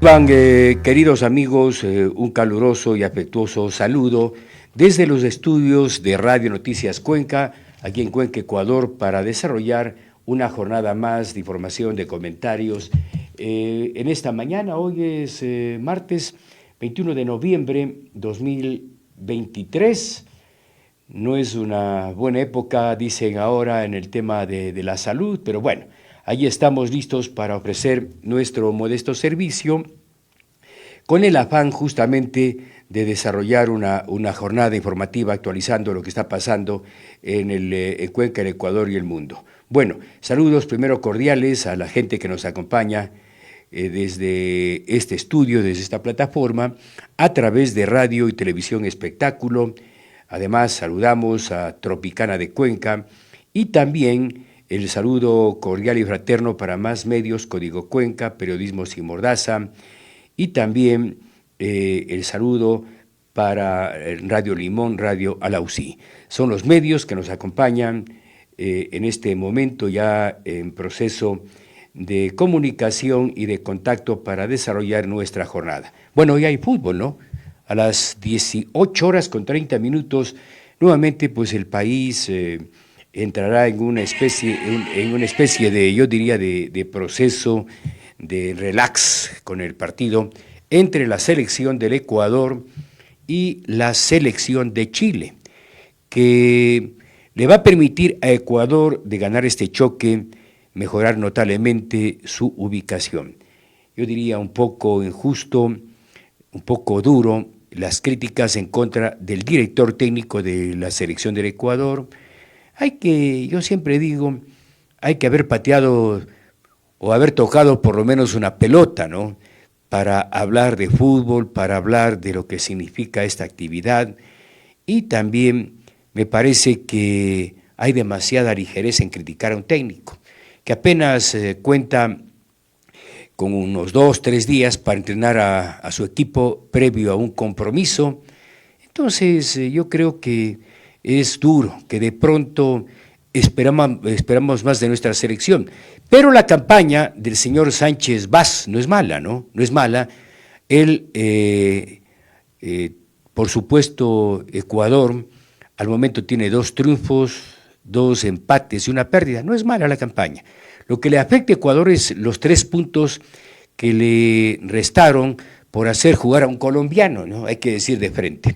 Queridos amigos, un caluroso y afectuoso saludo desde los estudios de Radio Noticias Cuenca, aquí en Cuenca, Ecuador, para desarrollar una jornada más de información, de comentarios. En esta mañana, hoy es martes 21 de noviembre 2023. No es una buena época, dicen ahora, en el tema de la salud, pero bueno, allí estamos listos para ofrecer nuestro modesto servicio con el afán justamente de desarrollar una jornada informativa actualizando lo que está pasando en Cuenca, el Ecuador y el mundo. Bueno, saludos primero cordiales a la gente que nos acompaña desde este estudio, desde esta plataforma, a través de Radio y Televisión Espectáculo. Además, saludamos a Tropicana de Cuenca y también el saludo cordial y fraterno para Más Medios, Código Cuenca, Periodismo Sin Mordaza, y también el saludo para Radio Limón, Radio Alausí. Son los medios que nos acompañan en este momento ya en proceso de comunicación y de contacto para desarrollar nuestra jornada. Bueno, hoy hay fútbol, ¿no? A las 18:30, nuevamente pues el país entrará en una especie de, yo diría, de proceso de relax con el partido entre la selección del Ecuador y la selección de Chile, que le va a permitir a Ecuador de ganar este choque, mejorar notablemente su ubicación. Yo diría un poco injusto, un poco duro, las críticas en contra del director técnico de la selección del Ecuador. Yo siempre digo, hay que haber pateado o haber tocado por lo menos una pelota, ¿no? Para hablar de fútbol, para hablar de lo que significa esta actividad. Y también me parece que hay demasiada ligereza en criticar a un técnico, que apenas cuenta con unos 2-3 días para entrenar a su equipo previo a un compromiso. Entonces yo creo que es duro, que de pronto esperamos más de nuestra selección. Pero la campaña del señor Sánchez Vaz no es mala, ¿no? No es mala. Él, por supuesto, Ecuador al momento tiene 2 triunfos, 2 empates y una pérdida. No es mala la campaña. Lo que le afecta a Ecuador es los 3 puntos que le restaron por hacer jugar a un colombiano, ¿no? Hay que decir de frente.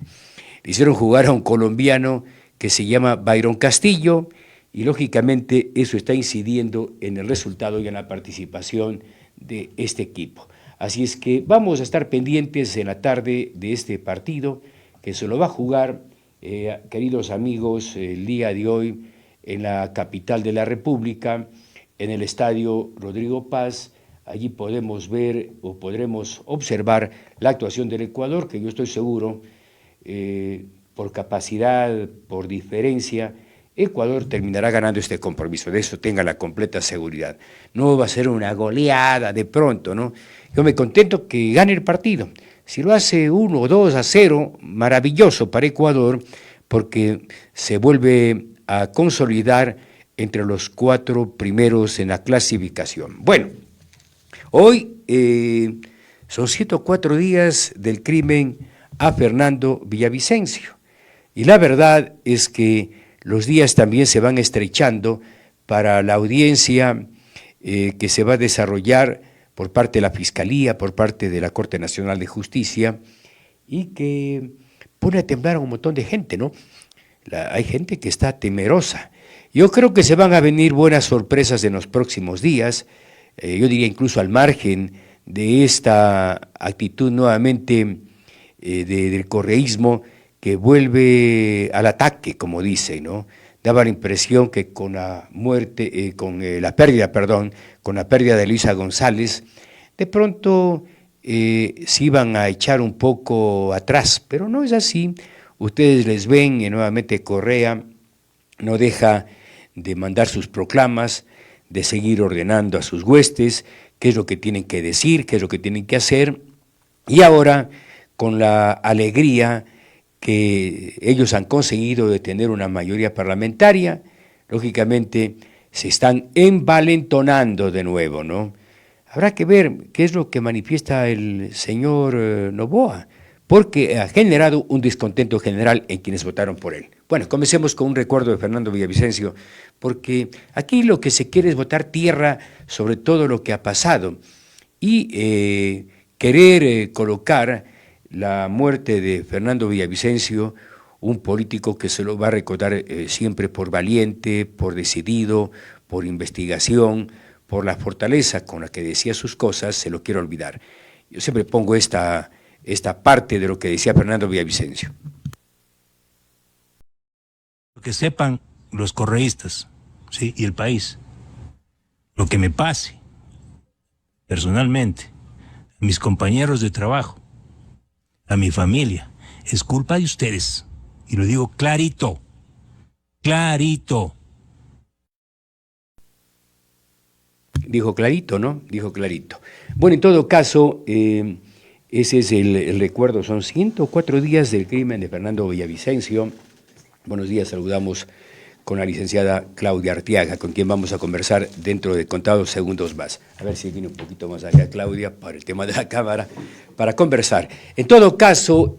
Le hicieron jugar a un colombiano que se llama Byron Castillo, y lógicamente eso está incidiendo en el resultado y en la participación de este equipo. Así es que vamos a estar pendientes en la tarde de este partido, que se lo va a jugar, queridos amigos, el día de hoy en la capital de la República, en el estadio Rodrigo Paz. Allí podemos ver o podremos observar la actuación del Ecuador, que yo estoy seguro, por capacidad, por diferencia, Ecuador terminará ganando este compromiso, de eso tenga la completa seguridad. No va a ser una goleada de pronto, ¿no? Yo me contento que gane el partido. Si lo hace 1-2-0, maravilloso para Ecuador, porque se vuelve a consolidar entre los 4 primeros en la clasificación. Bueno, hoy son 104 días del crimen a Fernando Villavicencio. Y la verdad es que los días también se van estrechando para la audiencia que se va a desarrollar por parte de la Fiscalía, por parte de la Corte Nacional de Justicia, y que pone a temblar a un montón de gente, ¿no? Hay gente que está temerosa. Yo creo que se van a venir buenas sorpresas en los próximos días, yo diría incluso al margen de esta actitud nuevamente del correísmo, que vuelve al ataque, como dice, ¿no? Daba la impresión que con la pérdida de Luisa González, de pronto se iban a echar un poco atrás, pero no es así. Ustedes les ven nuevamente Correa no deja de mandar sus proclamas, de seguir ordenando a sus huestes qué es lo que tienen que decir, qué es lo que tienen que hacer, y ahora con la alegría que ellos han conseguido de tener una mayoría parlamentaria, lógicamente se están envalentonando de nuevo, ¿no? Habrá que ver qué es lo que manifiesta el señor Noboa, porque ha generado un descontento general en quienes votaron por él. Bueno, comencemos con un recuerdo de Fernando Villavicencio, porque aquí lo que se quiere es botar tierra sobre todo lo que ha pasado y querer colocar la muerte de Fernando Villavicencio, un político que se lo va a recordar siempre por valiente, por decidido, por investigación, por la fortaleza con la que decía sus cosas, se lo quiero olvidar. Yo siempre pongo esta parte de lo que decía Fernando Villavicencio. Que sepan los correístas, ¿sí?, y el país, lo que me pase personalmente, a mis compañeros de trabajo, a mi familia, es culpa de ustedes. Y lo digo clarito, clarito. Dijo clarito, ¿no? Dijo clarito. Bueno, en todo caso, ese es el recuerdo. Son 104 días del crimen de Fernando Villavicencio. Buenos días, saludamos con la licenciada Claudia Arteaga, con quien vamos a conversar dentro de contados segundos más. A ver si viene un poquito más acá Claudia para el tema de la cámara, para conversar. En todo caso,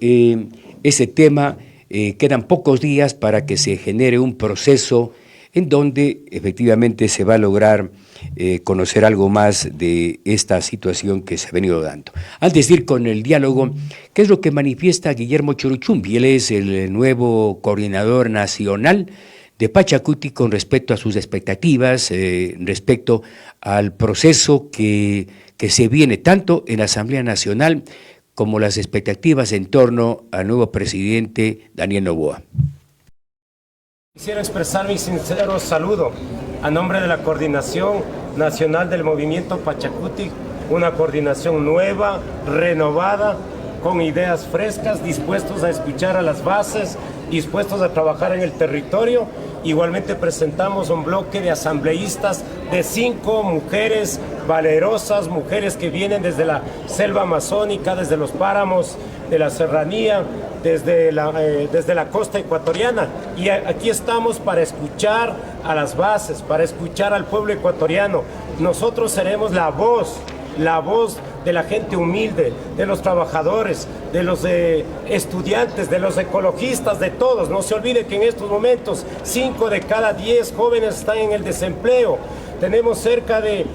ese tema, quedan pocos días para que se genere un proceso en donde efectivamente se va a lograr conocer algo más de esta situación que se ha venido dando. Antes de ir con el diálogo, ¿qué es lo que manifiesta Guillermo Choruchumbi? Él es el nuevo coordinador nacional de Pachacuti con respecto a sus expectativas, respecto al proceso que se viene tanto en la Asamblea Nacional como las expectativas en torno al nuevo presidente Daniel Noboa. Quisiera expresar mi sincero saludo a nombre de la Coordinación Nacional del Movimiento Pachacuti, una coordinación nueva, renovada, con ideas frescas, dispuestos a escuchar a las bases, dispuestos a trabajar en el territorio. Igualmente presentamos un bloque de asambleístas de 5 mujeres valerosas, mujeres que vienen desde la selva amazónica, desde los páramos de la serranía, desde la costa ecuatoriana, y aquí estamos para escuchar a las bases, para escuchar al pueblo ecuatoriano. Nosotros seremos la voz de la gente humilde, de los trabajadores, de los estudiantes, de los ecologistas, de todos. No se olvide que en estos momentos 5 de cada 10 jóvenes están en el desempleo. Tenemos cerca de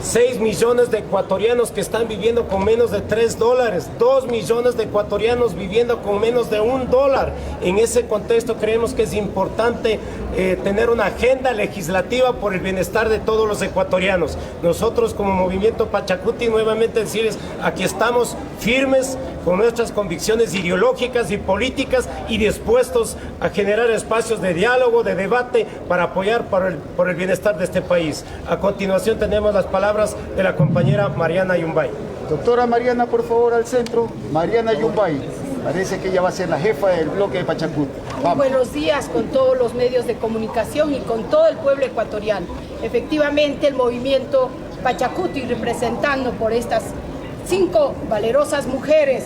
6 millones de ecuatorianos que están viviendo con menos de $3, 2 millones de ecuatorianos viviendo con menos de $1. En ese contexto creemos que es importante tener una agenda legislativa por el bienestar de todos los ecuatorianos. Nosotros como Movimiento Pachacuti, nuevamente decirles, aquí estamos firmes con nuestras convicciones ideológicas y políticas y dispuestos a generar espacios de diálogo, de debate, para apoyar por el bienestar de este país. A continuación tenemos las palabras de la compañera Mariana Yumbay. Doctora Mariana, por favor, al centro. Mariana Yumbay. Parece que ella va a ser la jefa del bloque de Pachacuti. Muy buenos días con todos los medios de comunicación y con todo el pueblo ecuatoriano. Efectivamente, el movimiento Pachacuti, representando por estas 5 valerosas mujeres,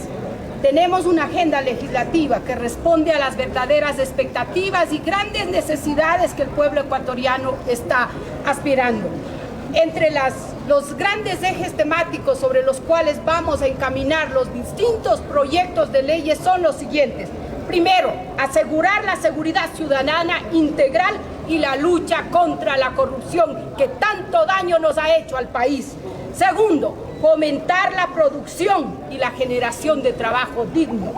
tenemos una agenda legislativa que responde a las verdaderas expectativas y grandes necesidades que el pueblo ecuatoriano está aspirando. Entre los grandes ejes temáticos sobre los cuales vamos a encaminar los distintos proyectos de leyes son los siguientes. Primero, asegurar la seguridad ciudadana integral y la lucha contra la corrupción que tanto daño nos ha hecho al país. Segundo, fomentar la producción y la generación de trabajo digno.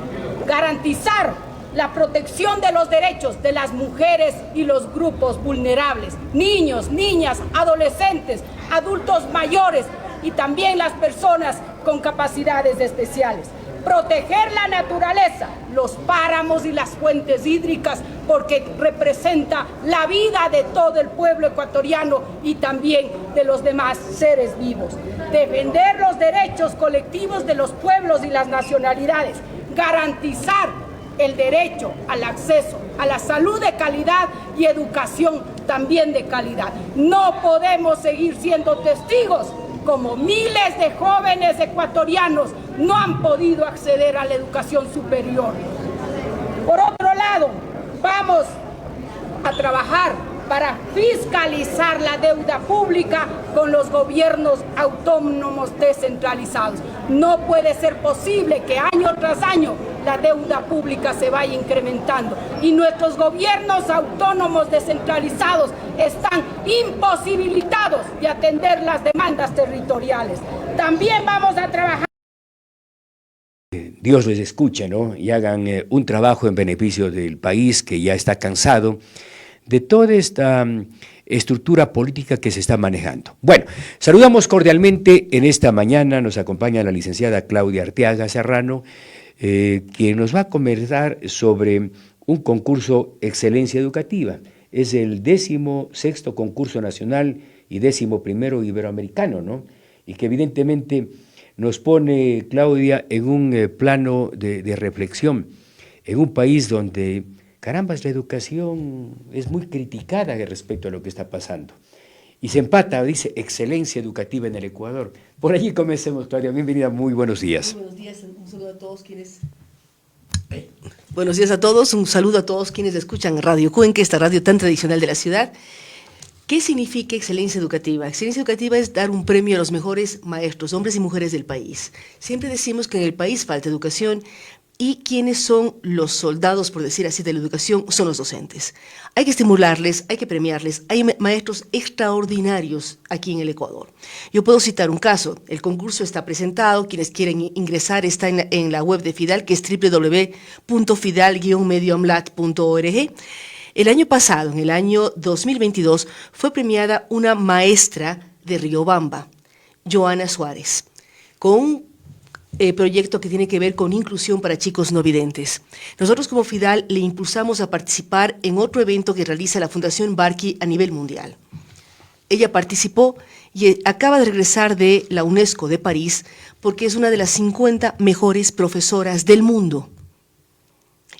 Garantizar la protección de los derechos de las mujeres y los grupos vulnerables, niños, niñas, adolescentes, adultos mayores y también las personas con capacidades especiales. Proteger la naturaleza, los páramos y las fuentes hídricas, porque representa la vida de todo el pueblo ecuatoriano y también de los demás seres vivos. Defender los derechos colectivos de los pueblos y las nacionalidades. Garantizar el derecho al acceso a la salud de calidad y educación también de calidad. No podemos seguir siendo testigos como miles de jóvenes ecuatorianos no han podido acceder a la educación superior. Por otro lado, vamos a trabajar para fiscalizar la deuda pública con los gobiernos autónomos descentralizados. No puede ser posible que año tras año la deuda pública se vaya incrementando y nuestros gobiernos autónomos descentralizados están imposibilitados de atender las demandas territoriales. También vamos a trabajar. Dios les escuche, ¿no? Y hagan un trabajo en beneficio del país que ya está cansado de toda esta estructura política que se está manejando. Bueno, saludamos cordialmente en esta mañana, nos acompaña la licenciada Claudia Arteaga Serrano, quien nos va a conversar sobre un concurso Excelencia Educativa. Es el 16º concurso nacional y 11º iberoamericano, ¿no? Y que evidentemente nos pone, Claudia, en un plano de reflexión, en un país donde, carambas, la educación es muy criticada respecto a lo que está pasando. Y se empata, dice, excelencia educativa en el Ecuador. Por allí comencemos, Claudia. Bienvenida, muy buenos días. Muy buenos días, un saludo a todos quienes... Buenos días a todos, un saludo a todos quienes escuchan Radio Cuenca, esta radio tan tradicional de la ciudad. ¿Qué significa excelencia educativa? Excelencia educativa es dar un premio a los mejores maestros, hombres y mujeres del país. Siempre decimos que en el país falta educación y quienes son los soldados, por decir así, de la educación son los docentes. Hay que estimularles, hay que premiarles. Hay maestros extraordinarios aquí en el Ecuador. Yo puedo citar un caso. El concurso está presentado. Quienes quieren ingresar está en la web de FIDAL, que es www.fidal-medioamlat.org. El año pasado, en el año 2022, fue premiada una maestra de Riobamba, Joana Suárez, con un proyecto que tiene que ver con inclusión para chicos no videntes. Nosotros como FIDAL le impulsamos a participar en otro evento que realiza la Fundación Barqui a nivel mundial. Ella participó y acaba de regresar de la UNESCO de París porque es una de las 50 mejores profesoras del mundo.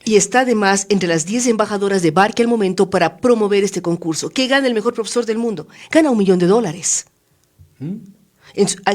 Y está además entre las 10 embajadoras de Barqui al momento para promover este concurso. ¿Qué gana el mejor profesor del mundo? Gana $1 millón.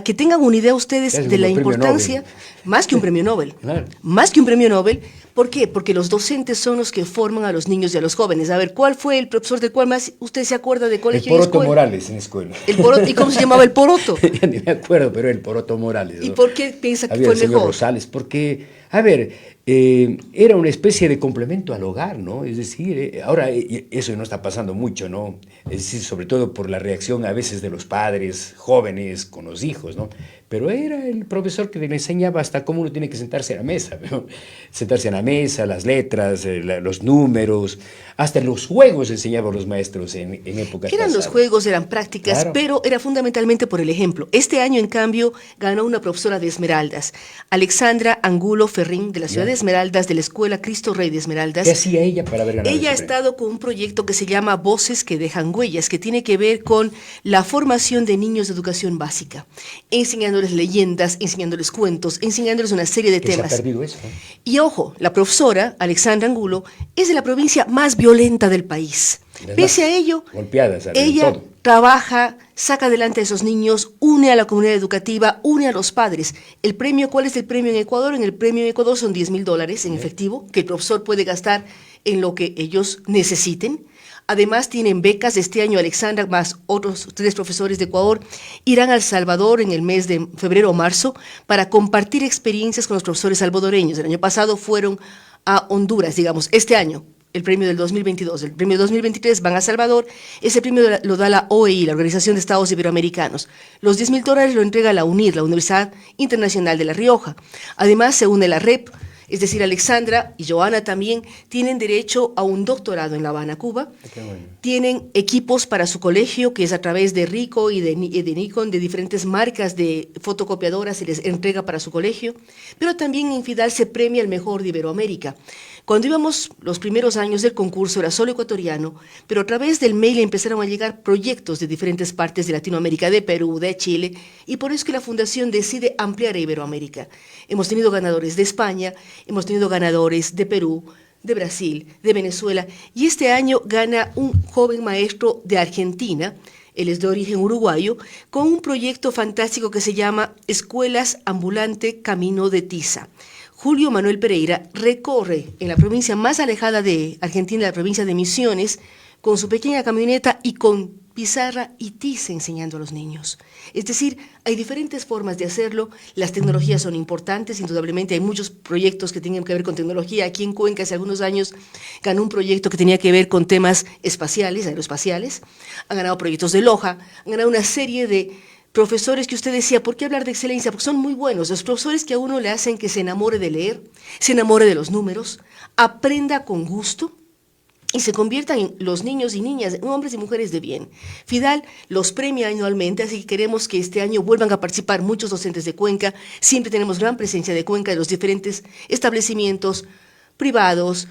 Que tengan una idea ustedes de la importancia, más que un premio Nobel. Claro. Más que un premio Nobel. ¿Por qué? Porque los docentes son los que forman a los niños y a los jóvenes. A ver, ¿cuál fue el profesor del cual más usted se acuerda de colegio y escuela? El Poroto Morales en la escuela. El Poroto, ¿y cómo se llamaba el Poroto? Ya ni me acuerdo, pero el Poroto Morales, ¿no? ¿Y por qué piensa que había fue el señor mejor? Rosales, porque, a ver, era una especie de complemento al hogar, ¿no? Es decir, ahora eso no está pasando mucho, ¿no? Es decir, sobre todo por la reacción a veces de los padres jóvenes con los hijos, ¿no? Pero era el profesor que le enseñaba hasta cómo uno tiene que sentarse a la mesa, ¿no? Sentarse a la mesa, las letras, los números, hasta los juegos enseñaban los maestros en épocas Eran pasadas. Los juegos, eran prácticas, claro, pero era fundamentalmente por el ejemplo. Este año, en cambio, ganó una profesora de Esmeraldas, Alexandra Angulo Ferrín, de la ciudad de Esmeraldas, de la Escuela Cristo Rey de Esmeraldas. ¿Qué hacía ella para haber ganado? Ella ha estado con un proyecto que se llama Voces que dejan huellas, que tiene que ver con la formación de niños de educación básica, enseñándoles leyendas, enseñándoles cuentos, enseñándoles una serie de temas. Se ha perdido eso, ¿no? Y ojo, la profesora, Alexandra Angulo, es de la provincia más violenta del país. Pese a ello, golpeadas, ella todo. Trabaja, saca adelante a esos niños, une a la comunidad educativa, une a los padres. El premio, ¿cuál es el premio en Ecuador? En el premio en Ecuador son $10.000 en efectivo, que el profesor puede gastar en lo que ellos necesiten. Además, tienen becas. Este año Alexandra, más otros 3 profesores de Ecuador, irán a El Salvador en el mes de febrero o marzo para compartir experiencias con los profesores salvadoreños. El año pasado fueron a Honduras, digamos. Este año, el premio del 2022, el premio 2023 van a Salvador. Ese premio lo da la OEI, la Organización de Estados Iberoamericanos. Los $10.000 lo entrega la UNIR, la Universidad Internacional de La Rioja. Además, se une la REP, es decir, Alexandra y Joana también tienen derecho a un doctorado en La Habana, Cuba. Bueno. Tienen equipos para su colegio, que es a través de Ricoh y de Nikon, de diferentes marcas de fotocopiadoras, se les entrega para su colegio. Pero también en FIDAL se premia el mejor de Iberoamérica. Cuando íbamos los primeros años del concurso era solo ecuatoriano, pero a través del mail empezaron a llegar proyectos de diferentes partes de Latinoamérica, de Perú, de Chile, y por eso es que la Fundación decide ampliar a Iberoamérica. Hemos tenido ganadores de España, hemos tenido ganadores de Perú, de Brasil, de Venezuela, y este año gana un joven maestro de Argentina, él es de origen uruguayo, con un proyecto fantástico que se llama Escuelas Ambulante Camino de Tiza. Julio Manuel Pereira recorre en la provincia más alejada de Argentina, la provincia de Misiones, con su pequeña camioneta y con pizarra y tiza enseñando a los niños. Es decir, hay diferentes formas de hacerlo. Las tecnologías son importantes, indudablemente hay muchos proyectos que tienen que ver con tecnología. Aquí en Cuenca hace algunos años ganó un proyecto que tenía que ver con temas espaciales, aeroespaciales. Han ganado proyectos de Loja, han ganado una serie de profesores que usted decía, ¿por qué hablar de excelencia? Porque son muy buenos. Los profesores que a uno le hacen que se enamore de leer, se enamore de los números, aprenda con gusto, y se conviertan en los niños y niñas, en hombres y mujeres de bien. FIDAL los premia anualmente, así que queremos que este año vuelvan a participar muchos docentes de Cuenca. Siempre tenemos gran presencia de Cuenca de los diferentes establecimientos privados,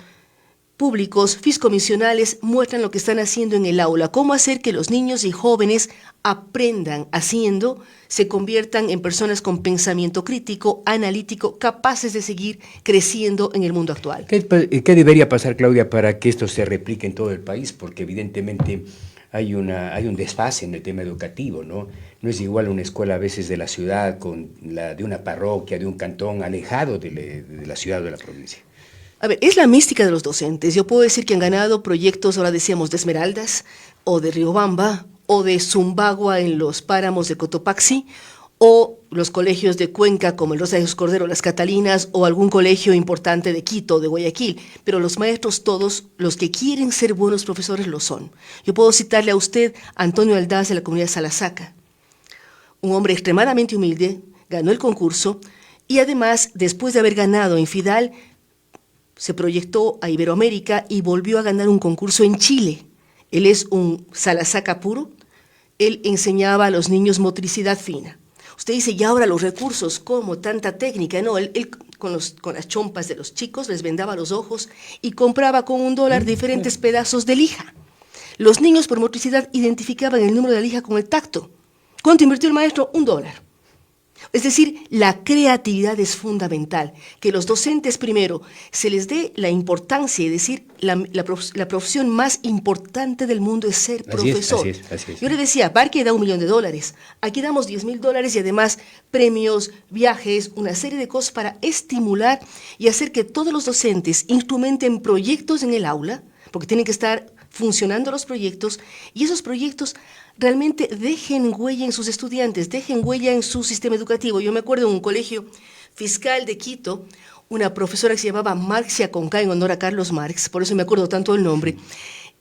públicos, fiscomisionales, muestran lo que están haciendo en el aula, cómo hacer que los niños y jóvenes aprendan haciendo, se conviertan en personas con pensamiento crítico, analítico, capaces de seguir creciendo en el mundo actual. ¿Qué debería pasar, Claudia, para que esto se replique en todo el país? Porque evidentemente hay un desfase en el tema educativo, ¿no? No es igual una escuela a veces de la ciudad con la de una parroquia, de un cantón alejado de la ciudad o de la provincia. A ver, es la mística de los docentes. Yo puedo decir que han ganado proyectos, ahora decíamos, de Esmeraldas, o de Riobamba, o de Zumbagua en los páramos de Cotopaxi, o los colegios de Cuenca, como el Rosa de Jesús Cordero, las Catalinas, o algún colegio importante de Quito, de Guayaquil. Pero los maestros todos, los que quieren ser buenos profesores, lo son. Yo puedo citarle a usted a Antonio Aldaz de la comunidad Salasaca, un hombre extremadamente humilde, ganó el concurso, y además, después de haber ganado en FIDAL, se proyectó a Iberoamérica y volvió a ganar un concurso en Chile. Él es un Salasaca puro, él enseñaba a los niños motricidad fina. Usted dice, y ahora los recursos, ¿cómo? Tanta técnica. No, él con las chompas de los chicos les vendaba los ojos y compraba con $1 diferentes pedazos de lija. Los niños por motricidad identificaban el número de la lija con el tacto. ¿Cuánto invirtió el maestro? $1. Es decir, la creatividad es fundamental, que los docentes primero se les dé la importancia, es decir, la profesión más importante del mundo es ser profesor. Así es. Yo le decía, Parque da $1 millón, aquí damos $10.000 y además premios, viajes, una serie de cosas para estimular y hacer que todos los docentes instrumenten proyectos en el aula, porque tienen que estar funcionando los proyectos, y esos proyectos realmente dejen huella en sus estudiantes, dejen huella en su sistema educativo. Yo me acuerdo en un colegio fiscal de Quito, una profesora que se llamaba Marxia Conca, en honor a Carlos Marx, por eso me acuerdo tanto del nombre.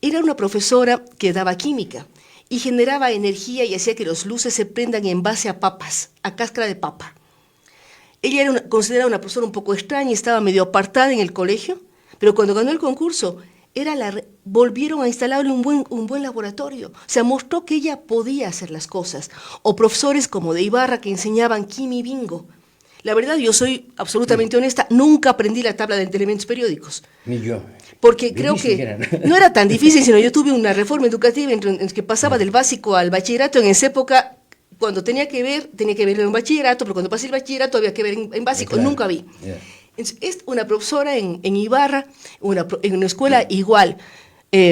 Era una profesora que daba química y generaba energía y hacía que los luces se prendan en base a papas, a cáscara de papa. Ella era considerada una profesora un poco extraña y estaba medio apartada en el colegio, pero cuando ganó el concurso, volvieron a instalarle un buen laboratorio. O sea, mostró que ella podía hacer las cosas. O profesores como de Ibarra que enseñaban quimi bingo. La verdad, yo soy absolutamente honesta, nunca aprendí la tabla de elementos periódicos. Ni yo. Porque creo que no era tan difícil, sino yo tuve una reforma educativa en que pasaba del básico al bachillerato. En esa época, cuando tenía que ver en un bachillerato, pero cuando pasé el bachillerato había que ver en básico, claro. Nunca vi. Yeah. Es una profesora en Ibarra, en una escuela igual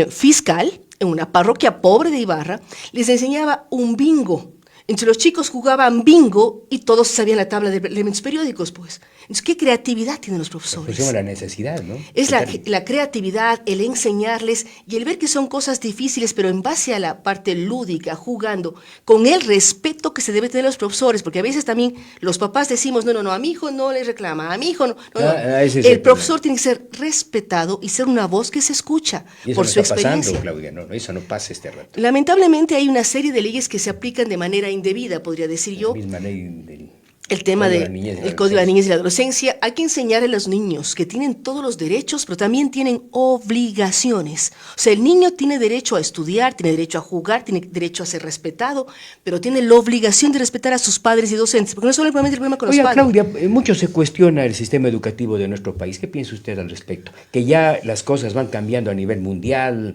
fiscal, en una parroquia pobre de Ibarra, les enseñaba un bingo. Entre los chicos jugaban bingo y todos sabían la tabla de elementos periódicos, pues. Entonces, ¿qué creatividad tienen los profesores? Pues la necesidad, ¿no? Es la creatividad, el enseñarles y el ver que son cosas difíciles, pero en base a la parte lúdica, jugando, con el respeto que se debe tener los profesores, porque a veces también los papás decimos, no, a mi hijo no le reclama, a mi hijo no. El profesor tiene que ser respetado y ser una voz que se escucha por su experiencia. Pasando, Claudia, no, eso no pasa este rato. Lamentablemente hay una serie de leyes que se aplican de manera indebida, podría decir yo. La misma ley el tema del Código de la Niñez y la Adolescencia. Hay que enseñar a los niños que tienen todos los derechos, pero también tienen obligaciones. O sea, el niño tiene derecho a estudiar, tiene derecho a jugar, tiene derecho a ser respetado, pero tiene la obligación de respetar a sus padres y docentes, porque no es solamente el problema con los padres. Claudia, mucho se cuestiona el sistema educativo de nuestro país. ¿Qué piensa usted al respecto? Que ya las cosas van cambiando a nivel mundial,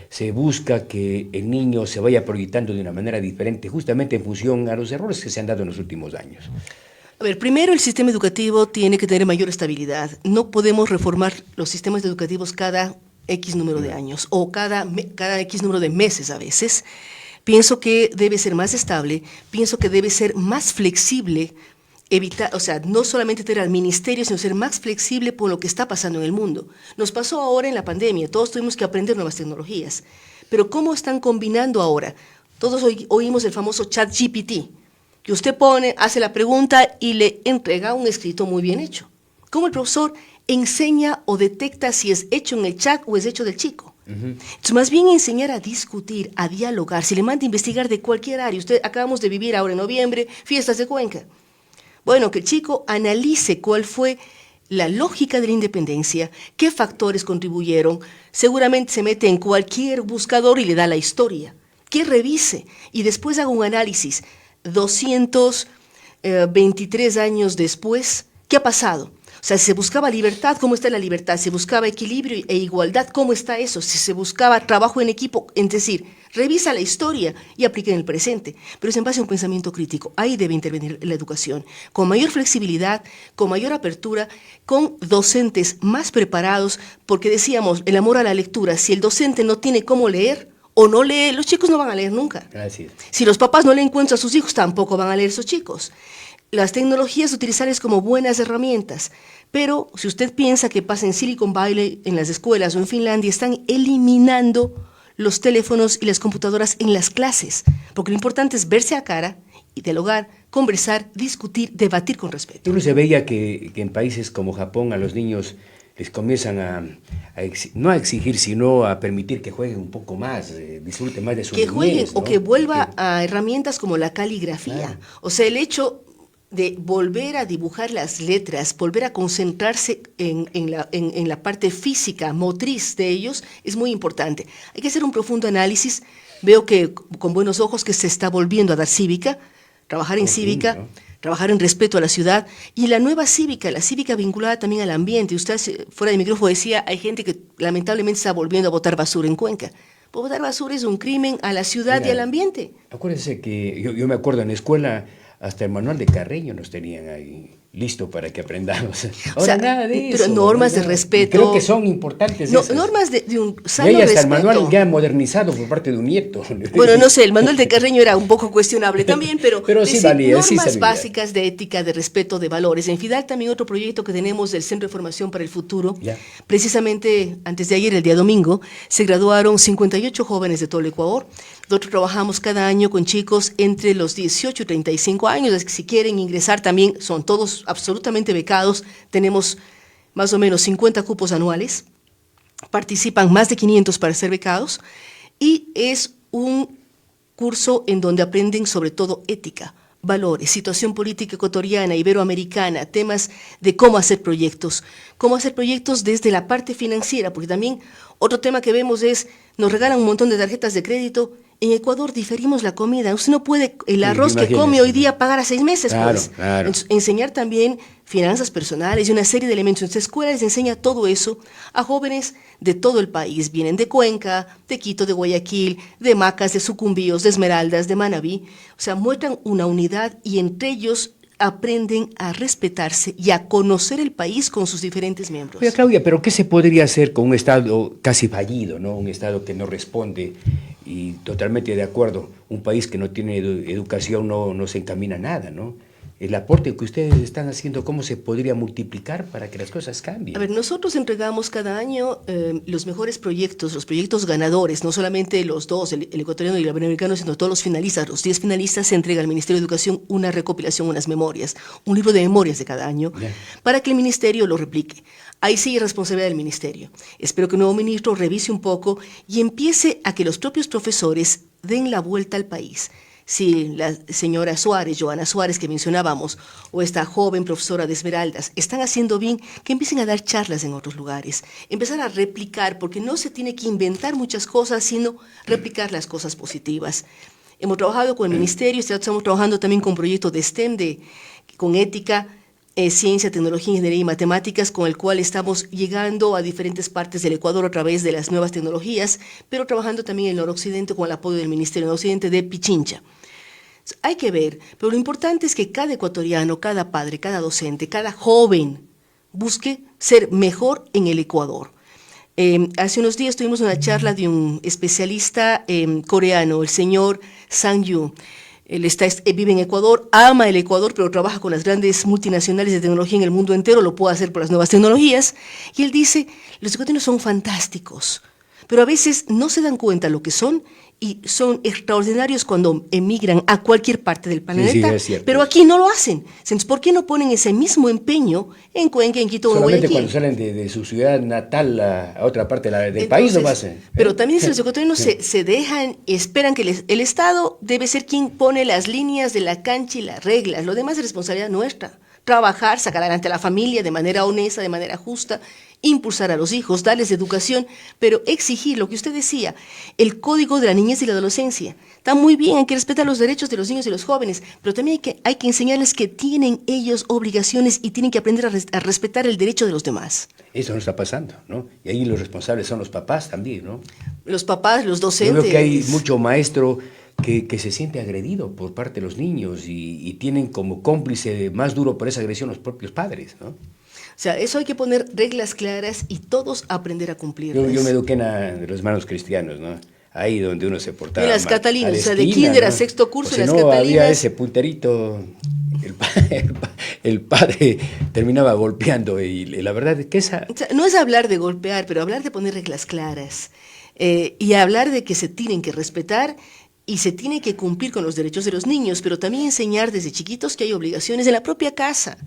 se busca que el niño se vaya proyectando de una manera diferente, justamente en función a los errores que se han dado en los últimos años. A ver, primero el sistema educativo tiene que tener mayor estabilidad. No podemos reformar los sistemas educativos cada X número de años o cada X número de meses a veces. Pienso que debe ser más estable, pienso que debe ser más flexible evitar, o sea, no solamente tener al ministerio, sino ser más flexible por lo que está pasando en el mundo. Nos pasó ahora en la pandemia, todos tuvimos que aprender nuevas tecnologías, pero ¿cómo están combinando ahora? Todos oímos el famoso chat GPT, que usted hace la pregunta y le entrega un escrito muy bien hecho. ¿Cómo el profesor enseña o detecta si es hecho en el chat o es hecho del chico? Entonces, más bien enseñar a discutir, a dialogar. Si le manda a investigar de cualquier área, acabamos de vivir ahora en noviembre, fiestas de Cuenca. Bueno, que el chico analice cuál fue la lógica de la independencia, qué factores contribuyeron. Seguramente se mete en cualquier buscador y le da la historia. Que revise y después haga un análisis. 223 años después, ¿qué ha pasado? O sea, si se buscaba libertad, ¿cómo está la libertad? Si se buscaba equilibrio e igualdad, ¿cómo está eso? Si se buscaba trabajo en equipo, es decir, revisa la historia y aplica en el presente, pero es en base a un pensamiento crítico. Ahí debe intervenir la educación, con mayor flexibilidad, con mayor apertura, con docentes más preparados, porque decíamos, el amor a la lectura, si el docente no tiene cómo leer o no lee, los chicos no van a leer nunca. Gracias. Si los papás no le encuentran a sus hijos, tampoco van a leer esos chicos. Las tecnologías utilizarlas como buenas herramientas, pero si usted piensa que pasa en Silicon Valley, en las escuelas o en Finlandia, están eliminando los teléfonos y las computadoras en las clases, porque lo importante es verse a cara y dialogar, conversar, discutir, debatir con respeto. Uno se veía que en países como Japón a los niños les comienzan no a exigir, sino a permitir que jueguen un poco más, disfruten más de su que jueguen, niñez, ¿no? O que vuelva a herramientas como la caligrafía. Claro. O sea, el hecho de volver a dibujar las letras, volver a concentrarse en la parte física, motriz de ellos, es muy importante. Hay que hacer un profundo análisis. Veo que con buenos ojos que se está volviendo a dar cívica, trabajar en cívica, ¿no? Trabajar en respeto a la ciudad, y la nueva cívica, la cívica vinculada también al ambiente. Usted fuera de micrófono decía, hay gente que lamentablemente está volviendo a botar basura en Cuenca. Botar basura es un crimen a la ciudad y al ambiente. Acuérdense que yo me acuerdo en la escuela, hasta el manual de Carreño nos tenían ahí listo para que aprendamos. Ahora, o sea, nada de pero eso. normas de respeto. Creo que son importantes esas. Normas de un sano y hasta respeto. el manual ya modernizado por parte de un nieto. Bueno, no sé, el manual de Carreño era un poco cuestionable también, pero sí valía, normas básicas de ética, de respeto, de valores. En FIDAL también otro proyecto que tenemos del Centro de Formación para el Futuro. Ya. Precisamente antes de ayer, el día domingo, se graduaron 58 jóvenes de todo el Ecuador. Nosotros trabajamos cada año con chicos entre los 18 y 35 años, así que si quieren ingresar también son todos absolutamente becados. Tenemos más o menos 50 cupos anuales, participan más de 500 para ser becados, y es un curso en donde aprenden sobre todo ética, valores, situación política ecuatoriana, iberoamericana, temas de cómo hacer proyectos desde la parte financiera, porque también otro tema que vemos es, nos regalan un montón de tarjetas de crédito. En Ecuador diferimos la comida. Usted no puede el arroz que come hoy día pagar a 6 meses. Claro, pues. claro. Enseñar también finanzas personales y una serie de elementos. En esta escuela les enseña todo eso a jóvenes de todo el país. Vienen de Cuenca, de Quito, de Guayaquil, de Macas, de Sucumbíos, de Esmeraldas, de Manabí. O sea, muestran una unidad y entre ellos aprenden a respetarse y a conocer el país con sus diferentes miembros. Oiga, Claudia, pero ¿qué se podría hacer con un Estado casi fallido, ¿no? Un Estado que no responde, y totalmente de acuerdo, un país que no tiene educación no se encamina a nada, ¿no? El aporte que ustedes están haciendo, ¿cómo se podría multiplicar para que las cosas cambien? A ver, nosotros entregamos cada año los mejores proyectos, los proyectos ganadores, no solamente los dos, el ecuatoriano y el iberoamericano, sino todos los finalistas. Los 10 finalistas se entrega al Ministerio de Educación una recopilación, unas memorias, un libro de memorias de cada año, para que el ministerio lo replique. Ahí sí hay responsabilidad del ministerio. Espero que el nuevo ministro revise un poco y empiece a que los propios profesores den la vuelta al país. Si la señora Suárez, Joana Suárez, que mencionábamos, o esta joven profesora de Esmeraldas, están haciendo bien, que empiecen a dar charlas en otros lugares, empezar a replicar, porque no se tiene que inventar muchas cosas, sino replicar las cosas positivas. Hemos trabajado con el ministerio, estamos trabajando también con proyectos de STEM, con ética, ciencia, tecnología, ingeniería y matemáticas, con el cual estamos llegando a diferentes partes del Ecuador a través de las nuevas tecnologías, pero trabajando también en el noroccidente con el apoyo del Ministerio Noroccidente de Pichincha. Hay que ver, pero lo importante es que cada ecuatoriano, cada padre, cada docente, cada joven busque ser mejor en el Ecuador. Hace unos días tuvimos una charla de un especialista coreano, el señor Sang Yu. vive en Ecuador, ama el Ecuador, pero trabaja con las grandes multinacionales de tecnología en el mundo entero, lo puede hacer por las nuevas tecnologías. Y él dice, los ecuatorianos son fantásticos, pero a veces no se dan cuenta lo que son y son extraordinarios cuando emigran a cualquier parte del planeta, es cierto, pero aquí no lo hacen. Entonces, ¿por qué no ponen ese mismo empeño en Cuenca, en Quito o en Solamente Guayaquil? cuando salen de su ciudad natal a otra parte del país lo hacen. Pero también si los ecuatorianos se dejan, esperan que el Estado debe ser quien pone las líneas de la cancha y las reglas. Lo demás es responsabilidad nuestra. Trabajar, sacar adelante a la familia de manera honesta, de manera justa, impulsar a los hijos, darles educación, pero exigir lo que usted decía, el código de la niñez y la adolescencia. Está muy bien, hay que respetar los derechos de los niños y los jóvenes, pero también hay que enseñarles que tienen ellos obligaciones y tienen que aprender a respetar el derecho de los demás. Eso no está pasando, ¿no? Y ahí los responsables son los papás también, ¿no? Los papás, los Yo docentes. veo que hay mucho maestro que se siente agredido por parte de los niños y tienen como cómplice más duro por esa agresión los propios padres, ¿no? O sea, eso hay que poner reglas claras y todos aprender a cumplirlas. Yo me eduqué en los hermanos cristianos, ¿no? Ahí donde uno se portaba En las mal, Catalinas, a la o sea, de esquina, kinder a ¿no? sexto curso, O si en las no, había Catalinas. ese punterito, el padre terminaba golpeando y la verdad es que esa... O sea, no es hablar de golpear, pero hablar de poner reglas claras y hablar de que se tienen que respetar y se tiene que cumplir con los derechos de los niños, pero también enseñar desde chiquitos que hay obligaciones en la propia casa.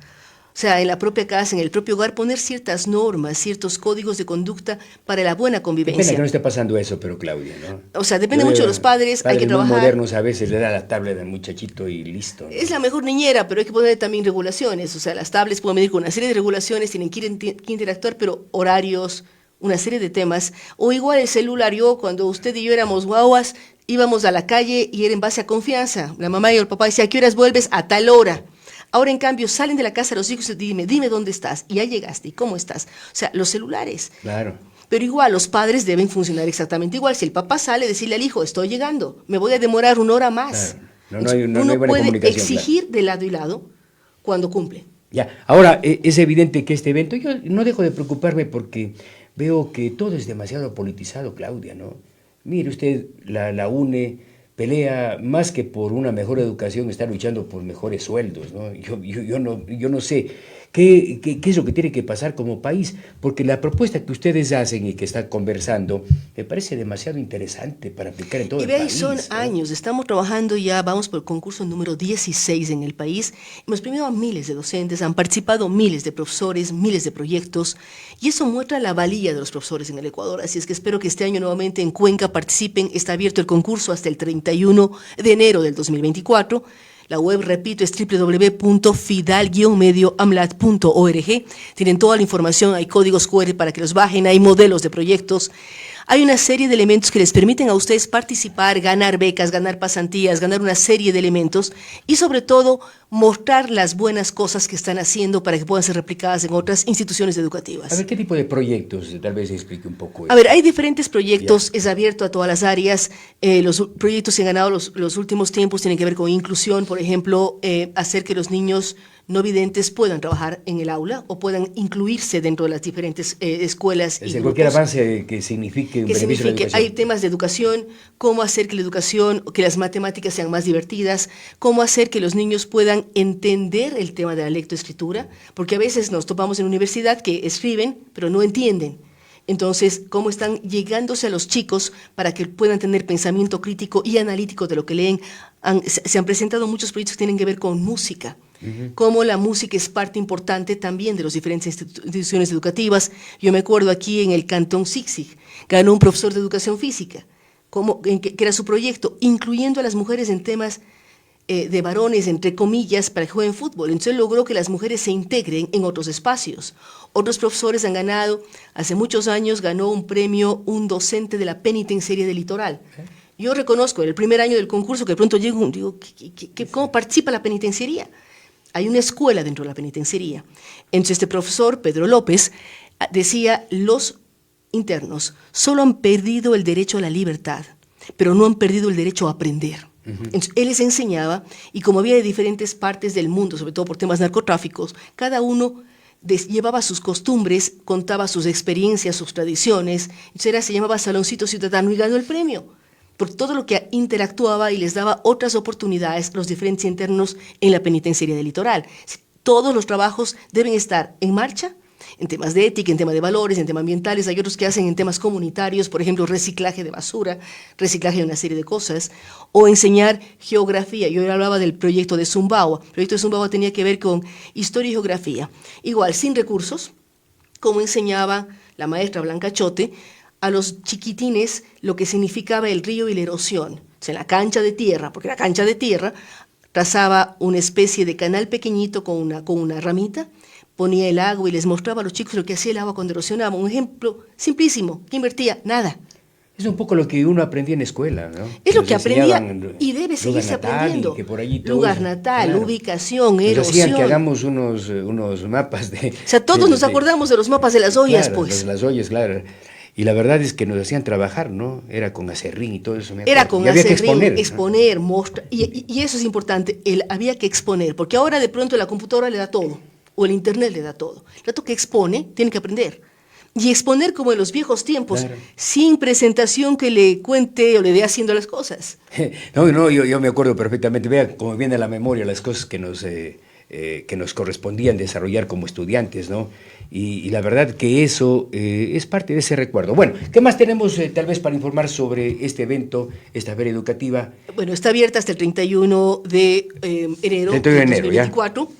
O sea, en la propia casa, en el propio hogar, poner ciertas normas, ciertos códigos de conducta para la buena Qué convivencia. pena que no esté pasando eso, pero Claudia, ¿no? O sea, depende Yo mucho de veo los padres, hay que muy trabajar. modernos a veces le da la tablet al muchachito y listo, ¿no? Es la mejor niñera, pero hay que poner también regulaciones. O sea, las tablets pueden venir con una serie de regulaciones, tienen que interactuar, pero horarios, una serie de temas. O igual el celular, cuando usted y yo éramos guaguas, íbamos a la calle y era en base a confianza. La mamá y el papá decían, ¿a qué horas vuelves? A tal hora. Ahora, en cambio, salen de la casa los hijos y dime dónde estás, y ya llegaste, y cómo estás. O sea, los celulares. Claro. Pero igual, los padres deben funcionar exactamente igual. Si el papá sale, decirle al hijo, estoy llegando, me voy a demorar 1 hora más. Claro. No hay uno buena puede comunicación, exigir claro. de lado y lado cuando cumple. Ya, ahora es evidente que este evento, yo no dejo de preocuparme porque veo que todo es demasiado politizado, Claudia, ¿no? Mire usted, la UNE pelea más que por una mejor educación, está luchando por mejores sueldos, ¿no? Yo no sé qué es lo que tiene que pasar como país, porque la propuesta que ustedes hacen y que están conversando me parece demasiado interesante para aplicar en todo Y el ve ahí, país, son ¿no? años, estamos trabajando ya, vamos por el concurso número 16 en el país, hemos premiado a miles de docentes, han participado miles de profesores, miles de proyectos, y eso muestra la valía de los profesores en el Ecuador, así es que espero que este año nuevamente en Cuenca participen, está abierto el concurso hasta el 31 de enero del 2024, la web, repito, es www.fidal-medioamlat.org. Tienen toda la información, hay códigos QR para que los bajen, hay modelos de proyectos. Hay una serie de elementos que les permiten a ustedes participar, ganar becas, ganar pasantías, ganar una serie de elementos y sobre todo mostrar las buenas cosas que están haciendo para que puedan ser replicadas en otras instituciones educativas. A ver, ¿qué tipo de proyectos? Tal vez explique un poco A ver, hay diferentes proyectos, es abierto a todas las áreas. Los proyectos que han ganado los últimos tiempos tienen que ver con inclusión, por ejemplo, hacer que los niños no videntes puedan trabajar en el aula o puedan incluirse dentro de las diferentes escuelas. Es y cualquier grupos. avance que signifique un Que beneficio de la signifique, educación. hay temas de educación, cómo hacer que la educación, que las matemáticas sean más divertidas, cómo hacer que los niños puedan entender el tema de la lectoescritura, porque a veces nos topamos en la universidad que escriben, pero no entienden. Entonces, cómo están llegándose a los chicos para que puedan tener pensamiento crítico y analítico de lo que leen. Se han presentado muchos proyectos que tienen que ver con música. Cómo la música es parte importante también de las diferentes instituciones educativas. Yo me acuerdo aquí en el Cantón Sixig, ganó un profesor de educación física, que era su proyecto, incluyendo a las mujeres en temas de varones, entre comillas, para que jueguen fútbol. Entonces logró que las mujeres se integren en otros espacios. Otros profesores han ganado, hace muchos años ganó un premio un docente de la penitenciaría del Litoral. Yo reconozco, en el primer año del concurso, que de pronto llego y digo, ¿cómo participa la penitenciaría? Hay una escuela dentro de la penitenciaría. Entonces este profesor, Pedro López, decía, los internos solo han perdido el derecho a la libertad, pero no han perdido el derecho a aprender. Entonces, él les enseñaba, y como había de diferentes partes del mundo, sobre todo por temas narcotráficos, cada uno llevaba sus costumbres, contaba sus experiencias, sus tradiciones. Entonces se llamaba Saloncito Ciudadano y ganó el premio. por todo lo que interactuaba y les daba otras oportunidades los diferentes internos en la penitenciaría del Litoral. Todos los trabajos deben estar en marcha, en temas de ética, en temas de valores, en temas ambientales. Hay otros que hacen en temas comunitarios, por ejemplo, reciclaje de basura, reciclaje de una serie de cosas, o enseñar geografía. Yo hablaba del proyecto de Zumbawa. El proyecto de Zumbawa tenía que ver con historia y geografía. Igual, sin recursos, como enseñaba la maestra Blanca Chote, a los chiquitines lo que significaba el río y la erosión. O sea, en la cancha de tierra, porque la cancha de tierra trazaba una especie de canal pequeñito con una ramita, ponía el agua y les mostraba a los chicos lo que hacía el agua cuando erosionaba. Un ejemplo simplísimo, ¿qué invertía? Nada. Es un poco lo que uno aprendía en la escuela, ¿no? Es lo Nos que aprendía enseñaban y debe seguirse lugar natal, aprendiendo. y que por allí todo Lugar eso, natal, claro. ubicación, Nos erosión. hacían que hagamos unos mapas de... O sea, todos nos acordamos de los mapas de las ollas, claro, pues. Las ollas, claro. Y la verdad es que nos hacían trabajar, ¿no? Era con acerrín y todo eso. Era con y había que acerrín, exponer, ¿no? mostrar. Y eso es importante, había que exponer, porque ahora de pronto la computadora le da todo, o el internet le da todo. El rato que expone, tiene que aprender. Y exponer como en los viejos tiempos, Claro. sin presentación que le cuente o le dé haciendo las cosas. No, yo me acuerdo perfectamente. Vea cómo viene a la memoria las cosas que nos correspondían desarrollar como estudiantes, ¿no? Y la verdad que eso es parte de ese recuerdo. Bueno, ¿qué más tenemos tal vez para informar sobre este evento, esta feria educativa? Bueno, está abierta hasta el 31 de enero 31 de enero, 2024.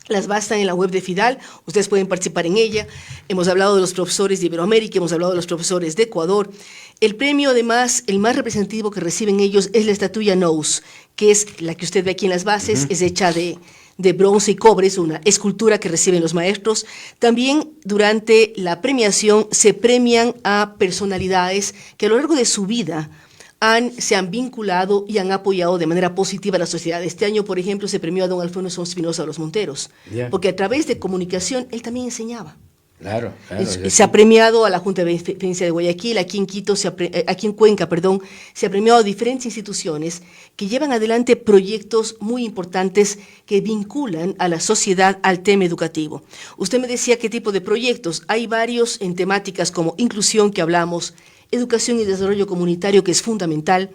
Las bases están en la web de FIDAL, ustedes pueden participar en ella. Hemos hablado de los profesores de Iberoamérica, hemos hablado de los profesores de Ecuador. El premio, además, el más representativo que reciben ellos es la estatuilla Nous, que es la que usted ve aquí en las bases, es hecha de bronce y cobre, es una escultura que reciben los maestros. También durante la premiación se premian a personalidades que a lo largo de su vida se han vinculado y han apoyado de manera positiva a la sociedad. Este año, por ejemplo, se premió a don Alfonso Espinosa de los Monteros, porque a través de comunicación él también enseñaba. Claro. Se ha premiado a la Junta de Beneficencia de Guayaquil, aquí en Quito, aquí en Cuenca, se ha premiado a diferentes instituciones que llevan adelante proyectos muy importantes que vinculan a la sociedad al tema educativo. Usted me decía qué tipo de proyectos. Hay varios en temáticas como inclusión, que hablamos, educación y desarrollo comunitario, que es fundamental.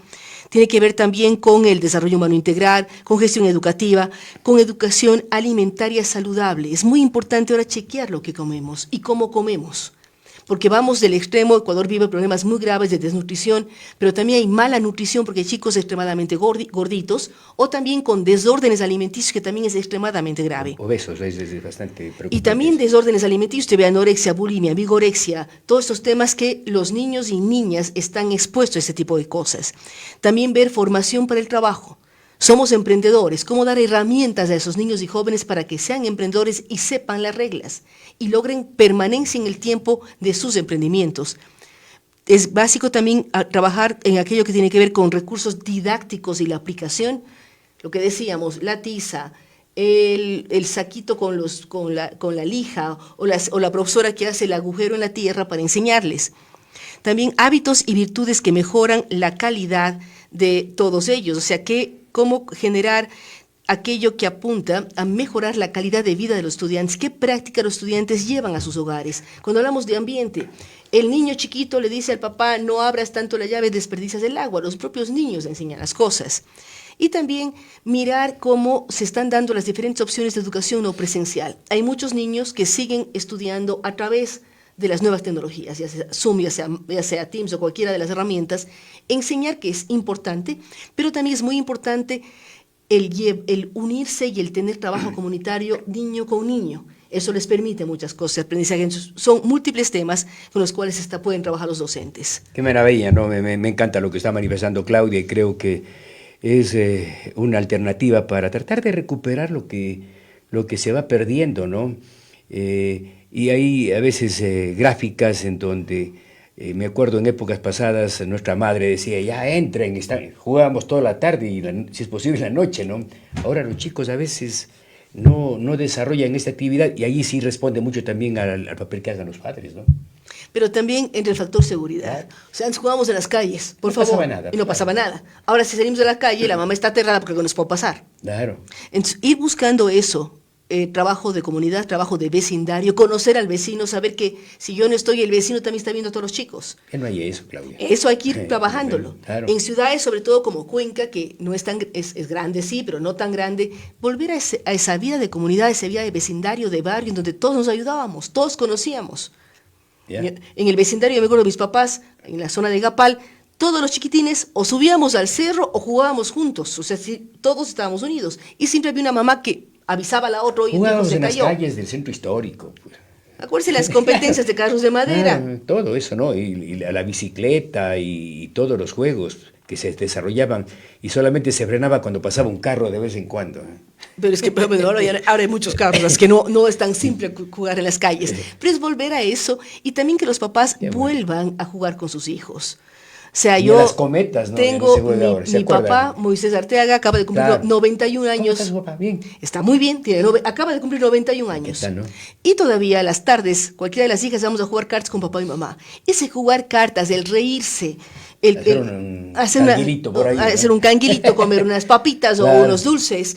Tiene que ver también con el desarrollo humano integral, con gestión educativa, con educación alimentaria saludable. Es muy importante ahora chequear lo que comemos y cómo comemos, porque vamos del extremo. Ecuador vive problemas muy graves de desnutrición, pero también hay mala nutrición porque hay chicos extremadamente gorditos, o también con desórdenes alimenticios, que también es extremadamente grave. Obesos, es bastante preocupante. Y también desórdenes alimenticios, usted ve anorexia, bulimia, vigorexia, todos estos temas que los niños y niñas están expuestos a este tipo de cosas. También ver formación para el trabajo. Somos emprendedores, cómo dar herramientas a esos niños y jóvenes para que sean emprendedores y sepan las reglas y logren permanencia en el tiempo de sus emprendimientos. Es básico también trabajar en aquello que tiene que ver con recursos didácticos y la aplicación. Lo que decíamos, la tiza, el saquito con la lija, o la profesora que hace el agujero en la tierra para enseñarles. También hábitos y virtudes que mejoran la calidad de todos ellos, o sea, cómo generar aquello que apunta a mejorar la calidad de vida de los estudiantes, qué práctica los estudiantes llevan a sus hogares. Cuando hablamos de ambiente, el niño chiquito le dice al papá, no abras tanto la llave, desperdicias el agua. Los propios niños enseñan las cosas. Y también mirar cómo se están dando las diferentes opciones de educación no presencial. Hay muchos niños que siguen estudiando a través de las nuevas tecnologías, ya sea Zoom, ya sea Teams o cualquiera de las herramientas. Enseñar, que es importante, pero también es muy importante el unirse y el tener trabajo comunitario niño con niño. Eso les permite muchas cosas, aprendizaje. Son múltiples temas con los cuales pueden trabajar los docentes. Qué maravilla, ¿no? Me encanta lo que está manifestando Claudia, y creo que es una alternativa para tratar de recuperar lo que se va perdiendo, ¿no? Y hay a veces gráficas en donde, me acuerdo en épocas pasadas, nuestra madre decía, ya entren, jugábamos toda la tarde y si es posible la noche, ¿no? Ahora los chicos a veces no desarrollan esta actividad, y ahí sí responde mucho también al papel que hagan los padres, ¿no? Pero también entre el factor seguridad. O sea, antes jugábamos en las calles, por favor, pasaba nada, y no pasaba nada. Ahora si salimos de la calle, la mamá está aterrada porque no nos puede pasar. Claro. Entonces, ir buscando eso trabajo de comunidad, trabajo de vecindario, conocer al vecino, saber que si yo no estoy, el vecino también está viendo a todos los chicos. Que no hay eso, Claudia. Eso hay que ir trabajándolo. Claro. En ciudades, sobre todo como Cuenca, que no es tan es grande, sí, pero no tan grande, volver a esa vida de comunidad, esa vida de vecindario, de barrio, en donde todos nos ayudábamos, todos conocíamos. Ya. En el vecindario, yo me acuerdo de mis papás, en la zona de Gapal, todos los chiquitines o subíamos al cerro o jugábamos juntos, o sea, todos estábamos unidos. Y siempre había una mamá que avisaba a la otra y Jugábamos se en las cayó. calles del centro histórico. Pues. Acuérdense las competencias de carros de madera. Todo eso, ¿no? Y la bicicleta y todos los juegos que se desarrollaban y solamente se frenaba cuando pasaba un carro de vez en cuando. Pero es que ahora hay muchos carros, es que no es tan simple jugar en las calles. Pero es volver a eso y también que los papás vuelvan a jugar con sus hijos. O sea, Y yo a las cometas, ¿no? tengo ¿Se mi acuerdan? papá, Moisés Arteaga, acaba de cumplir Claro. 91 ¿Cómo años. está su papá? Bien. Está muy bien, acaba de cumplir 91 años. ¿Qué tal, no? Y todavía a las tardes, cualquiera de las hijas vamos a jugar cartas con papá y mamá. Ese jugar cartas, el reírse, hacer un canguilito, comer unas papitas Claro. o unos dulces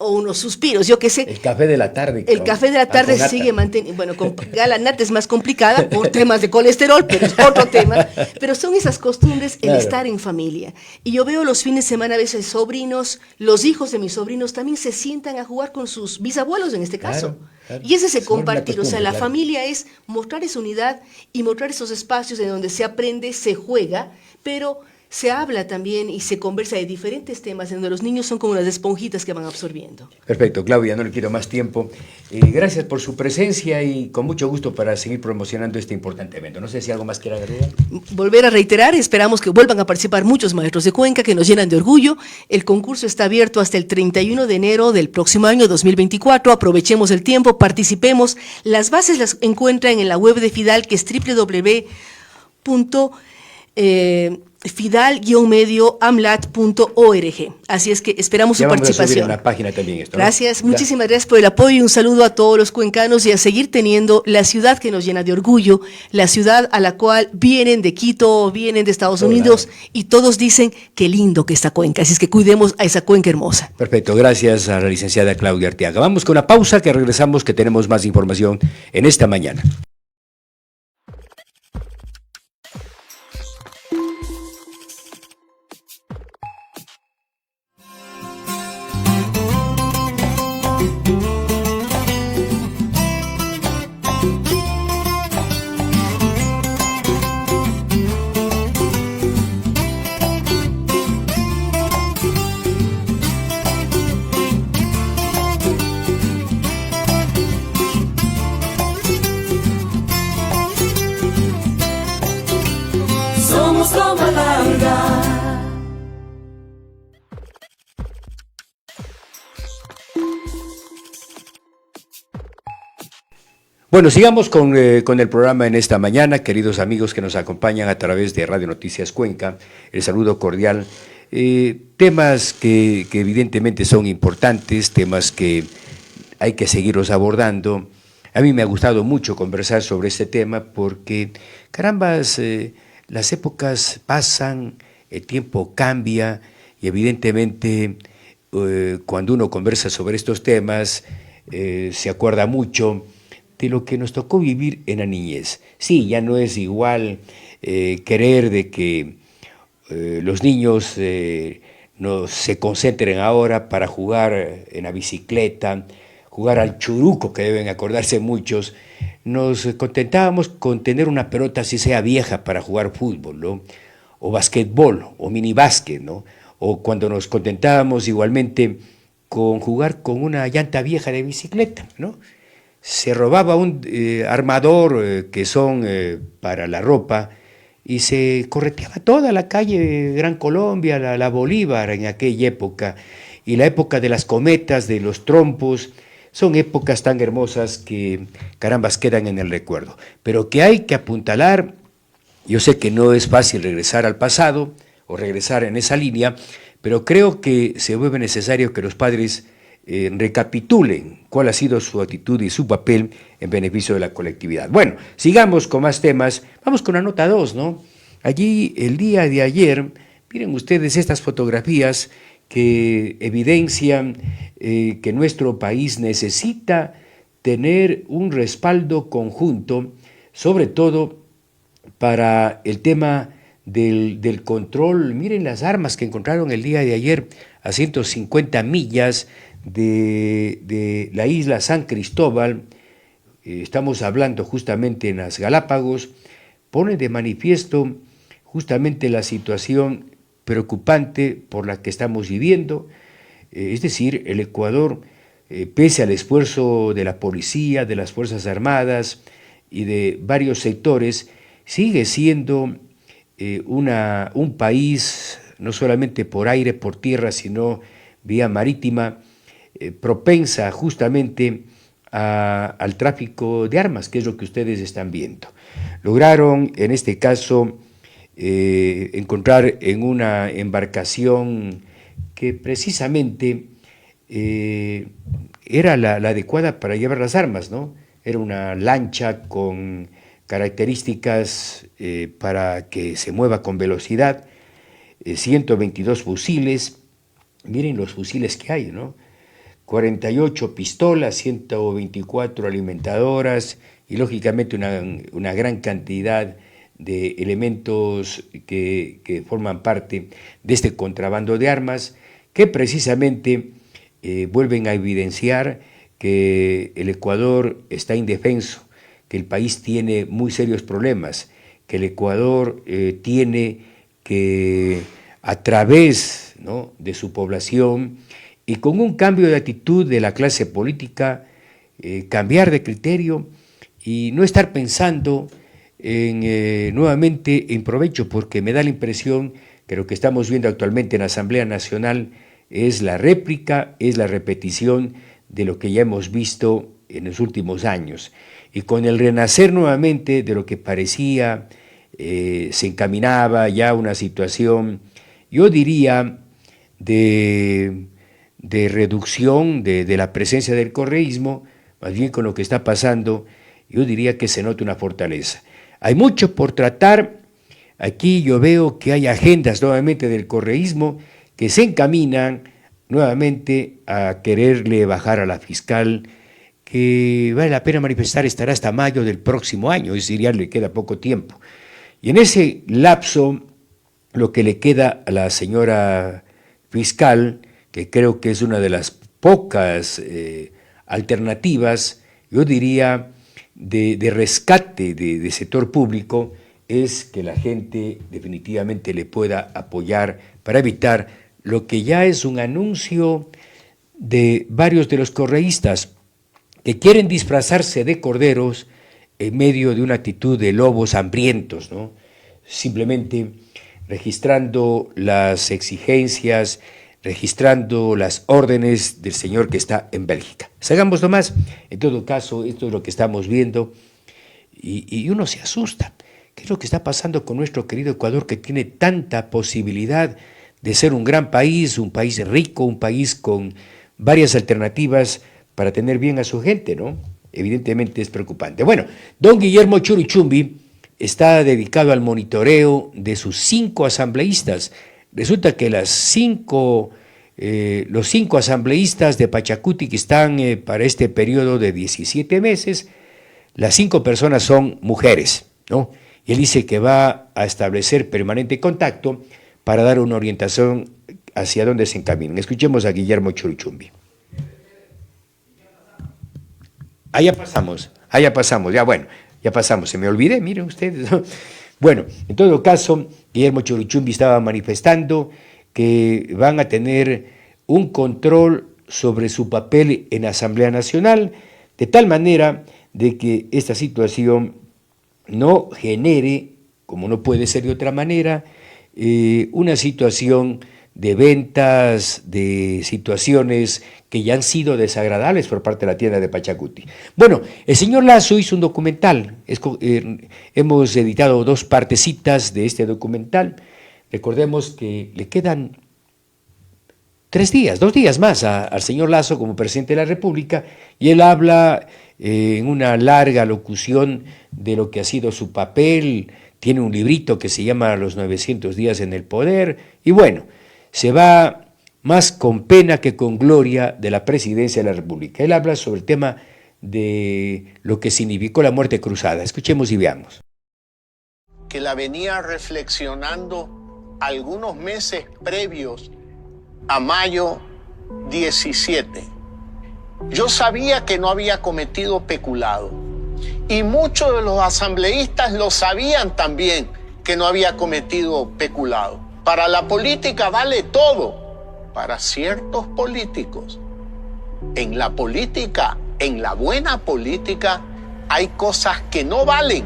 o unos suspiros, yo qué sé. El café de la tarde. El café de la tarde Antonata. sigue manteniendo, bueno, con galanata es más complicada por temas de colesterol, pero es otro tema. Pero son esas costumbres, el Claro. estar en familia. Y yo veo los fines de semana a veces sobrinos, los hijos de mis sobrinos también se sientan a jugar con sus bisabuelos en este caso. Claro, claro. Y es ese Se vuelve una compartir, o sea, costumbre, la claro. familia es mostrar esa unidad y mostrar esos espacios en donde se aprende, se juega, pero se habla también y se conversa de diferentes temas en donde los niños son como unas esponjitas que van absorbiendo. Perfecto, Claudia, no le quiero más tiempo. Gracias por su presencia y con mucho gusto para seguir promocionando este importante evento. No sé si algo más quiera agregar. Volver a reiterar, esperamos que vuelvan a participar muchos maestros de Cuenca que nos llenan de orgullo. El concurso está abierto hasta el 31 de enero del próximo año 2024. Aprovechemos el tiempo, participemos. Las bases las encuentran en la web de Fidal, que es www.fidal-medioamlat.org. Así es que esperamos su Ya vamos a subir participación. en la página también esto, ¿no? Gracias, Ya. muchísimas gracias por el apoyo y un saludo a todos los cuencanos y a seguir teniendo la ciudad que nos llena de orgullo, la ciudad a la cual vienen de Quito, vienen de Estados Todo Unidos lado. y todos dicen qué lindo que está Cuenca, así es que cuidemos a esa Cuenca hermosa. Perfecto, gracias a la licenciada Claudia Arteaga. Vamos con una pausa que regresamos, que tenemos más información en esta mañana. Somos toma larga. Bueno, sigamos con el programa en esta mañana, queridos amigos que nos acompañan a través de Radio Noticias Cuenca. El saludo cordial. Temas que evidentemente son importantes, temas que hay que seguirlos abordando. A mí me ha gustado mucho conversar sobre este tema porque, carambas, las épocas pasan, el tiempo cambia y evidentemente cuando uno conversa sobre estos temas se acuerda mucho de lo que nos tocó vivir en la niñez. Sí, ya no es igual querer de que los niños no se concentren ahora para jugar en la bicicleta, jugar al churuco, que deben acordarse muchos. Nos contentábamos con tener una pelota, así sea vieja, para jugar fútbol, ¿no? O basquetbol, o minibásquet, ¿no? O cuando nos contentábamos igualmente con jugar con una llanta vieja de bicicleta, ¿no? Se robaba un armador que son para la ropa y se correteaba toda la calle de Gran Colombia, la Bolívar en aquella época, y la época de las cometas, de los trompos. Son épocas tan hermosas que, carambas, quedan en el recuerdo. Pero que hay que apuntalar. Yo sé que no es fácil regresar al pasado o regresar en esa línea, pero creo que se vuelve necesario que los padres recapitulen cuál ha sido su actitud y su papel en beneficio de la colectividad. Bueno, sigamos con más temas. Vamos con la nota 2, ¿no? Allí, el día de ayer, miren ustedes estas fotografías que evidencian que nuestro país necesita tener un respaldo conjunto, sobre todo para el tema del control. Miren las armas que encontraron el día de ayer a 150 millas de la isla San Cristóbal. Estamos hablando justamente en las Galápagos. Pone de manifiesto justamente la situación preocupante por la que estamos viviendo. Es decir, el Ecuador, pese al esfuerzo de la policía, de las Fuerzas Armadas y de varios sectores, sigue siendo un país, no solamente por aire, por tierra, sino vía marítima, propensa justamente al tráfico de armas, que es lo que ustedes están viendo. Lograron, en este caso, encontrar en una embarcación que precisamente era la adecuada para llevar las armas, ¿no? Era una lancha con características para que se mueva con velocidad, 122 fusiles. Miren los fusiles que hay, ¿no? 48 pistolas, 124 alimentadoras y lógicamente una gran cantidad de elementos que forman parte de este contrabando de armas, que precisamente vuelven a evidenciar que el Ecuador está indefenso, que el país tiene muy serios problemas, que el Ecuador tiene que, a través, ¿no?, de su población y con un cambio de actitud de la clase política, cambiar de criterio y no estar pensando nuevamente en provecho, porque me da la impresión que lo que estamos viendo actualmente en la Asamblea Nacional es la réplica, es la repetición de lo que ya hemos visto en los últimos años. Y con el renacer nuevamente de lo que parecía, se encaminaba ya una situación, yo diría, de reducción de la presencia del correísmo, más bien con lo que está pasando, yo diría que se nota una fortaleza. Hay mucho por tratar. Aquí yo veo que hay agendas nuevamente del correísmo que se encaminan nuevamente a quererle bajar a la fiscal, que vale la pena manifestar estará hasta mayo del próximo año, es decir, ya le queda poco tiempo. Y en ese lapso, lo que le queda a la señora fiscal, que creo que es una de las pocas alternativas, yo diría, de rescate de sector público, es que la gente definitivamente le pueda apoyar para evitar lo que ya es un anuncio de varios de los correístas que quieren disfrazarse de corderos en medio de una actitud de lobos hambrientos, ¿no? Simplemente registrando las exigencias, registrando las órdenes del señor que está en Bélgica. Sigamos nomás. En todo caso, esto es lo que estamos viendo y uno se asusta. ¿Qué es lo que está pasando con nuestro querido Ecuador, que tiene tanta posibilidad de ser un gran país, un país rico, un país con varias alternativas para tener bien a su gente, ¿no? Evidentemente es preocupante. Bueno, don Guillermo Churichumbi está dedicado al monitoreo de sus 5 asambleístas. Resulta que los 5 asambleístas de Pachacuti que están para este periodo de 17 meses, las 5 personas son mujeres, ¿no? Y él dice que va a establecer permanente contacto para dar una orientación hacia dónde se encaminan. Escuchemos a Guillermo Churichumbi. Ya pasamos, ya pasamos, se me olvidé, miren ustedes, ¿no? Bueno, en todo caso, Guillermo Churichumbi estaba manifestando que van a tener un control sobre su papel en la Asamblea Nacional, de tal manera de que esta situación no genere, como no puede ser de otra manera, una situación de ventas, de situaciones que ya han sido desagradables por parte de la tienda de Pachacuti. Bueno, el señor Lasso hizo un documental, hemos editado 2 partecitas de este documental. Recordemos que le quedan 2 días más al señor Lasso como presidente de la República, y él habla en una larga locución de lo que ha sido su papel. Tiene un librito que se llama Los 900 días en el poder, y bueno, se va más con pena que con gloria de la presidencia de la República. Él habla sobre el tema de lo que significó la muerte cruzada. Escuchemos y veamos. Que la venía reflexionando algunos meses previos a mayo 17. Yo sabía que no había cometido peculado y muchos de los asambleístas lo sabían también que no había cometido peculado. Para la política vale todo. Para ciertos políticos, en la política, en la buena política, hay cosas que no valen,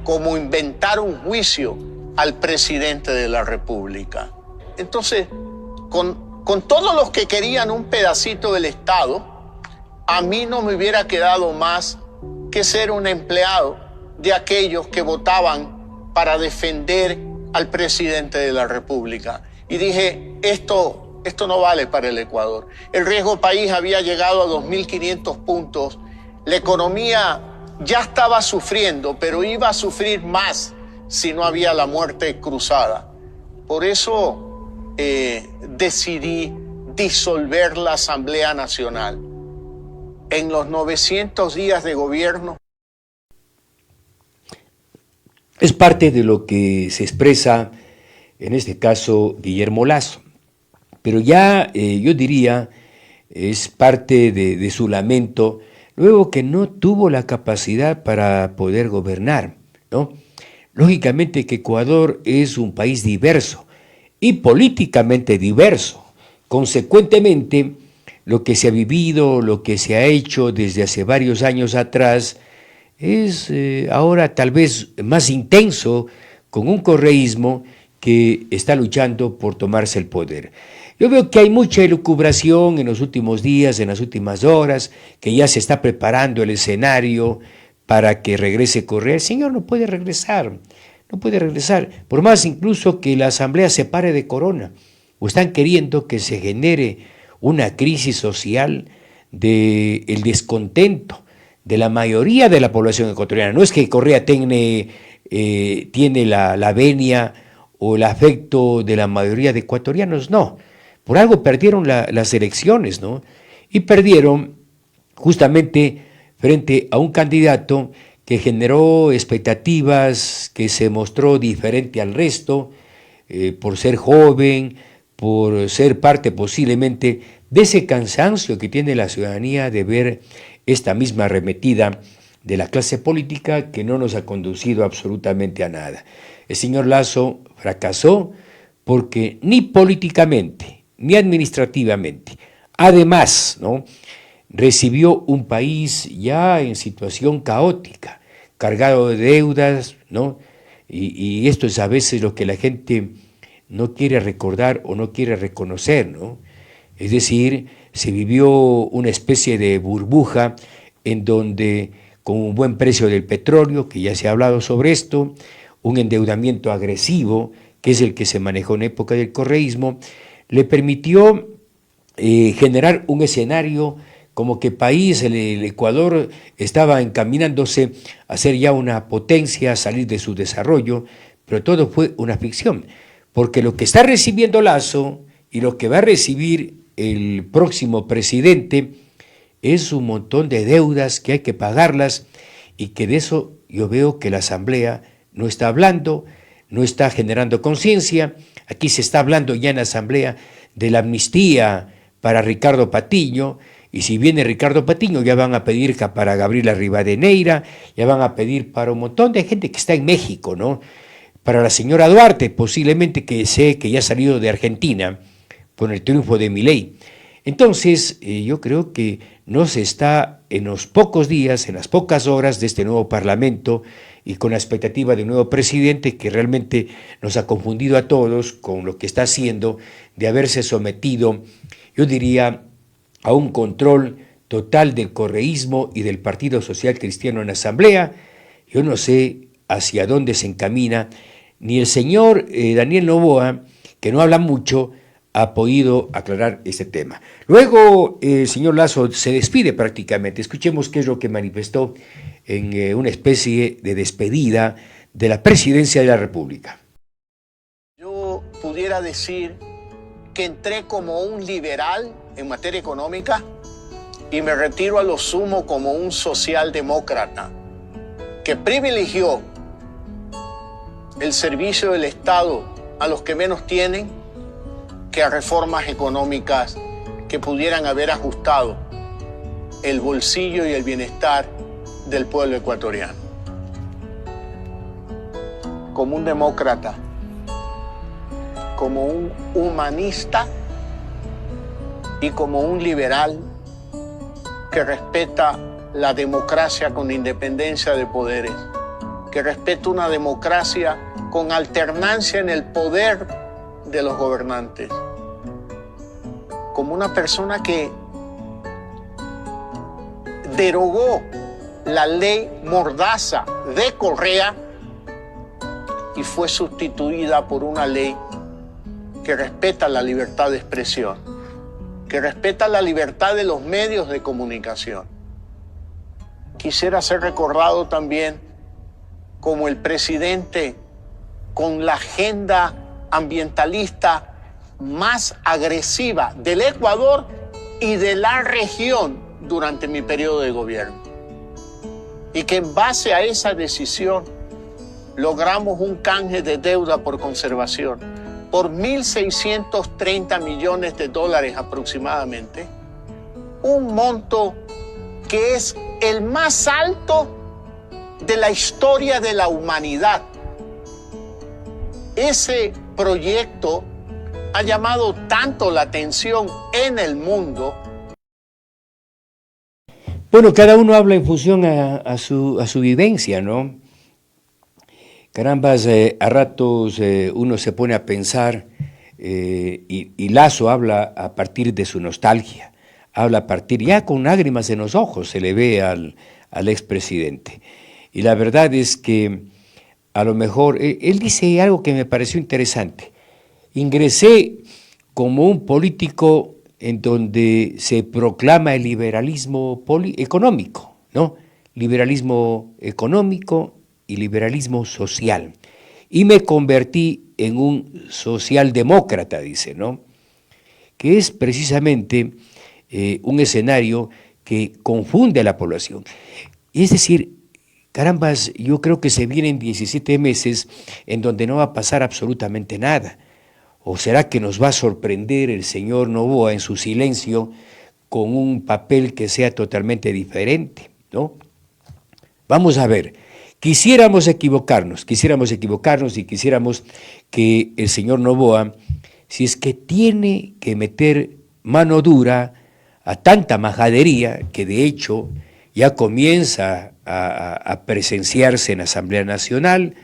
como inventar un juicio al presidente de la República. Entonces, con todos los que querían un pedacito del Estado, a mí no me hubiera quedado más que ser un empleado de aquellos que votaban para defender al presidente de la República. Y dije, esto no vale para el Ecuador. El riesgo país había llegado a 2.500 puntos. La economía ya estaba sufriendo, pero iba a sufrir más si no había la muerte cruzada. Por eso decidí disolver la Asamblea Nacional. En los 900 días de gobierno. Es parte de lo que se expresa, en este caso, Guillermo Lasso. Pero ya yo diría, es parte de su lamento, luego que no tuvo la capacidad para poder gobernar, ¿no? Lógicamente que Ecuador es un país diverso y políticamente diverso. Consecuentemente, lo que se ha vivido, lo que se ha hecho desde hace varios años atrás, es ahora tal vez más intenso con un correísmo que está luchando por tomarse el poder. Yo veo que hay mucha elucubración en los últimos días, en las últimas horas, que ya se está preparando el escenario para que regrese Correa. El señor no puede regresar, por más incluso que la Asamblea se pare de corona, o están queriendo que se genere una crisis social del descontento de la mayoría de la población ecuatoriana. No es que Correa tiene la venia o el afecto de la mayoría de ecuatorianos, no. Por algo perdieron las elecciones, ¿no? Y perdieron justamente frente a un candidato que generó expectativas, que se mostró diferente al resto, por ser joven, por ser parte posiblemente de ese cansancio que tiene la ciudadanía de ver esta misma arremetida de la clase política que no nos ha conducido absolutamente a nada. El señor Lasso fracasó porque ni políticamente ni administrativamente, además, ¿no?, recibió un país ya en situación caótica, cargado de deudas, ¿no? Y esto es a veces lo que la gente no quiere recordar o no quiere reconocer, ¿no? Es decir, se vivió una especie de burbuja en donde, con un buen precio del petróleo, que ya se ha hablado sobre esto, un endeudamiento agresivo, que es el que se manejó en época del correísmo, le permitió generar un escenario como que el Ecuador estaba encaminándose a ser ya una potencia, a salir de su desarrollo, pero todo fue una ficción, porque lo que está recibiendo Lasso y lo que va a recibir el próximo presidente es un montón de deudas que hay que pagarlas, y que de eso yo veo que la Asamblea no está hablando, no está generando conciencia. Aquí se está hablando ya en la Asamblea de la amnistía para Ricardo Patiño, y si viene Ricardo Patiño ya van a pedir para Gabriela Rivadeneira, ya van a pedir para un montón de gente que está en México, ¿no? Para la señora Duarte, posiblemente, que sé que ya ha salido de Argentina con el triunfo de Milei. Entonces, yo creo que no se está en los pocos días, en las pocas horas de este nuevo Parlamento, y con la expectativa de un nuevo presidente que realmente nos ha confundido a todos con lo que está haciendo, de haberse sometido, yo diría, a un control total del correísmo y del Partido Social Cristiano en la Asamblea. Yo no sé hacia dónde se encamina, ni el señor Daniel Noboa, que no habla mucho, ha podido aclarar este tema. Luego el señor Lasso se despide prácticamente. Escuchemos qué es lo que manifestó en una especie de despedida de la presidencia de la República. Yo pudiera decir que entré como un liberal en materia económica y me retiro a lo sumo como un socialdemócrata que privilegió el servicio del Estado a los que menos tienen que a reformas económicas que pudieran haber ajustado el bolsillo y el bienestar del pueblo ecuatoriano. Como un demócrata, como un humanista y como un liberal que respeta la democracia con independencia de poderes, que respeta una democracia con alternancia en el poder de los gobernantes, como una persona que derogó la ley Mordaza de Correa y fue sustituida por una ley que respeta la libertad de expresión, que respeta la libertad de los medios de comunicación. Quisiera ser recordado también como el presidente con la agenda ambientalista más agresiva del Ecuador y de la región durante mi periodo de gobierno. Y que en base a esa decisión logramos un canje de deuda por conservación por 1.630 millones de dólares aproximadamente, un monto que es el más alto de la historia de la humanidad. Ese proyecto ha llamado tanto la atención en el mundo. Bueno, cada uno habla en función a su vivencia, ¿no? Carambas, a ratos uno se pone a pensar y Lasso habla a partir de su nostalgia, habla a partir, ya con lágrimas en los ojos se le ve al expresidente. Y la verdad es que a lo mejor, él dice algo que me pareció interesante. Ingresé como un político en donde se proclama el liberalismo económico, ¿no? Liberalismo económico y liberalismo social. Y me convertí en un socialdemócrata, dice, ¿no? Que es precisamente un escenario que confunde a la población. Es decir, carambas, yo creo que se vienen 17 meses en donde no va a pasar absolutamente nada. ¿O será que nos va a sorprender el señor Noboa en su silencio con un papel que sea totalmente diferente, ¿no? Vamos a ver, quisiéramos equivocarnos y quisiéramos que el señor Noboa, si es que tiene que meter mano dura a tanta majadería que de hecho ya comienza a presenciarse en Asamblea Nacional,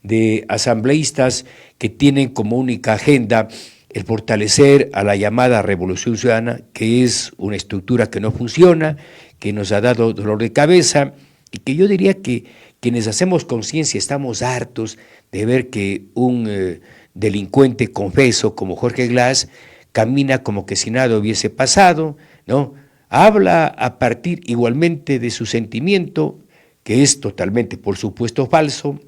de asambleístas que tienen como única agenda el fortalecer a la llamada Revolución Ciudadana, que es una estructura que no funciona, que nos ha dado dolor de cabeza, y que yo diría que quienes hacemos conciencia estamos hartos de ver que un delincuente confeso como Jorge Glass camina como que si nada hubiese pasado, ¿no? Habla a partir igualmente de su sentimiento, que es totalmente, por supuesto, falso,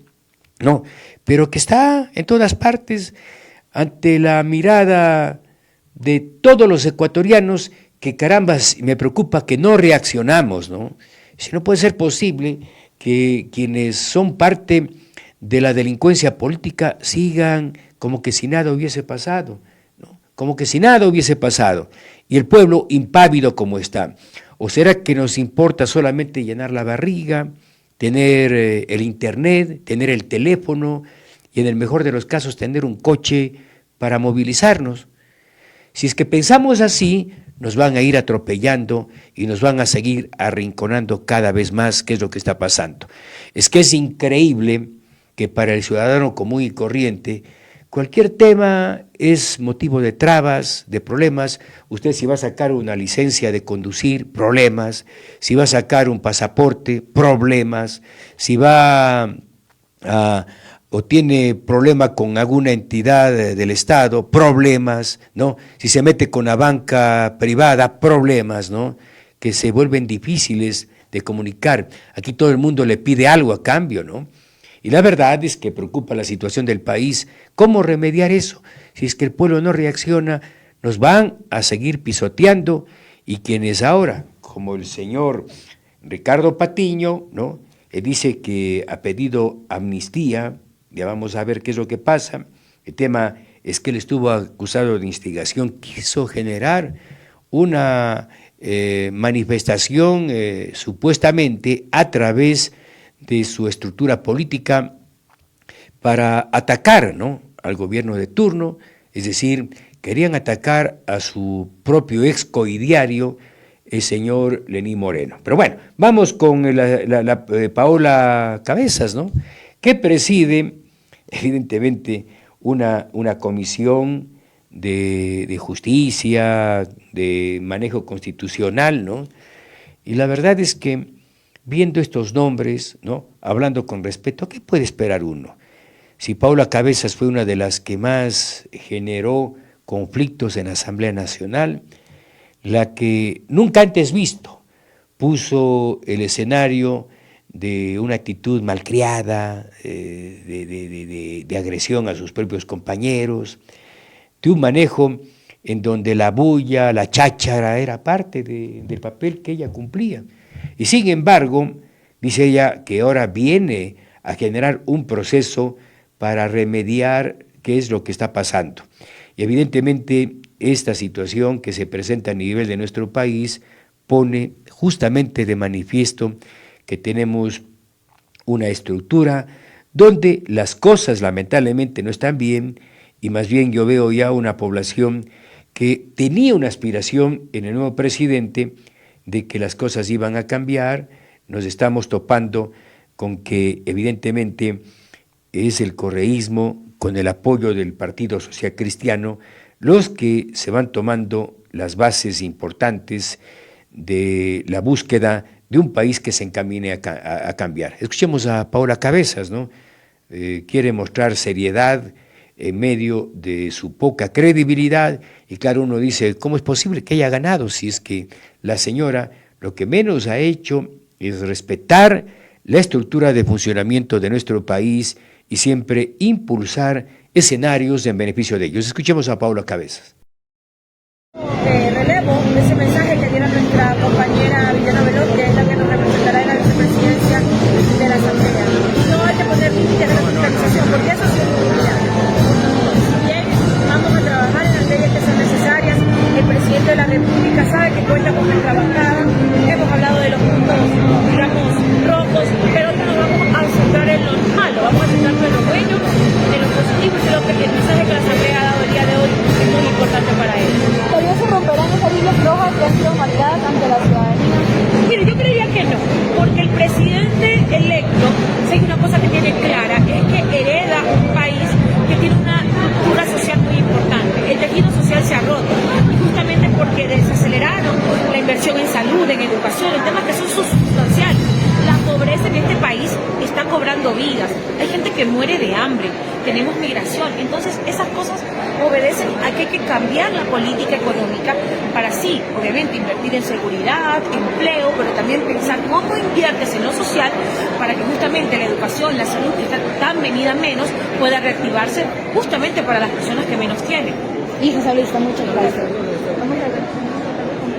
¿no? Pero que está en todas partes ante la mirada de todos los ecuatorianos, que carambas, me preocupa que no reaccionamos, ¿no? Si no puede ser posible que quienes son parte de la delincuencia política sigan como que si nada hubiese pasado, ¿no? Como que si nada hubiese pasado, y el pueblo impávido como está. ¿O será que nos importa solamente llenar la barriga, tener el internet, tener el teléfono y en el mejor de los casos tener un coche para movilizarnos? Si es que pensamos así, nos van a ir atropellando y nos van a seguir arrinconando cada vez más, qué es lo que está pasando. Es que es increíble que para el ciudadano común y corriente cualquier tema es motivo de trabas, de problemas. Usted si va a sacar una licencia de conducir, problemas. Si va a sacar un pasaporte, problemas. Si va o tiene problema con alguna entidad del Estado, problemas, ¿no? Si se mete con la banca privada, problemas, ¿no? Que se vuelven difíciles de comunicar. Aquí todo el mundo le pide algo a cambio, ¿no? Y la verdad es que preocupa la situación del país. ¿Cómo remediar eso? Si es que el pueblo no reacciona, nos van a seguir pisoteando, y quienes ahora, como el señor Ricardo Patiño, ¿no?, dice que ha pedido amnistía, ya vamos a ver qué es lo que pasa. El tema es que él estuvo acusado de instigación, quiso generar una manifestación supuestamente a través de su estructura política para atacar, ¿no?, al gobierno de turno, es decir, querían atacar a su propio ex coidiario, el señor Lenín Moreno. Pero bueno, vamos con Paola Cabezas, ¿no?, que preside, evidentemente, una comisión de justicia, de manejo constitucional, ¿no? Y la verdad es que, viendo estos nombres, ¿no?, hablando con respeto, ¿qué puede esperar uno? Si Paola Cabezas fue una de las que más generó conflictos en la Asamblea Nacional, la que nunca antes visto puso el escenario de una actitud malcriada, de agresión a sus propios compañeros, de un manejo en donde la bulla, la cháchara era parte del papel que ella cumplía. Y sin embargo, dice ella que ahora viene a generar un proceso para remediar qué es lo que está pasando. Y evidentemente esta situación que se presenta a nivel de nuestro país pone justamente de manifiesto que tenemos una estructura donde las cosas lamentablemente no están bien, y más bien yo veo ya una población que tenía una aspiración en el nuevo presidente de que las cosas iban a cambiar. Nos estamos topando con que evidentemente es el correísmo, con el apoyo del Partido Social Cristiano, los que se van tomando las bases importantes de la búsqueda de un país que se encamine a cambiar. Escuchemos a Paola Cabezas, ¿no? Quiere mostrar seriedad en medio de su poca credibilidad, y claro, uno dice, ¿cómo es posible que haya ganado si es que la señora lo que menos ha hecho es respetar la estructura de funcionamiento de nuestro país y siempre impulsar escenarios en beneficio de ellos? Escuchemos a Paola Cabezas. Relevo ese mensaje que diera nuestra compañera Villena Veloz, que es la que nos representará en la vicepresidencia de la Asamblea. No hay que poner límites de la fiscalización, porque eso sí es publicidad. Si bien vamos a trabajar en las leyes que son necesarias, el presidente de la República sabe que cuenta con nuestra bancada. Hemos hablado de los puntos, digamos, rojos, pero no nos vamos a centrar en lo malo, vamos a centrarnos en lo bueno, en lo positivo, y creo que el mensaje que la Asamblea ha dado el día de hoy es muy importante para él. ¿Todavía se romperán esas líneas rojas que han sido marcadas ante la ciudadanía? Mire, yo creería que no, porque el presidente electo, si hay una cosa que tiene clara, es que hereda un país que tiene una estructura social muy importante. El tejido social se ha roto, y justamente porque desaceleraron la inversión en salud, en educación, en temas que son sustanciales. La pobreza en este país está cobrando vidas, hay gente que muere de hambre, tenemos migración, entonces esas cosas obedecen a que hay que cambiar la política económica para sí, obviamente, invertir en seguridad, empleo, pero también pensar cómo inviertes en lo social para que justamente la educación, la salud, que está tan venida menos, pueda reactivarse justamente para las personas que menos tienen. Hija Salista, muchas gracias.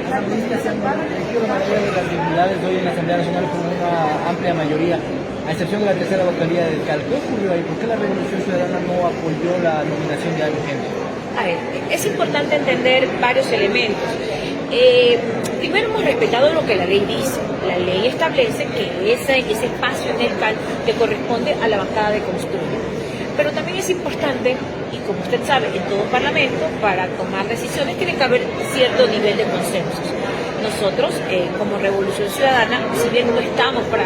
Asambleístas se han elegido la mayoría de las dignidades de hoy en la Asamblea Nacional con una amplia mayoría, a excepción de la tercera localidad del Cal. ¿Qué ocurrió ahí? ¿Por qué la Revolución Ciudadana no apoyó la nominación de Aldo Henry? A ver, es importante entender varios elementos. Primero, hemos respetado lo que la ley dice. La ley establece que ese espacio en el CAL le corresponde a la bancada de Construye. Pero también es importante, y como usted sabe, en todo parlamento, para tomar decisiones tiene que haber cierto nivel de consensos. Nosotros, como Revolución Ciudadana, si bien no estamos para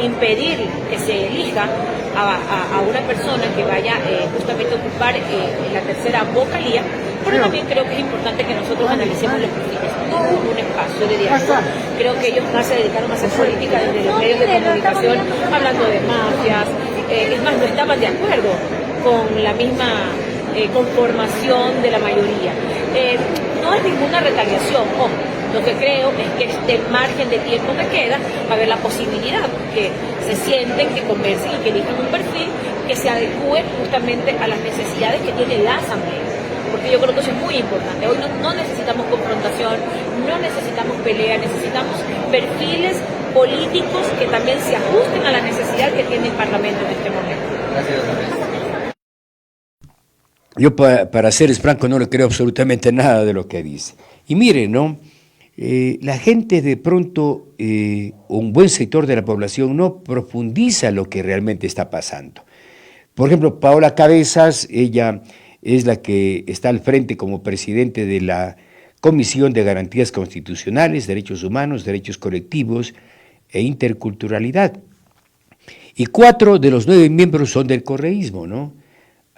impedir que se elija a una persona que vaya justamente a ocupar la tercera vocalía, pero también creo que es importante que nosotros analicemos los perfiles. No hubo un espacio de diálogo. Creo que ellos más se dedicaron a hacer política desde los medios de comunicación, hablando de mafias. Es más, no estaban de acuerdo con la misma conformación de la mayoría. No es ninguna retaliación, ojo. Lo que creo es que este margen de tiempo que queda va a haber la posibilidad que se sienten, que conversen y que elijan un perfil que se adecue justamente a las necesidades que tiene la Asamblea. porque yo creo que eso es muy importante. Hoy no necesitamos confrontación, no necesitamos pelea, necesitamos perfiles políticos que también se ajusten a la necesidad que tiene el Parlamento en este momento. Gracias, Andrés. Yo, para ser franco, no le creo absolutamente nada de lo que dice. Y mire, ¿no? La gente de pronto, un buen sector de la población no profundiza lo que realmente está pasando. Por ejemplo, Paola Cabezas, ella es la que está al frente como presidente de la Comisión de Garantías Constitucionales, Derechos Humanos, Derechos Colectivos e Interculturalidad. Y 4 de los 9 miembros son del correísmo, ¿no?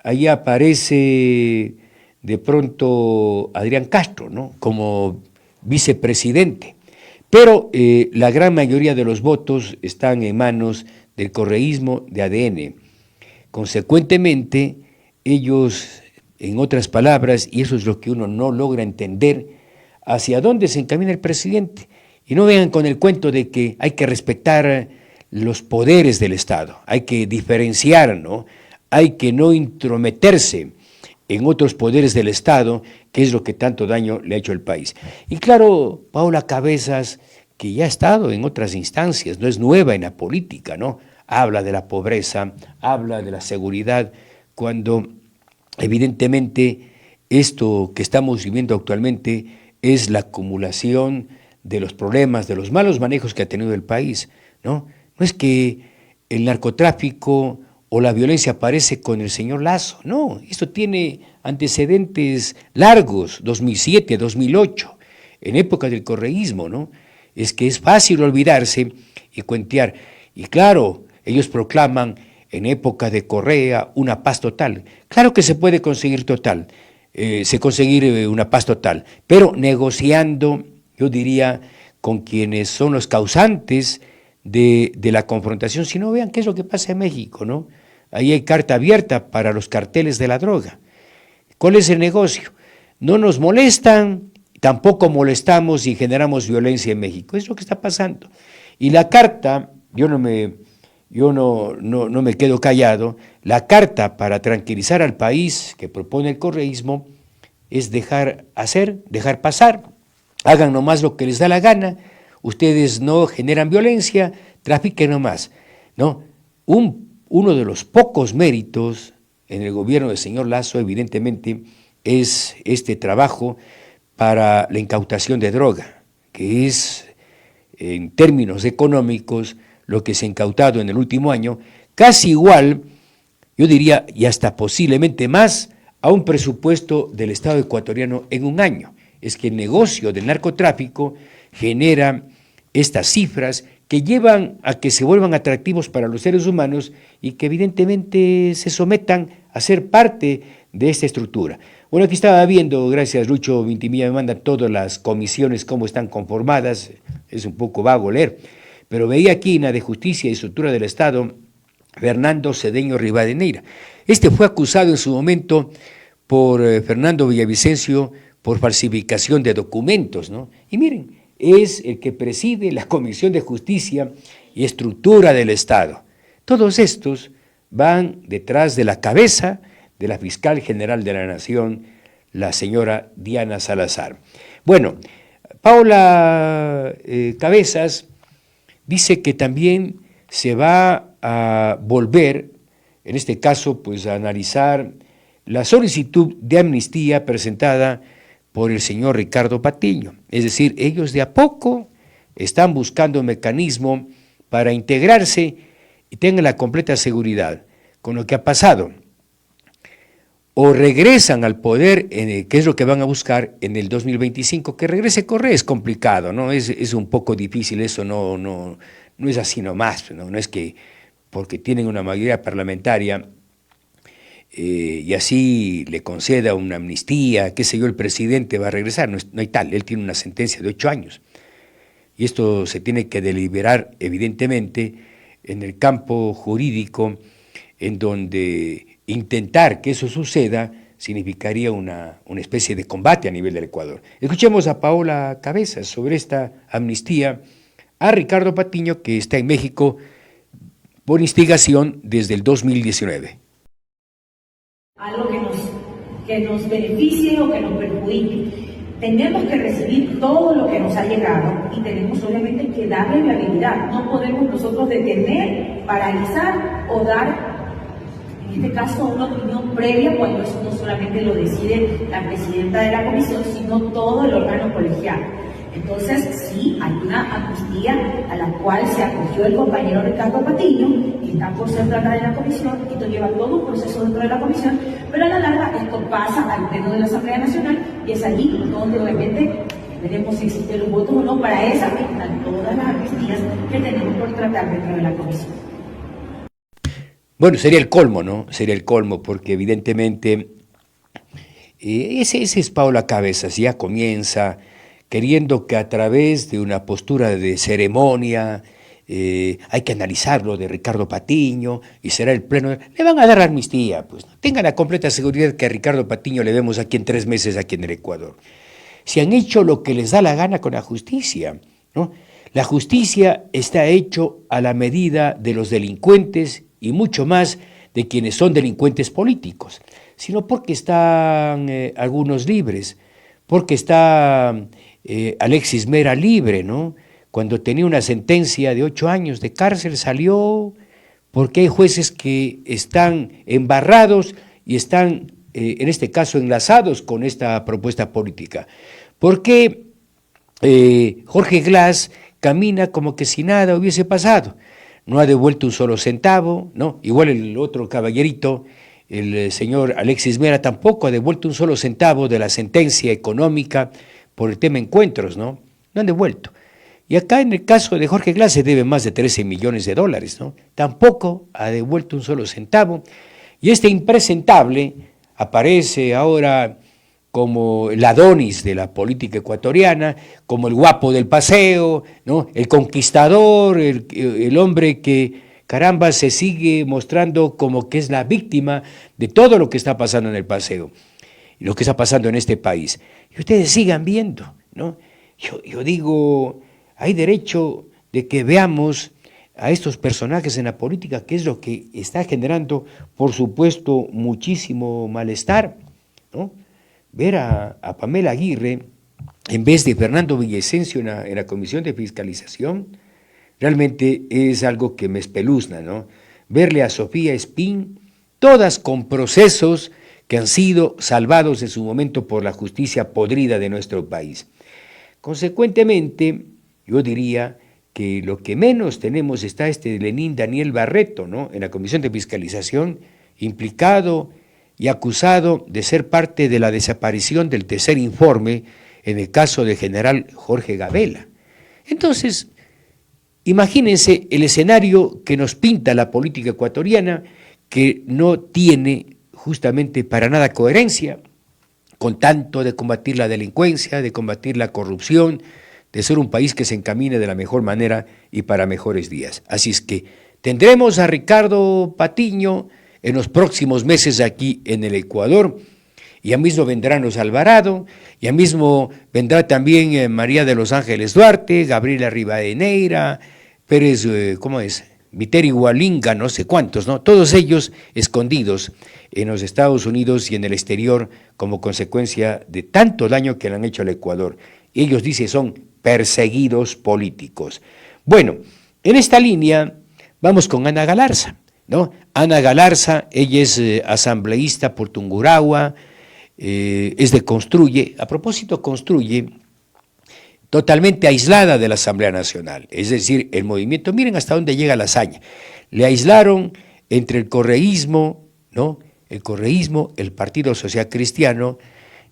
Ahí aparece de pronto Adrián Castro, ¿no? Como vicepresidente. Pero la gran mayoría de los votos están en manos del correísmo de ADN. Consecuentemente, ellos, en otras palabras, y eso es lo que uno no logra entender, hacia dónde se encamina el presidente. Y no vengan con el cuento de que hay que respetar los poderes del Estado, hay que diferenciar, ¿no? Hay que no intrometerse en otros poderes del Estado, que es lo que tanto daño le ha hecho al país. Y claro, Paola Cabezas, que ya ha estado en otras instancias, no es nueva en la política, ¿no? Habla de la pobreza, habla de la seguridad, cuando evidentemente esto que estamos viviendo actualmente es la acumulación de los problemas, de los malos manejos que ha tenido el país, ¿no? No es que el narcotráfico o la violencia aparece con el señor Lasso, no, esto tiene antecedentes largos, 2007, 2008, en época del correísmo, ¿no? Es que es fácil olvidarse y cuentear, y claro, ellos proclaman en época de Correa una paz total, claro que se puede conseguir una paz total, pero negociando, yo diría, con quienes son los causantes de la confrontación. Si no, vean qué es lo que pasa en México, ¿no? Ahí hay carta abierta para los carteles de la droga. ¿Cuál es el negocio? No nos molestan, tampoco molestamos y generamos violencia en México. Es lo que está pasando. Y la carta, yo no me quedo callado, la carta para tranquilizar al país que propone el correísmo es dejar hacer, dejar pasar, hagan nomás lo que les da la gana, ustedes no generan violencia, trafiquen nomás, ¿no? Uno de los pocos méritos en el gobierno del señor Lasso, evidentemente, es este trabajo para la incautación de droga, que es, en términos económicos, lo que se ha incautado en el último año, casi igual, yo diría, y hasta posiblemente más, a un presupuesto del Estado ecuatoriano en un año. Es que el negocio del narcotráfico genera estas cifras que llevan a que se vuelvan atractivos para los seres humanos y que evidentemente se sometan a ser parte de esta estructura. Bueno, aquí estaba viendo, gracias Lucho Vintimilla me manda todas las comisiones, cómo están conformadas, es un poco vago leer, pero veía aquí en la de Justicia y Estructura del Estado, Fernando Cedeño Rivadeneira. Este fue acusado en su momento por Fernando Villavicencio por falsificación de documentos, ¿no? Y miren, es el que preside la Comisión de Justicia y Estructura del Estado. Todos estos van detrás de la cabeza de la Fiscal General de la Nación, la señora Diana Salazar. Bueno, Paola Cabezas dice que también se va a volver, en este caso, pues a analizar la solicitud de amnistía presentada por el señor Ricardo Patiño. Es decir, ellos de a poco están buscando un mecanismo para integrarse y tengan la completa seguridad con lo que ha pasado. O regresan al poder, que es lo que van a buscar en el 2025, que regrese Correa es complicado, ¿no? Es un poco difícil, eso no es así nomás, no es que porque tienen una mayoría parlamentaria y así le conceda una amnistía, qué sé yo, el presidente va a regresar, no hay tal, él tiene una sentencia de 8 años. Y esto se tiene que deliberar, evidentemente, en el campo jurídico, en donde intentar que eso suceda significaría una especie de combate a nivel del Ecuador. Escuchemos a Paola Cabezas sobre esta amnistía, a Ricardo Patiño, que está en México por instigación desde el 2019. Algo que nos que nos beneficie o que nos perjudique. Tenemos que recibir todo lo que nos ha llegado y tenemos obviamente que darle viabilidad. No podemos nosotros detener, paralizar o dar, en este caso, una opinión previa cuando eso no solamente lo decide la presidenta de la comisión, sino todo el órgano colegial. Entonces, sí, hay una amnistía a la cual se acogió el compañero Ricardo Patiño, y está por ser tratada en la comisión, y esto lleva todo un proceso dentro de la comisión, pero a la larga esto pasa al pleno de la Asamblea Nacional, y es allí donde obviamente veremos si existen los votos o no para esa misma, todas las amnistías que tenemos por tratar dentro de la comisión. Bueno, sería el colmo, ¿no? Sería el colmo, porque evidentemente ese es Paula Cabezas, ya comienza queriendo que a través de una postura de ceremonia hay que analizarlo de Ricardo Patiño y será el pleno. Le van a dar amnistía, pues. Tengan la completa seguridad que a Ricardo Patiño le vemos aquí en 3 meses aquí en el Ecuador. Se han hecho lo que les da la gana con la justicia, ¿no? La justicia está hecho a la medida de los delincuentes y mucho más de quienes son delincuentes políticos, sino porque están algunos libres, porque está Alexis Mera libre, ¿no? Cuando tenía una sentencia de 8 años de cárcel salió porque hay jueces que están embarrados y están, en este caso, enlazados con esta propuesta política. Porque Jorge Glass camina como que si nada hubiese pasado, no ha devuelto un solo centavo, ¿no? Igual el otro caballerito, el señor Alexis Mera, tampoco ha devuelto un solo centavo de la sentencia económica por el tema encuentros, ¿no? No han devuelto. Y acá en el caso de Jorge Glass se debe más de 13 millones de dólares, ¿no? Tampoco ha devuelto un solo centavo. Y este impresentable aparece ahora como el Adonis de la política ecuatoriana, como el guapo del paseo, ¿no? El conquistador, el hombre que, caramba, se sigue mostrando como que es la víctima de todo lo que está pasando en el paseo, y lo que está pasando en este país. Y ustedes sigan viendo, ¿no? Yo digo, hay derecho de que veamos a estos personajes en la política, que es lo que está generando, por supuesto, muchísimo malestar, ¿no? Ver a Pamela Aguirre en vez de Fernando Villavicencio en la Comisión de Fiscalización, realmente es algo que me espeluzna, ¿no? Verle a Sofía Espín, todas con procesos que han sido salvados en su momento por la justicia podrida de nuestro país. Consecuentemente, yo diría que lo que menos tenemos está Lenín Daniel Barreto, ¿no? En la Comisión de Fiscalización, implicado y acusado de ser parte de la desaparición del tercer informe en el caso del general Jorge Gabela. Entonces, imagínense el escenario que nos pinta la política ecuatoriana, que no tiene justamente para nada coherencia con tanto de combatir la delincuencia, de combatir la corrupción, de ser un país que se encamine de la mejor manera y para mejores días. Así es que tendremos a Ricardo Patiño en los próximos meses aquí en el Ecuador. Ya mismo vendrán los Alvarado, ya mismo vendrá también María de los Ángeles Duarte, Gabriela Rivadeneira, Pérez, Viteri Hualinga, no sé cuántos, ¿no? Todos ellos escondidos en los Estados Unidos y en el exterior como consecuencia de tanto daño que le han hecho al Ecuador. Ellos dicen son perseguidos políticos. Bueno, en esta línea vamos con Ana Galarza, ¿no? Ana Galarza, ella es asambleísta por Tungurahua, es de Construye. A propósito, Construye, totalmente aislada de la Asamblea Nacional, es decir, el movimiento, miren hasta dónde llega la hazaña, le aislaron entre el correísmo, ¿no? El correísmo, el Partido Social Cristiano,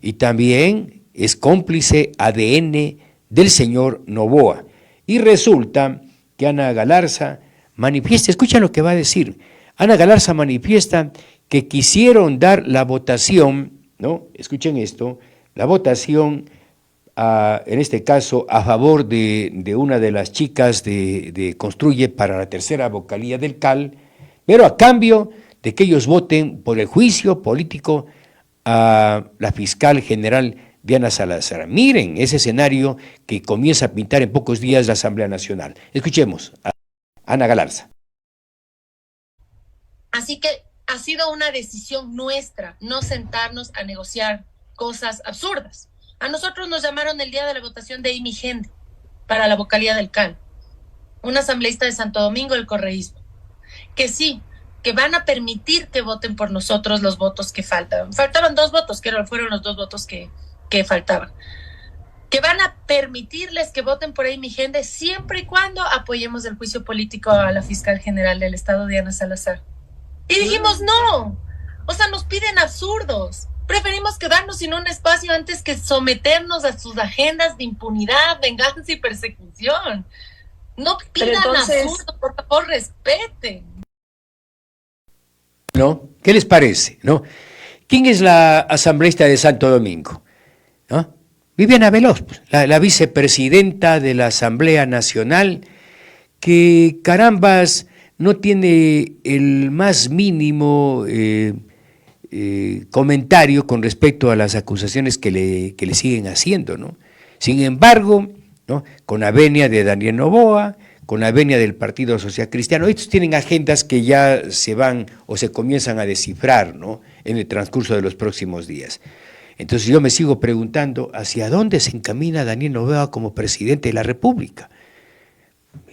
y también es cómplice ADN del señor Noboa. Y resulta que Ana Galarza manifiesta, escuchen lo que va a decir, Ana Galarza manifiesta que quisieron dar la votación, ¿no? Escuchen esto, la votación, en este caso, a favor de una de las chicas de Construye para la tercera vocalía del CAL, pero a cambio de que ellos voten por el juicio político a la fiscal general Diana Salazar. Miren ese escenario que comienza a pintar en pocos días la Asamblea Nacional. Escuchemos a Ana Galarza. Así que ha sido una decisión nuestra no sentarnos a negociar cosas absurdas. A nosotros nos llamaron el día de la votación de Amy Gende para la vocalía del CAL, una asambleísta de Santo Domingo del correísmo, que sí, que van a permitir que voten por nosotros los votos que faltaban. Faltaban 2 votos, que fueron los 2 votos que faltaban. Que van a permitirles que voten por Amy Gende siempre y cuando apoyemos el juicio político a la fiscal general del Estado, Diana Salazar. Y dijimos no, o sea, nos piden absurdos. Preferimos quedarnos sin un espacio antes que someternos a sus agendas de impunidad, venganza y persecución. No pidan absurdos, por favor, respeten. ¿No? ¿Qué les parece? ¿No? ¿Quién es la asambleísta de Santo Domingo? ¿No? Viviana Veloz, la vicepresidenta de la Asamblea Nacional, que carambas no tiene el más mínimo comentario con respecto a las acusaciones que le siguen haciendo, ¿no? Sin embargo, ¿no?, con la venia de Daniel Noboa, con la venia del Partido Social Cristiano, estos tienen agendas que ya se van o se comienzan a descifrar, ¿no?, en el transcurso de los próximos días. Entonces yo me sigo preguntando hacia dónde se encamina Daniel Noboa como presidente de la República.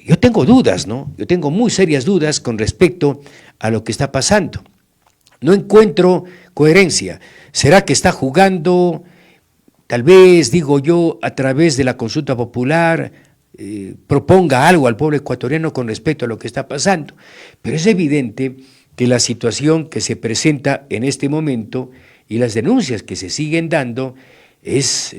Yo tengo dudas, ¿no? Yo tengo muy serias dudas con respecto a lo que está pasando. No encuentro coherencia. ¿Será que está jugando, tal vez, digo yo, a través de la consulta popular, proponga algo al pueblo ecuatoriano con respecto a lo que está pasando? Pero es evidente que la situación que se presenta en este momento y las denuncias que se siguen dando es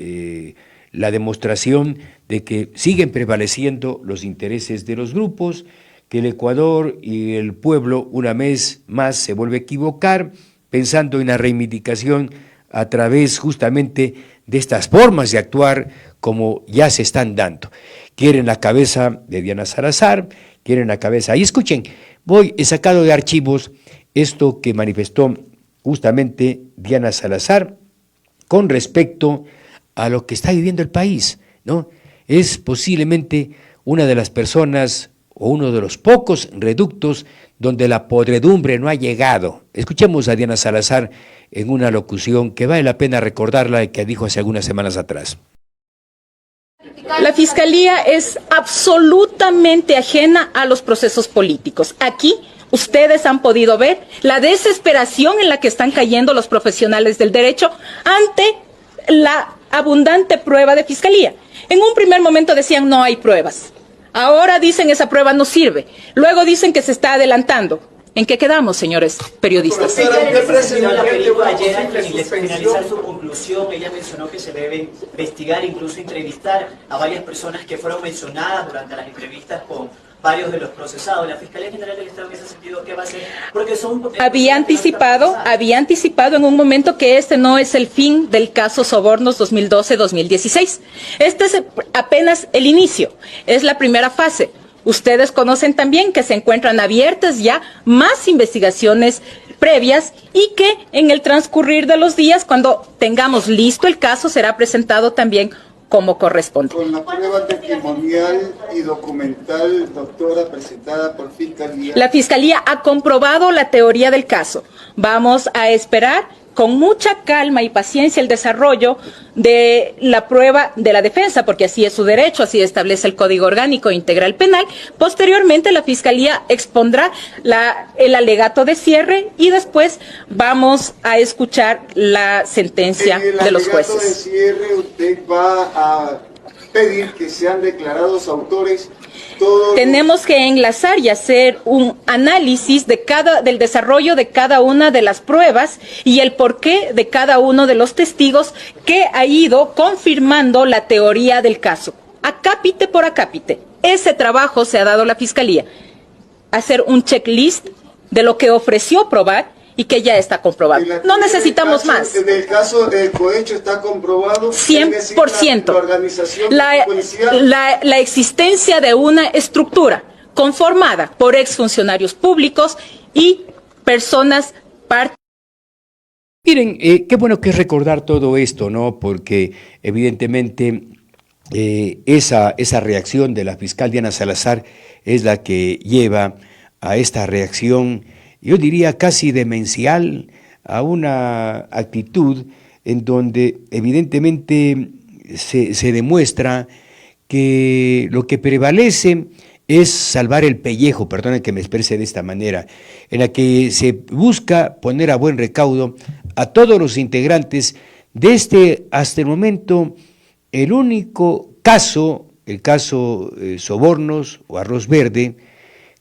la demostración de que siguen prevaleciendo los intereses de los grupos, que el Ecuador y el pueblo una vez más se vuelve a equivocar, pensando en la reivindicación a través justamente de estas formas de actuar como ya se están dando. Quieren la cabeza de Diana Salazar, quieren la cabeza. Y escuchen, he sacado de archivos esto que manifestó justamente Diana Salazar con respecto a lo que está viviendo el país, ¿no? Es posiblemente una de las personas o uno de los pocos reductos donde la podredumbre no ha llegado. Escuchemos a Diana Salazar en una locución que vale la pena recordarla, que dijo hace algunas semanas atrás. La Fiscalía es absolutamente ajena a los procesos políticos. Aquí ustedes han podido ver la desesperación en la que están cayendo los profesionales del derecho ante la abundante prueba de Fiscalía. En un primer momento decían no hay pruebas. Ahora dicen esa prueba no sirve. Luego dicen que se está adelantando. ¿En qué quedamos, señores periodistas? La película ayer, al finalizar su conclusión, ella mencionó que se debe investigar, incluso entrevistar a varias personas que fueron mencionadas durante las entrevistas con varios de los procesados. La Fiscalía General del Estado en ese sentido, ¿qué va a hacer? Porque son... Había anticipado en un momento que este no es el fin del caso Sobornos 2012-2016. Este es apenas el inicio, es la primera fase. Ustedes conocen también que se encuentran abiertas ya más investigaciones previas y que en el transcurrir de los días, cuando tengamos listo el caso, será presentado también como corresponde. Con la prueba testimonial y documental, doctora, presentada por Fiscalía. La Fiscalía ha comprobado la teoría del caso. Vamos a esperar con mucha calma y paciencia el desarrollo de la prueba de la defensa, porque así es su derecho, así establece el Código Orgánico Integral Penal. Posteriormente, la Fiscalía expondrá el alegato de cierre y después vamos a escuchar la sentencia de los jueces. En el alegato de cierre, usted va a pedir que sean declarados autores. Tenemos que enlazar y hacer un análisis del desarrollo de cada una de las pruebas y el porqué de cada uno de los testigos que ha ido confirmando la teoría del caso, acápite por acápite. Ese trabajo se ha dado a la Fiscalía, hacer un checklist de lo que ofreció probar y que ya está comprobado. No necesitamos más. En el caso del cohecho está comprobado 100%. La existencia de una estructura conformada por exfuncionarios públicos y personas parte. Miren, qué bueno que es recordar todo esto, ¿no? Porque evidentemente esa reacción de la fiscal Diana Salazar es la que lleva a esta reacción yo diría casi demencial, a una actitud en donde evidentemente se demuestra que lo que prevalece es salvar el pellejo, perdonen que me exprese de esta manera, en la que se busca poner a buen recaudo a todos los integrantes de este, hasta el momento, el único caso, el caso Sobornos o Arroz Verde,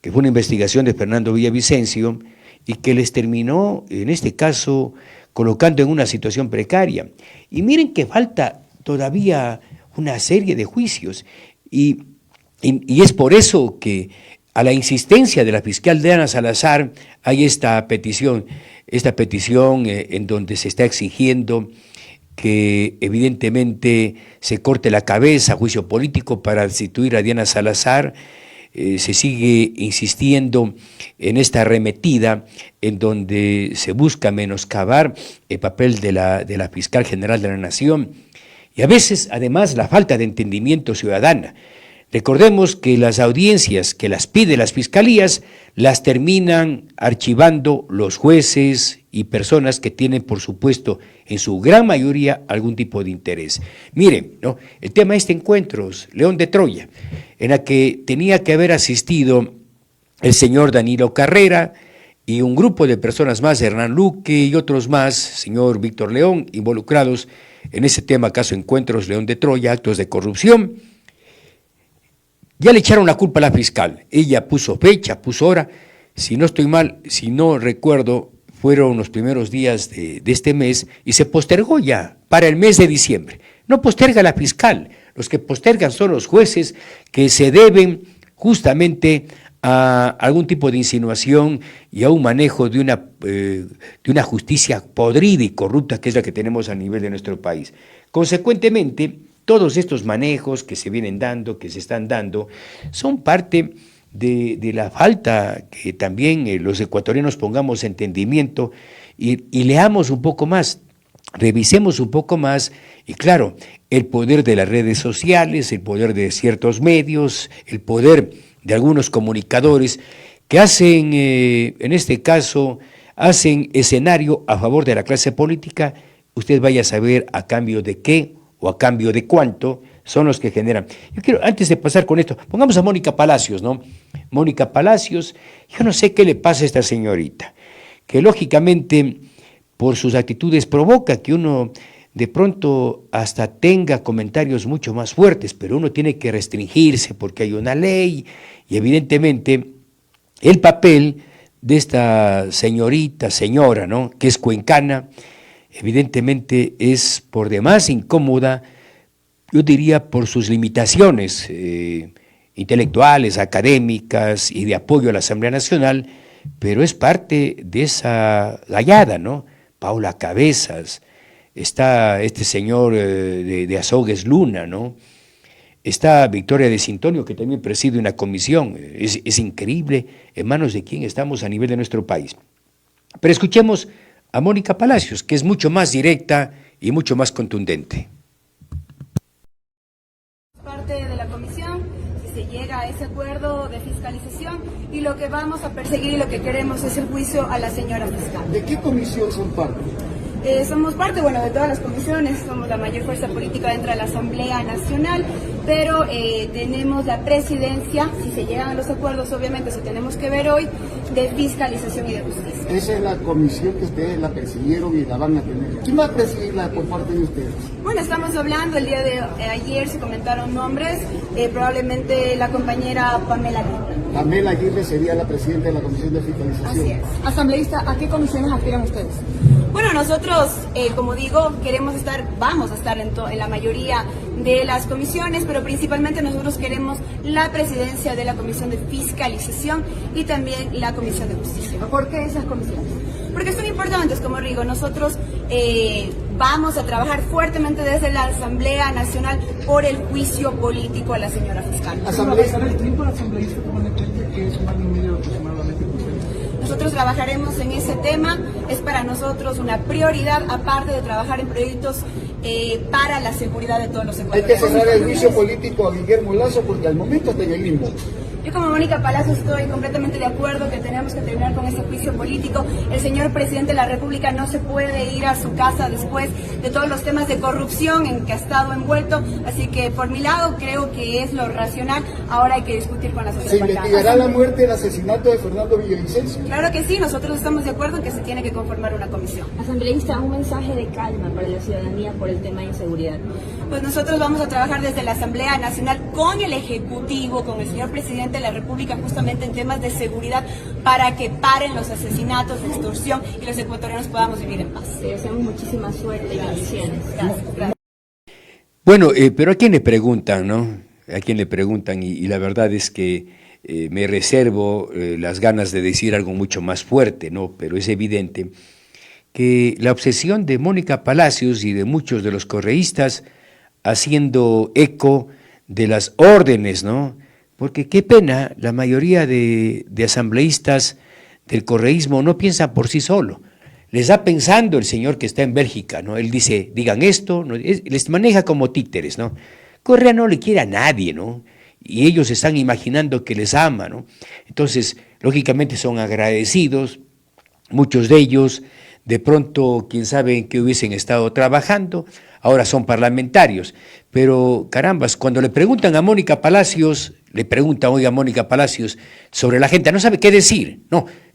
que fue una investigación de Fernando Villavicencio y que les terminó, en este caso, colocando en una situación precaria. Y miren que falta todavía una serie de juicios y es por eso que a la insistencia de la fiscal Diana Salazar hay esta petición en donde se está exigiendo que evidentemente se corte la cabeza, juicio político para destituir a Diana Salazar. Se sigue insistiendo en esta arremetida en donde se busca menoscabar el papel de la fiscal general de la Nación y a veces además la falta de entendimiento ciudadana. Recordemos que las audiencias que las pide las fiscalías las terminan archivando los jueces y personas que tienen, por supuesto, en su gran mayoría algún tipo de interés. Miren, ¿no? El tema de este encuentro, León de Troya, en la que tenía que haber asistido el señor Danilo Carrera y un grupo de personas más, Hernán Luque y otros más, señor Víctor León, involucrados en ese tema, caso Encuentros León de Troya, actos de corrupción. Ya le echaron la culpa a la fiscal, ella puso fecha, puso hora, si no estoy mal, si no recuerdo, fueron los primeros días de este mes y se postergó ya para el mes de diciembre. No posterga la fiscal, los que postergan son los jueces que se deben justamente a algún tipo de insinuación y a un manejo de una justicia podrida y corrupta que es la que tenemos a nivel de nuestro país. Consecuentemente, todos estos manejos que se vienen dando, que se están dando, son parte de la falta que también los ecuatorianos pongamos entendimiento y leamos un poco más, revisemos un poco más, y claro, el poder de las redes sociales, el poder de ciertos medios, el poder de algunos comunicadores que hacen, en este caso, hacen escenario a favor de la clase política, usted vaya a saber a cambio de qué o a cambio de cuánto son los que generan. Yo quiero, antes de pasar con esto, pongamos a Mónica Palacios, ¿no? Mónica Palacios, yo no sé qué le pasa a esta señorita, que lógicamente por sus actitudes provoca que uno de pronto hasta tenga comentarios mucho más fuertes, pero uno tiene que restringirse porque hay una ley y evidentemente el papel de esta señora, ¿no? Que es cuencana, evidentemente es por demás incómoda, yo diría por sus limitaciones intelectuales, académicas y de apoyo a la Asamblea Nacional, pero es parte de esa gallada, ¿no? Paula Cabezas, está este señor de Azogues Luna, ¿no? Está Victoria de Sintonio, que también preside una comisión. Es increíble en manos de quién estamos a nivel de nuestro país. Pero escuchemos a Mónica Palacios, que es mucho más directa y mucho más contundente. Parte de la comisión, si se llega a ese acuerdo de fiscalización, y lo que vamos a perseguir y lo que queremos es el juicio a la señora fiscal. ¿De qué comisión son parte? Somos parte, de todas las comisiones, somos la mayor fuerza política dentro de la Asamblea Nacional, pero tenemos la presidencia, si se llegan a los acuerdos, obviamente, eso tenemos que ver hoy, de fiscalización y de justicia. Esa es la comisión que ustedes la persiguieron y la van a tener. ¿Quién va a presidirla por parte de ustedes? Bueno, estamos hablando, el día de ayer se comentaron nombres, probablemente la compañera Pamela Aguirre. Pamela Aguirre sería la presidenta de la comisión de fiscalización. Así es. Asambleísta, ¿a qué comisiones aspiran ustedes? Bueno, nosotros, como digo, vamos a estar en la mayoría de las comisiones, pero principalmente nosotros queremos la presidencia de la Comisión de Fiscalización y también la Comisión de Justicia. ¿Por qué esas comisiones? Porque son importantes, como digo, nosotros vamos a trabajar fuertemente desde la Asamblea Nacional por el juicio político a la señora fiscal. ¿El tiempo asambleísta tomando en cuenta que es un año y medio aproximadamente? Nosotros trabajaremos en ese tema, es para nosotros una prioridad, aparte de trabajar en proyectos para la seguridad de todos los ecuatorianos. Hay que cerrar el juicio político a Guillermo Lazo porque al momento está en el limbo. Yo como Mónica Palacios estoy completamente de acuerdo que tenemos que terminar con ese juicio político. El señor presidente de la República no se puede ir a su casa después de todos los temas de corrupción en que ha estado envuelto, así que por mi lado creo que es lo racional. Ahora hay que discutir con la sociedad. ¿Se investigará la muerte y el asesinato de Fernando Villavicencio? Claro que sí, nosotros estamos de acuerdo en que se tiene que conformar una comisión. Asambleísta, un mensaje de calma para la ciudadanía por el tema de inseguridad. Pues nosotros vamos a trabajar desde la Asamblea Nacional con el Ejecutivo, con el señor presidente de la República, justamente en temas de seguridad, para que paren los asesinatos, la extorsión y los ecuatorianos podamos vivir en paz. Te deseamos muchísima suerte y bendiciones. Gracias. Bueno, pero ¿a quién le preguntan, no? ¿A quién le preguntan? Y la verdad es que me reservo las ganas de decir algo mucho más fuerte, ¿no? Pero es evidente que la obsesión de Mónica Palacios y de muchos de los correístas haciendo eco de las órdenes, ¿no? Porque qué pena, la mayoría de asambleístas del correísmo no piensan por sí solo. Les da pensando el señor que está en Bélgica, ¿no? Él dice, digan esto, ¿no? Les maneja como títeres, ¿no? Correa no le quiere a nadie, ¿no? Y ellos están imaginando que les ama, ¿no? Entonces, lógicamente son agradecidos, muchos de ellos, de pronto, quién sabe en qué hubiesen estado trabajando, ahora son parlamentarios, pero carambas, cuando le preguntan a Mónica Palacios, oiga, Mónica Palacios, sobre la gente, no sabe qué decir,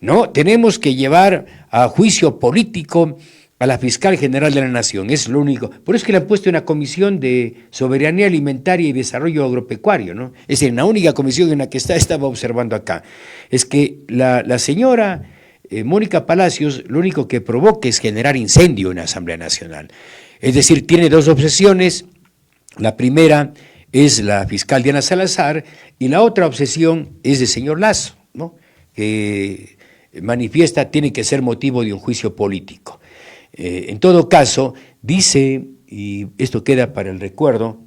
no, tenemos que llevar a juicio político a la fiscal general de la Nación, es lo único, por eso es que le han puesto una comisión de soberanía alimentaria y desarrollo agropecuario, ¿no? Es decir, la única comisión en la que estaba observando acá, es que la señora Mónica Palacios lo único que provoca es generar incendio en la Asamblea Nacional. Es decir, tiene dos obsesiones, la primera es la fiscal Diana Salazar y la otra obsesión es del señor Lasso, ¿no? Que manifiesta tiene que ser motivo de un juicio político. En todo caso, dice, y esto queda para el recuerdo,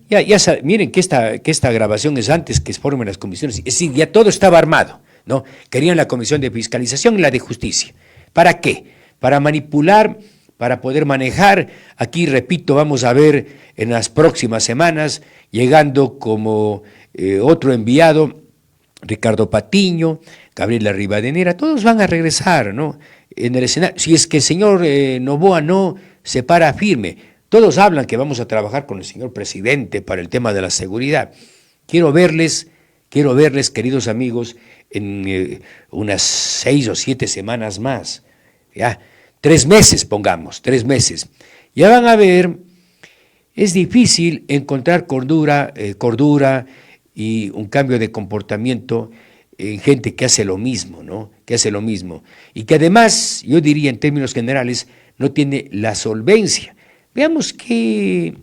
miren que esta grabación es antes que se formen las comisiones, es decir, ya todo estaba armado, ¿no? Querían la comisión de fiscalización y la de justicia. ¿Para qué? Para manipular, para poder manejar. Aquí, repito, vamos a ver en las próximas semanas, llegando como otro enviado, Ricardo Patiño, Gabriela Rivadeneira, todos van a regresar, ¿no? En el escenario. Si es que el señor Noboa no se para firme, todos hablan que vamos a trabajar con el señor presidente para el tema de la seguridad. Quiero verles, queridos amigos, en unas 6 o 7 semanas más, ya, 3 meses pongamos, 3 meses. Ya van a ver, es difícil encontrar cordura y un cambio de comportamiento en gente que hace lo mismo, ¿no? Que hace lo mismo. Y que además, yo diría en términos generales, no tiene la solvencia. Veamos qué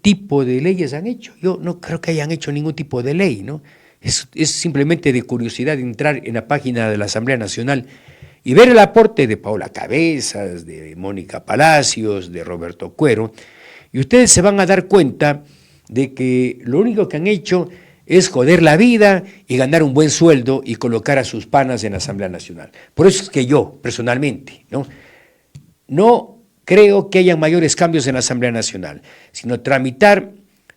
tipo de leyes han hecho. Yo no creo que hayan hecho ningún tipo de ley, ¿no? Es simplemente de curiosidad entrar en la página de la Asamblea Nacional y ver el aporte de Paola Cabezas, de Mónica Palacios, de Roberto Cuero, y ustedes se van a dar cuenta de que lo único que han hecho es joder la vida y ganar un buen sueldo y colocar a sus panas en la Asamblea Nacional. Por eso es que yo, personalmente, no creo que haya mayores cambios en la Asamblea Nacional, sino tramitar,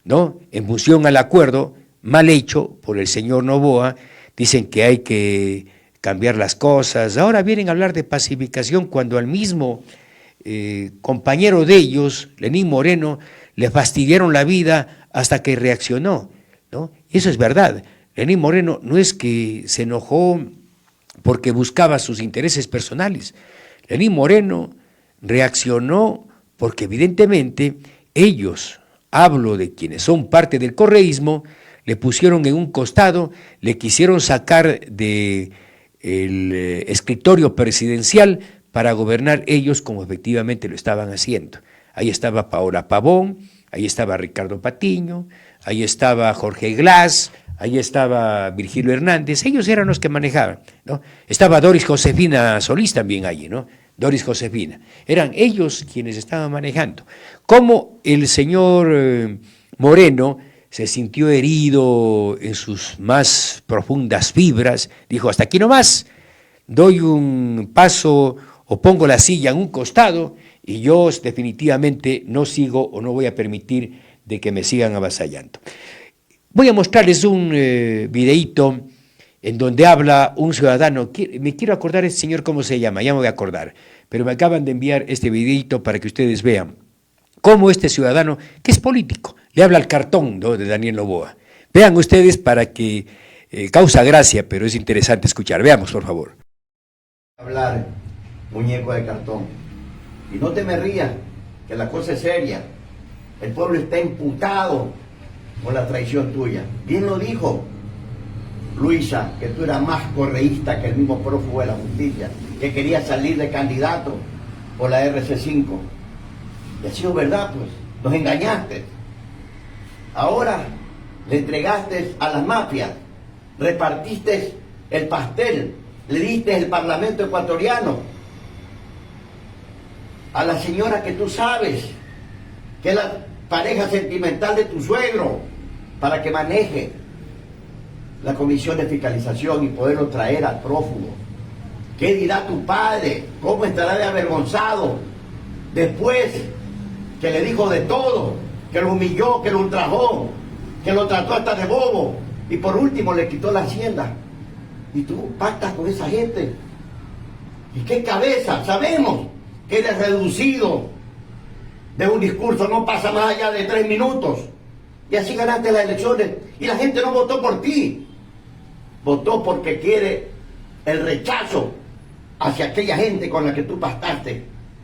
¿no?, en función al acuerdo mal hecho por el señor Noboa. Dicen que hay que cambiar las cosas. Ahora vienen a hablar de pacificación cuando al mismo compañero de ellos, Lenín Moreno, le fastidiaron la vida hasta que reaccionó, ¿no? Eso es verdad. Lenín Moreno no es que se enojó porque buscaba sus intereses personales. Lenín Moreno reaccionó porque evidentemente ellos, hablo de quienes son parte del correísmo, le pusieron en un costado, le quisieron sacar del escritorio presidencial para gobernar ellos como efectivamente lo estaban haciendo. Ahí estaba Paola Pavón, ahí estaba Ricardo Patiño, ahí estaba Jorge Glass, ahí estaba Virgilio Hernández, ellos eran los que manejaban, ¿no? Estaba Doris Josefina Solís también allí, ¿no? Doris Josefina. Eran ellos quienes estaban manejando. Como el señor Moreno se sintió herido en sus más profundas fibras, dijo, hasta aquí nomás, doy un paso o pongo la silla en un costado y yo definitivamente no sigo o no voy a permitir de que me sigan avasallando. Voy a mostrarles un videíto en donde habla un ciudadano. Me quiero acordar ese señor cómo se llama, ya me voy a acordar, pero me acaban de enviar este videíto para que ustedes vean cómo este ciudadano, que es político, le habla al cartón, ¿no?, de Daniel Noboa. Vean ustedes para que causa gracia, pero es interesante escuchar. Veamos, por favor. Hablar, muñeco de cartón. Y no te me rías, que la cosa es seria. El pueblo está imputado por la traición tuya. Bien lo dijo Luisa, que tú eras más correísta que el mismo prófugo de la justicia, que quería salir de candidato por la RC5. Y ha sido verdad, pues, nos engañaste. Ahora le entregaste a las mafias, repartiste el pastel, le diste el Parlamento ecuatoriano a la señora que tú sabes que es la pareja sentimental de tu suegro, para que maneje la comisión de fiscalización y poderlo traer al prófugo. ¿Qué dirá tu padre? ¿Cómo estará de avergonzado después que le dijo de todo, que lo humilló, que lo ultrajó, que lo trató hasta de bobo y por último le quitó la hacienda? Y tú pactas con esa gente. ¿Y qué cabeza? Sabemos que eres reducido de un discurso, no pasa más allá de 3 minutos. Y así ganaste las elecciones. Y la gente no votó por ti. Votó porque quiere el rechazo hacia aquella gente con la que tú pactaste,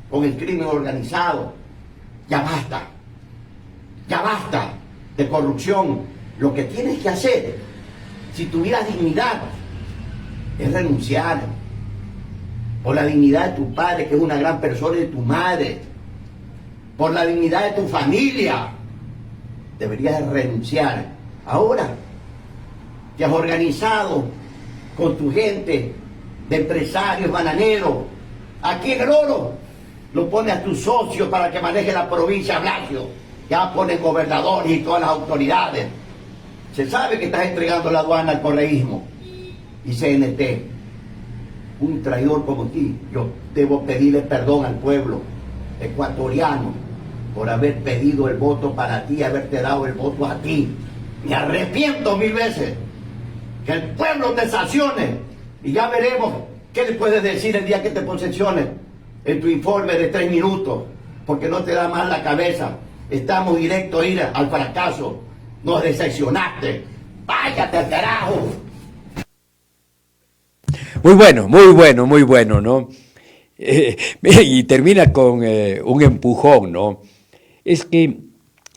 con el crimen organizado. Ya basta. Ya basta de corrupción. Lo que tienes que hacer, si tuvieras dignidad, es renunciar por la dignidad de tu padre, que es una gran persona, y de tu madre, por la dignidad de tu familia. Deberías renunciar. Ahora te has organizado con tu gente de empresarios bananeros. Aquí en el Oro lo pone a tu socio para que maneje la provincia, Blasio. Ya pone gobernadores y todas las autoridades. Se sabe que estás entregando la aduana al correísmo y CNT. Un traidor como ti, yo debo pedirle perdón al pueblo ecuatoriano por haber pedido el voto para ti, haberte dado el voto a ti. Me arrepiento 1000 veces. Que el pueblo te sancione y ya veremos qué le puedes decir el día que te posesiones en tu informe de 3 minutos, porque no te da más la cabeza. Estamos directos a ir al fracaso. Nos decepcionaste. Váyate al carajo. Muy bueno, ¿no? Y termina con un empujón, ¿no? Es que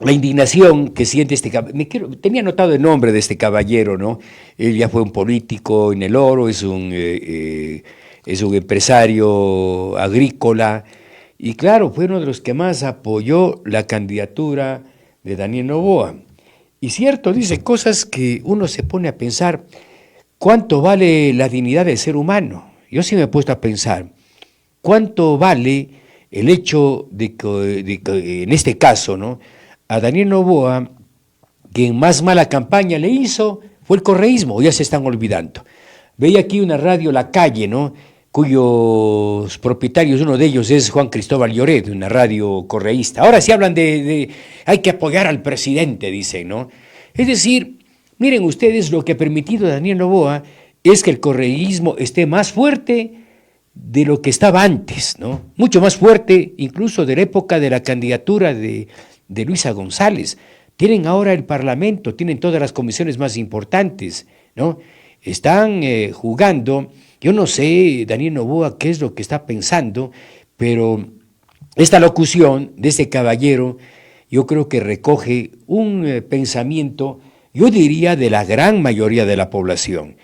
la indignación que siente este caballero, tenía anotado el nombre de este caballero, ¿no? Él ya fue un político en el Oro, es un empresario agrícola, y claro, fue uno de los que más apoyó la candidatura de Daniel Noboa. Y cierto, dice cosas que uno se pone a pensar, ¿cuánto vale la dignidad del ser humano? Yo sí me he puesto a pensar, ¿cuánto vale el hecho de que en este caso, ¿no?, a Daniel Noboa, quien más mala campaña le hizo fue el correísmo? Ya se están olvidando. Veía aquí una radio La Calle, ¿no?, cuyos propietarios, uno de ellos es Juan Cristóbal Lloret, una radio correísta. Ahora sí hablan de hay que apoyar al presidente, dicen, ¿no? Es decir, miren ustedes, lo que ha permitido Daniel Noboa es que el correísmo esté más fuerte de lo que estaba antes, ¿no? Mucho más fuerte, incluso de la época de la candidatura de Luisa González. Tienen ahora el Parlamento, tienen todas las comisiones más importantes, ¿no? Están jugando. Yo no sé, Daniel Noboa, qué es lo que está pensando, pero esta locución de este caballero yo creo que recoge un pensamiento, yo diría, de la gran mayoría de la población.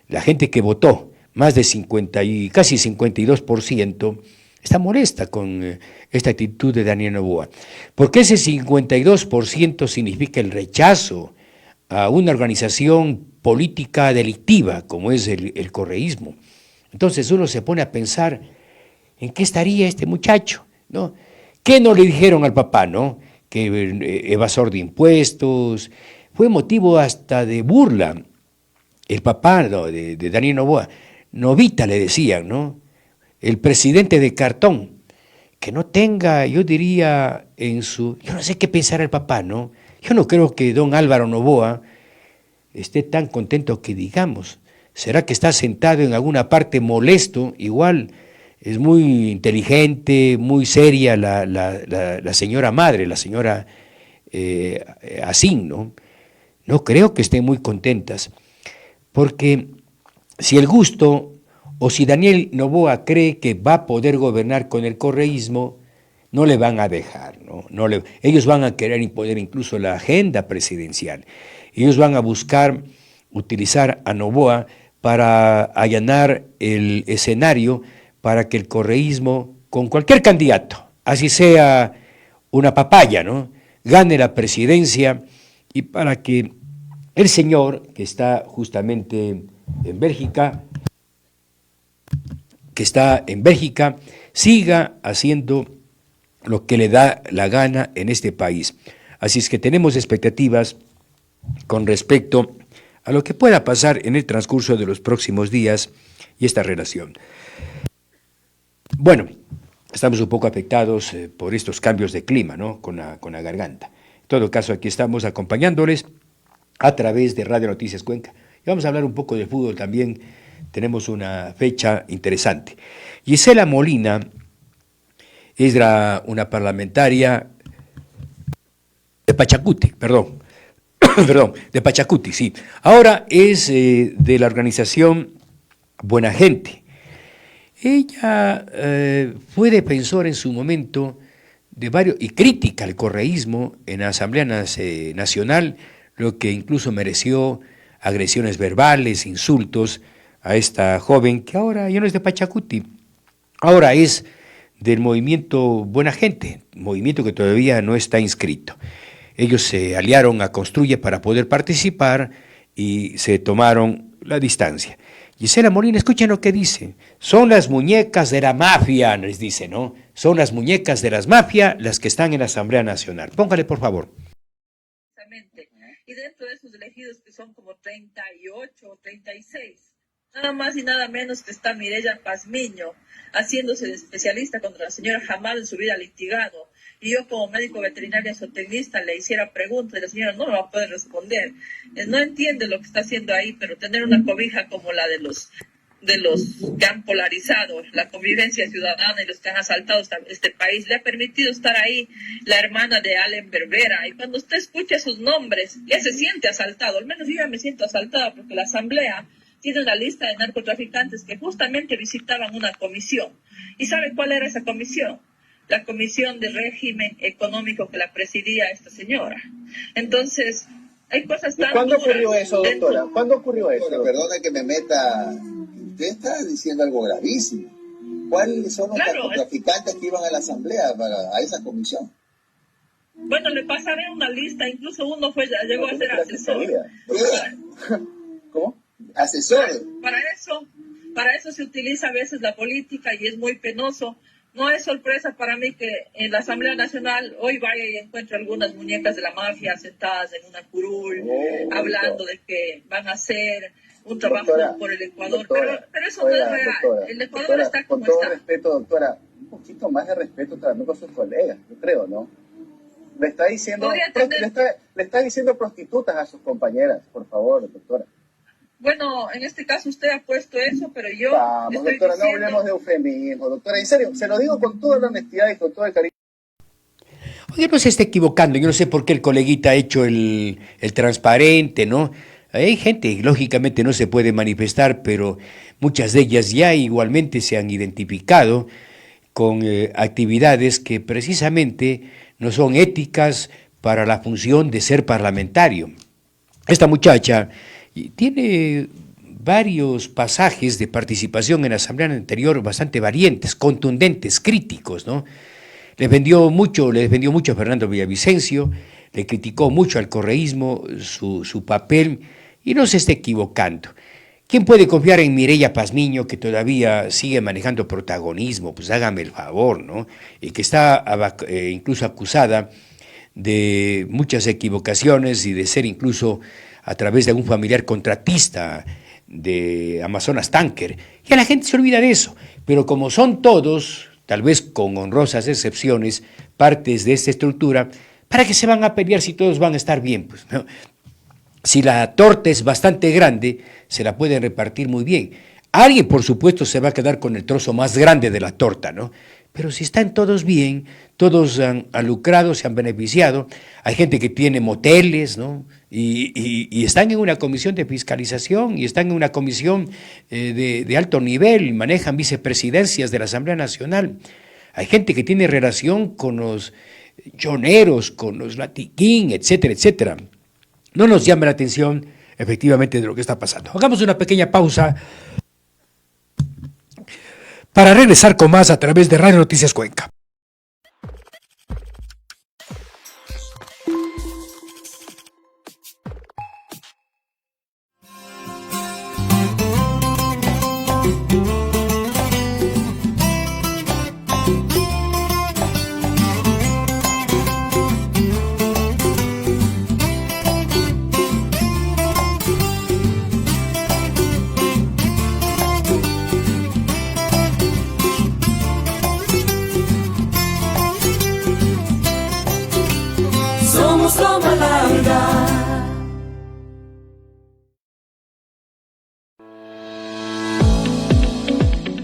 La gente que votó, más de casi 52%, está molesta con esta actitud de Daniel Noboa, porque ese 52% significa el rechazo a una organización política delictiva como es el correísmo. Entonces uno se pone a pensar, ¿en qué estaría este muchacho?, ¿no? ¿Qué no le dijeron al papá, no? Que evasor de impuestos, fue motivo hasta de burla. El papá, ¿no?, de Daniel Noboa, Novita le decían, ¿no?, el presidente de cartón, que no tenga, yo diría, yo no sé qué pensar el papá, ¿no? Yo no creo que don Álvaro Noboa esté tan contento que digamos. ¿Será que está sentado en alguna parte molesto? Igual es muy inteligente, muy seria la señora madre, la señora Asín, ¿no? No creo que estén muy contentas, porque si el Gusto o si Daniel Noboa cree que va a poder gobernar con el correísmo, no le van a dejar, ¿no? Ellos van a querer imponer incluso la agenda presidencial. Ellos van a buscar utilizar a Noboa para allanar el escenario para que el correísmo, con cualquier candidato, así sea una papaya, ¿no?, gane la presidencia, y para que el señor que está justamente en Bélgica, siga haciendo lo que le da la gana en este país. Así es que tenemos expectativas con respecto a lo que pueda pasar en el transcurso de los próximos días y esta relación. Bueno, estamos un poco afectados por estos cambios de clima, ¿no?, con la garganta. En todo caso, aquí estamos acompañándoles a través de Radio Noticias Cuenca. Y vamos a hablar un poco de fútbol también. Tenemos una fecha interesante. Gisela Molina es una parlamentaria de Pachacuti, de Pachacuti, sí. Ahora es de la organización Buena Gente. Ella fue defensora en su momento de varios, y crítica al correísmo en la Asamblea Nacional, lo que incluso mereció agresiones verbales, insultos a esta joven, que ahora ya no es de Pachacuti, ahora es del movimiento Buena Gente, movimiento que todavía no está inscrito. Ellos se aliaron a Construye para poder participar y se tomaron la distancia. Gisela Molina, escuchen lo que dice. Son las muñecas de la mafia, les dice, ¿no? Son las muñecas de las mafias las que están en la Asamblea Nacional. Póngale, por favor. Y dentro de esos elegidos, que son como 38 o 36, nada más y nada menos que está Mireya Pazmiño, haciéndose de especialista contra la señora Jamal en su vida litigado. Y yo, como médico veterinario zootecnista, le hiciera preguntas y la señora no me va a poder responder. No entiende lo que está haciendo ahí, pero tener una cobija como la de los que han polarizado la convivencia ciudadana y los que han asaltado este país, le ha permitido estar ahí la hermana de Allen Berbera. Y cuando usted escucha esos nombres, ya se siente asaltado. Al menos yo ya me siento asaltada, porque la Asamblea tiene una lista de narcotraficantes que justamente visitaban una comisión. ¿Y sabe cuál era esa comisión? La Comisión de Régimen Económico que la presidía esta señora. Entonces, hay cosas tan ¿Cuándo duras ocurrió eso, doctora? ¿Cuándo ocurrió eso? Bueno, perdone que me meta. Usted está diciendo algo gravísimo. ¿Cuáles son los narcotraficantes que iban a la asamblea, a esa comisión? Bueno, le pasaré una lista. Incluso uno llegó a ser asesor. ¿Cómo? ¿Asesor? Para eso se utiliza a veces la política y es muy penoso. No es sorpresa para mí que en la Asamblea Nacional hoy vaya y encuentre algunas muñecas de la mafia sentadas en una curul, hablando de que van a hacer un trabajo por el Ecuador. Pero eso no es real. El Ecuador está como está. Con todo respeto, doctora, un poquito más de respeto también con sus colegas, yo creo, ¿no? Le está diciendo prostitutas a sus compañeras, por favor, doctora. Bueno, en este caso usted ha puesto eso, pero yo Vamos, doctora, no hablemos de eufemismo, doctora, en serio, se lo digo con toda la honestidad y con todo el cariño. Oye, no se está equivocando, yo no sé por qué el coleguita ha hecho el transparente, ¿no? Hay gente, lógicamente no se puede manifestar, pero muchas de ellas ya igualmente se han identificado con actividades que precisamente no son éticas para la función de ser parlamentario. Esta muchacha tiene varios pasajes de participación en la Asamblea anterior bastante valientes, contundentes, críticos, ¿no? Le defendió mucho a Fernando Villavicencio, le criticó mucho al correísmo, su papel, y no se está equivocando. ¿Quién puede confiar en Mireya Pazmiño, que todavía sigue manejando protagonismo? Pues hágame el favor, ¿no? Y que está incluso acusada de muchas equivocaciones y de ser incluso a través de algún familiar contratista de Amazonas Tanker. Ya la gente se olvida de eso, pero como son todos, tal vez con honrosas excepciones, partes de esta estructura, ¿para qué se van a pelear si todos van a estar bien? Pues, ¿no? Si la torta es bastante grande, se la pueden repartir muy bien. Alguien, por supuesto, se va a quedar con el trozo más grande de la torta, ¿no? Pero si están todos bien, todos han lucrado, se han beneficiado, hay gente que tiene moteles, ¿no? Y están en una comisión de fiscalización y están en una comisión de alto nivel, y manejan vicepresidencias de la Asamblea Nacional. Hay gente que tiene relación con los choneros, con los latiquín, etcétera, etcétera. No nos llama la atención efectivamente de lo que está pasando. Hagamos una pequeña pausa para regresar con más a través de Radio Noticias Cuenca. Somos Loma Larga.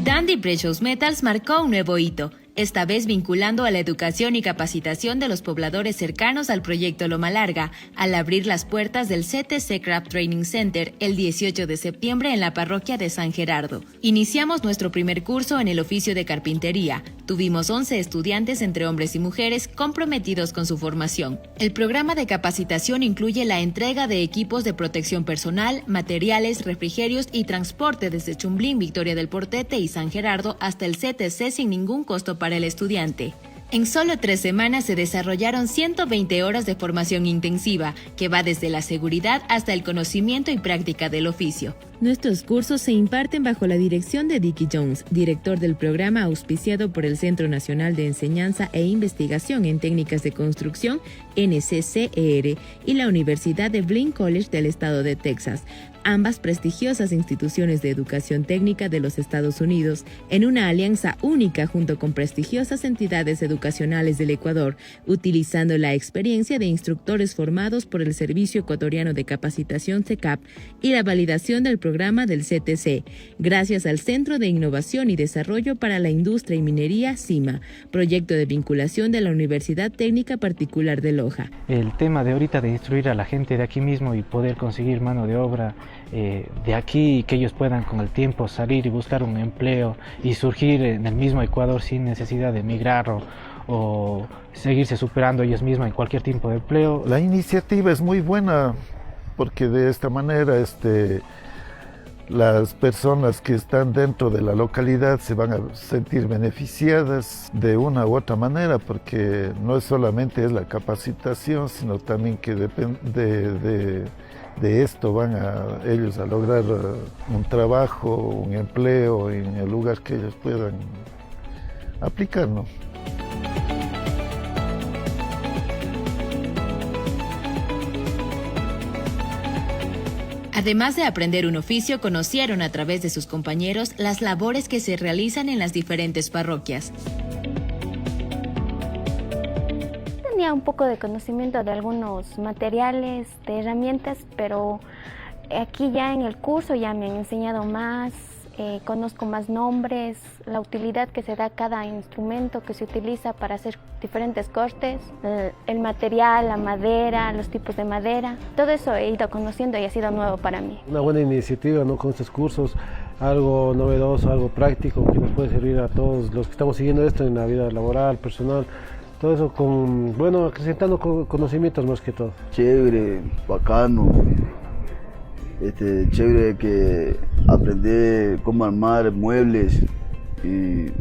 Dundee Precious Metals marcó un nuevo hito, esta vez vinculando a la educación y capacitación de los pobladores cercanos al proyecto Loma Larga, al abrir las puertas del CTC Craft Training Center el 18 de septiembre en la parroquia de San Gerardo. Iniciamos nuestro primer curso en el oficio de carpintería. Tuvimos 11 estudiantes entre hombres y mujeres comprometidos con su formación. El programa de capacitación incluye la entrega de equipos de protección personal, materiales, refrigerios y transporte desde Chumblín, Victoria del Portete y San Gerardo hasta el CTC sin ningún costo para el estudiante. En solo 3 semanas se desarrollaron 120 horas de formación intensiva, que va desde la seguridad hasta el conocimiento y práctica del oficio. Nuestros cursos se imparten bajo la dirección de Dickie Jones, director del programa auspiciado por el Centro Nacional de Enseñanza e Investigación en Técnicas de Construcción, NCCER, y la Universidad de Blinn College del estado de Texas, ambas prestigiosas instituciones de educación técnica de los Estados Unidos, en una alianza única junto con prestigiosas entidades educacionales del Ecuador, utilizando la experiencia de instructores formados por el Servicio Ecuatoriano de Capacitación CECAP y la validación del programa del CTC, gracias al Centro de Innovación y Desarrollo para la Industria y Minería, CIMA, proyecto de vinculación de la Universidad Técnica Particular de Loja. El tema de ahorita de instruir a la gente de aquí mismo y poder conseguir mano de obra de aquí, que ellos puedan con el tiempo salir y buscar un empleo y surgir en el mismo Ecuador sin necesidad de emigrar o seguirse superando ellos mismos en cualquier tipo de empleo. La iniciativa es muy buena porque de esta manera las personas que están dentro de la localidad se van a sentir beneficiadas de una u otra manera, porque no solamente es la capacitación, sino también que depende de esto van ellos a lograr un trabajo, un empleo en el lugar que ellos puedan aplicar, ¿no? Además de aprender un oficio, conocieron a través de sus compañeros las labores que se realizan en las diferentes parroquias. Tenía un poco de conocimiento de algunos materiales, de herramientas, pero aquí ya en el curso ya me han enseñado más, conozco más nombres, la utilidad que se da a cada instrumento que se utiliza para hacer diferentes cortes, el material, la madera, los tipos de madera, todo eso he ido conociendo y ha sido nuevo para mí. Una buena iniciativa, ¿no? Con estos cursos, algo novedoso, algo práctico que nos puede servir a todos los que estamos siguiendo esto en la vida laboral, personal, todo eso acrecentando conocimientos más que todo. Chévere, bacano. Chévere que aprender cómo armar muebles y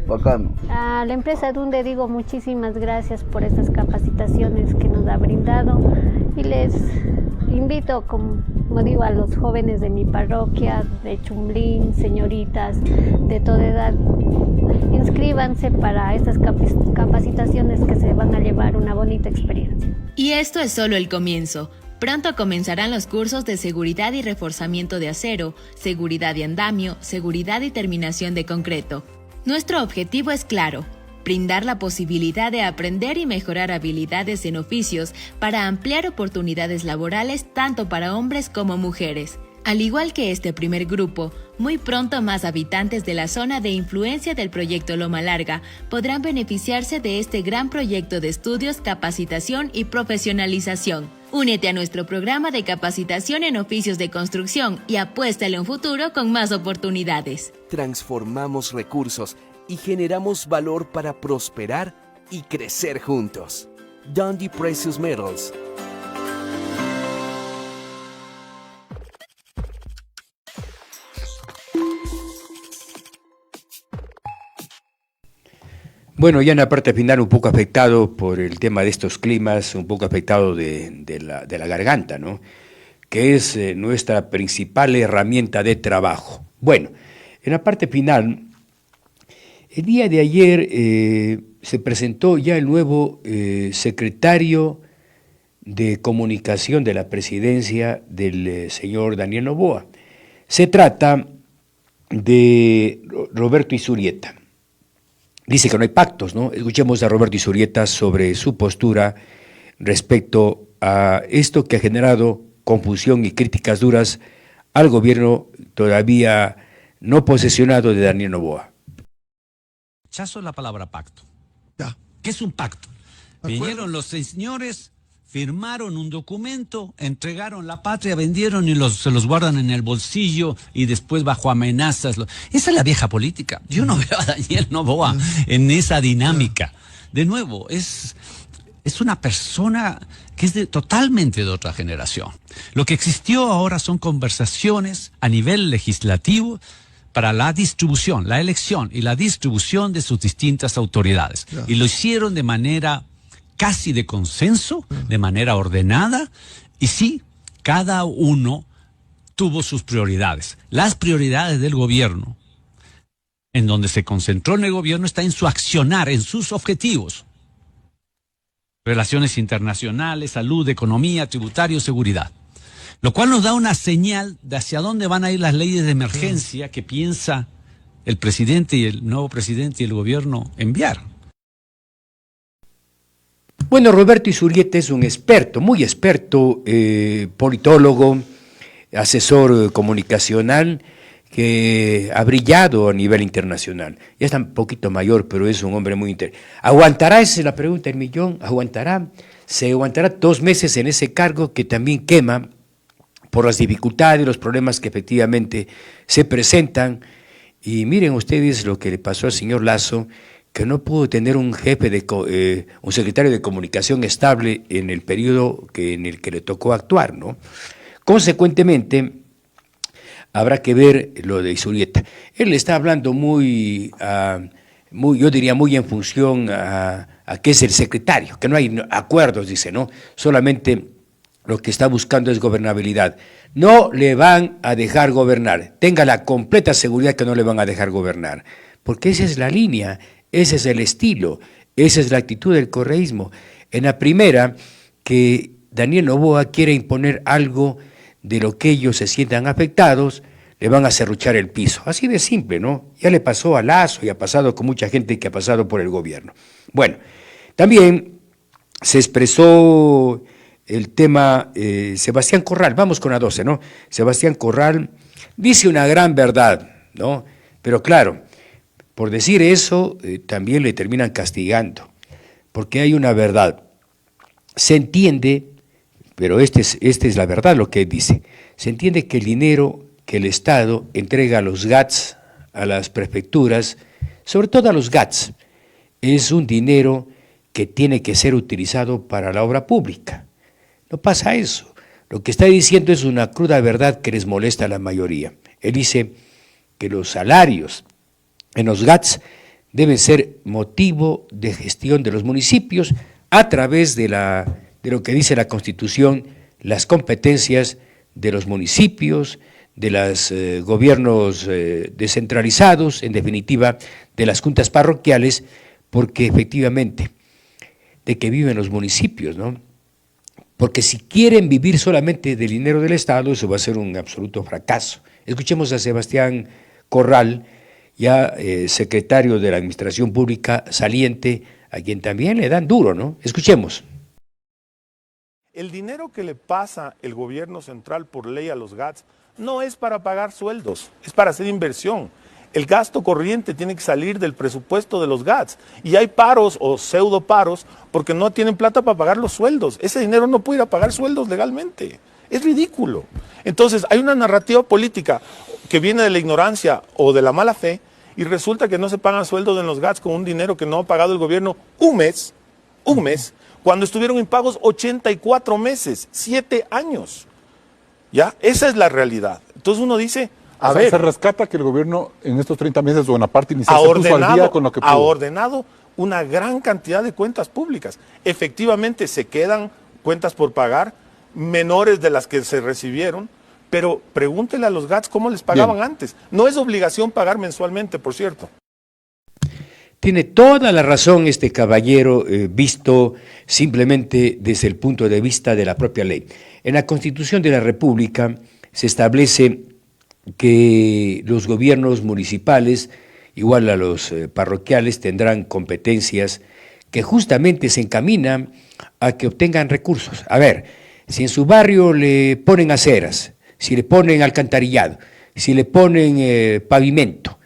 bacano. A la empresa Dundee digo muchísimas gracias por estas capacitaciones que nos ha brindado y les invito, como digo, a los jóvenes de mi parroquia, de Chumblín, señoritas de toda edad, inscríbanse para estas capacitaciones que se van a llevar una bonita experiencia. Y esto es solo el comienzo. Pronto comenzarán los cursos de seguridad y reforzamiento de acero, seguridad de andamio, seguridad y terminación de concreto. Nuestro objetivo es claro: brindar la posibilidad de aprender y mejorar habilidades en oficios para ampliar oportunidades laborales tanto para hombres como mujeres. Al igual que este primer grupo, muy pronto más habitantes de la zona de influencia del proyecto Loma Larga podrán beneficiarse de este gran proyecto de estudios, capacitación y profesionalización. Únete a nuestro programa de capacitación en oficios de construcción y apuéstale a un futuro con más oportunidades. Transformamos recursos y generamos valor para prosperar y crecer juntos. Dundee Precious Metals. Bueno, ya en la parte final un poco afectado por el tema de estos climas, un poco afectado de la garganta, ¿no? Que es nuestra principal herramienta de trabajo. Bueno, en la parte final, el día de ayer se presentó ya el nuevo secretario de comunicación de la presidencia del señor Daniel Noboa. Se trata de Roberto Izurieta. Dice que no hay pactos, ¿no? Escuchemos a Roberto Izurieta sobre su postura respecto a esto que ha generado confusión y críticas duras al gobierno todavía no posesionado de Daniel Noboa. Rechazo la palabra pacto. ¿Qué es un pacto? Vinieron los señores, firmaron un documento, entregaron la patria, vendieron y se los guardan en el bolsillo y después bajo amenazas. Esa es la vieja política. Yo no veo a Daniel Noboa en esa dinámica. De nuevo, es una persona que es totalmente de otra generación. Lo que existió ahora son conversaciones a nivel legislativo para la distribución, la elección y la distribución de sus distintas autoridades. Y lo hicieron de manera casi de consenso, de manera ordenada, y sí, cada uno tuvo sus prioridades. Las prioridades del gobierno, en donde se concentró en el gobierno, está en su accionar, en sus objetivos. Relaciones internacionales, salud, economía, tributario, seguridad. Lo cual nos da una señal de hacia dónde van a ir las leyes de emergencia que piensa el presidente y el nuevo presidente y el gobierno enviar. Bueno, Roberto Izurieta es un experto, muy experto, politólogo, asesor comunicacional, que ha brillado a nivel internacional. Ya está un poquito mayor, pero es un hombre muy interesante. ¿Aguantará? Esa es la pregunta del millón. ¿Aguantará? Se aguantará 2 meses en ese cargo que también quema por las dificultades, los problemas que efectivamente se presentan. Y miren ustedes lo que le pasó al señor Lasso, que no pudo tener un un secretario de comunicación estable en el periodo en el que le tocó actuar, ¿no? Consecuentemente, habrá que ver lo de Izurieta. Él está hablando yo diría muy en función a que es el secretario, que no hay acuerdos, dice, ¿no? Solamente lo que está buscando es gobernabilidad. No le van a dejar gobernar. Tenga la completa seguridad que no le van a dejar gobernar, porque esa es la línea, ese es el estilo, esa es la actitud del correísmo. En la primera, que Daniel Noboa quiere imponer algo de lo que ellos se sientan afectados, le van a serruchar el piso. Así de simple, ¿no? Ya le pasó a Lasso y ha pasado con mucha gente que ha pasado por el gobierno. Bueno, también se expresó el tema Sebastián Corral, vamos con la 12, ¿no? Sebastián Corral dice una gran verdad, ¿no? Pero claro, por decir eso también le terminan castigando, porque hay una verdad. Se entiende, pero esta es la verdad lo que él dice, se entiende que el dinero que el Estado entrega a los GATS, a las prefecturas, sobre todo a los GATS, es un dinero que tiene que ser utilizado para la obra pública. No pasa eso. Lo que está diciendo es una cruda verdad que les molesta a la mayoría. Él dice que los salarios en los GATS deben ser motivo de gestión de los municipios a través de lo que dice la Constitución, las competencias de los municipios, de los gobiernos descentralizados, en definitiva, de las juntas parroquiales, porque efectivamente, de que viven los municipios, ¿no? Porque si quieren vivir solamente del dinero del Estado, eso va a ser un absoluto fracaso. Escuchemos a Sebastián Corral, ya secretario de la Administración Pública saliente, a quien también le dan duro, ¿no? Escuchemos. El dinero que le pasa el gobierno central por ley a los GATS no es para pagar sueldos, es para hacer inversión. El gasto corriente tiene que salir del presupuesto de los GATS y hay paros o pseudo paros porque no tienen plata para pagar los sueldos. Ese dinero no puede ir a pagar sueldos legalmente. Es ridículo. Entonces hay una narrativa política que viene de la ignorancia o de la mala fe y resulta que no se pagan sueldos en los GATS con un dinero que no ha pagado el gobierno un mes, cuando estuvieron impagos 84 meses, 7 años. ¿Ya? Esa es la realidad. Entonces uno dice, a ver, se rescata que el gobierno en estos 30 meses o en la parte inicial se puso al día con lo que pudo. Ha ordenado una gran cantidad de cuentas públicas. Efectivamente se quedan cuentas por pagar menores de las que se recibieron, pero pregúntele a los GATS cómo les pagaban antes. No es obligación pagar mensualmente, por cierto. Tiene toda la razón este caballero, visto simplemente desde el punto de vista de la propia ley. En la Constitución de la República se establece que los gobiernos municipales, igual a los parroquiales, tendrán competencias que justamente se encaminan a que obtengan recursos. A ver, si en su barrio le ponen aceras, si le ponen alcantarillado, si le ponen pavimento,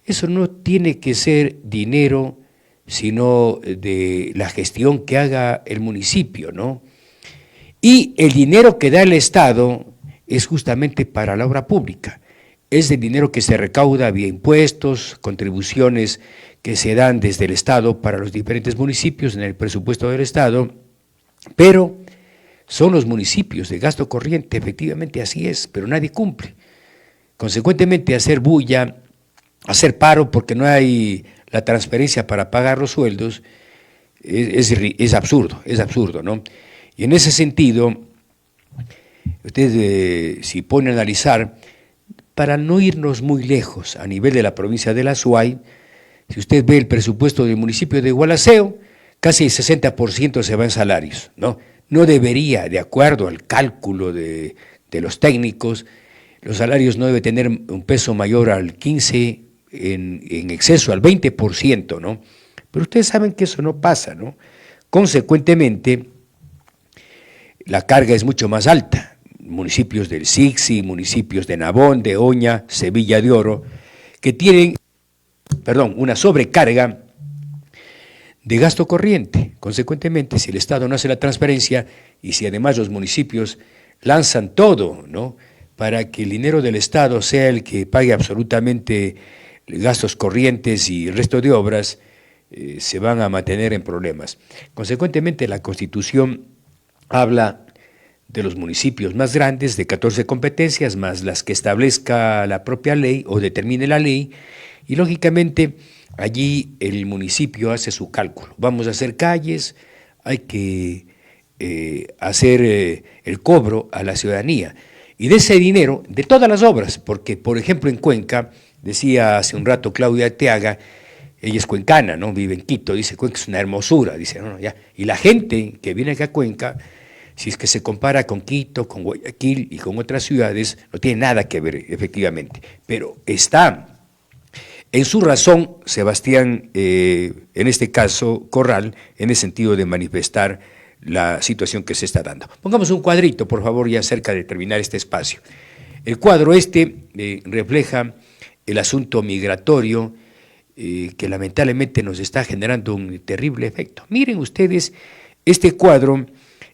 eso no tiene que ser dinero, sino de la gestión que haga el municipio, ¿no? Y el dinero que da el Estado es justamente para la obra pública. Es el dinero que se recauda vía impuestos, contribuciones que se dan desde el Estado para los diferentes municipios en el presupuesto del Estado, pero son los municipios de gasto corriente, efectivamente así es, pero nadie cumple. Consecuentemente, hacer bulla, hacer paro porque no hay la transferencia para pagar los sueldos, es absurdo, ¿no? Y en ese sentido, usted si pone a analizar, para no irnos muy lejos a nivel de la provincia de la Suay, si usted ve el presupuesto del municipio de Gualaceo, casi el 60% se va en salarios, ¿no? No debería, de acuerdo al cálculo de los técnicos, los salarios no deben tener un peso mayor al 15%, en exceso al 20%, ¿no? Pero ustedes saben que eso no pasa, ¿no? Consecuentemente, la carga es mucho más alta. Municipios del Sixi, municipios de Nabón, de Oña, Sevilla de Oro, que tienen, una sobrecarga de gasto corriente. Consecuentemente, si el Estado no hace la transferencia y si además los municipios lanzan todo, ¿no?, para que el dinero del Estado sea el que pague absolutamente gastos corrientes y el resto de obras, se van a mantener en problemas. Consecuentemente, la Constitución habla de los municipios más grandes, de 14 competencias, más las que establezca la propia ley o determine la ley, y lógicamente allí el municipio hace su cálculo. Vamos a hacer calles, hay que hacer el cobro a la ciudadanía, y de ese dinero, de todas las obras, porque por ejemplo en Cuenca, decía hace un rato Claudia Arteaga, ella es cuencana, ¿no? Vive en Quito, dice Cuenca es una hermosura, dice, no, ya. Y la gente que viene acá a Cuenca, si es que se compara con Quito, con Guayaquil y con otras ciudades, no tiene nada que ver, efectivamente. Pero está en su razón Sebastián, en este caso Corral, en el sentido de manifestar la situación que se está dando. Pongamos un cuadrito, por favor, ya cerca de terminar este espacio. El cuadro refleja el asunto migratorio que lamentablemente nos está generando un terrible efecto. Miren ustedes, este cuadro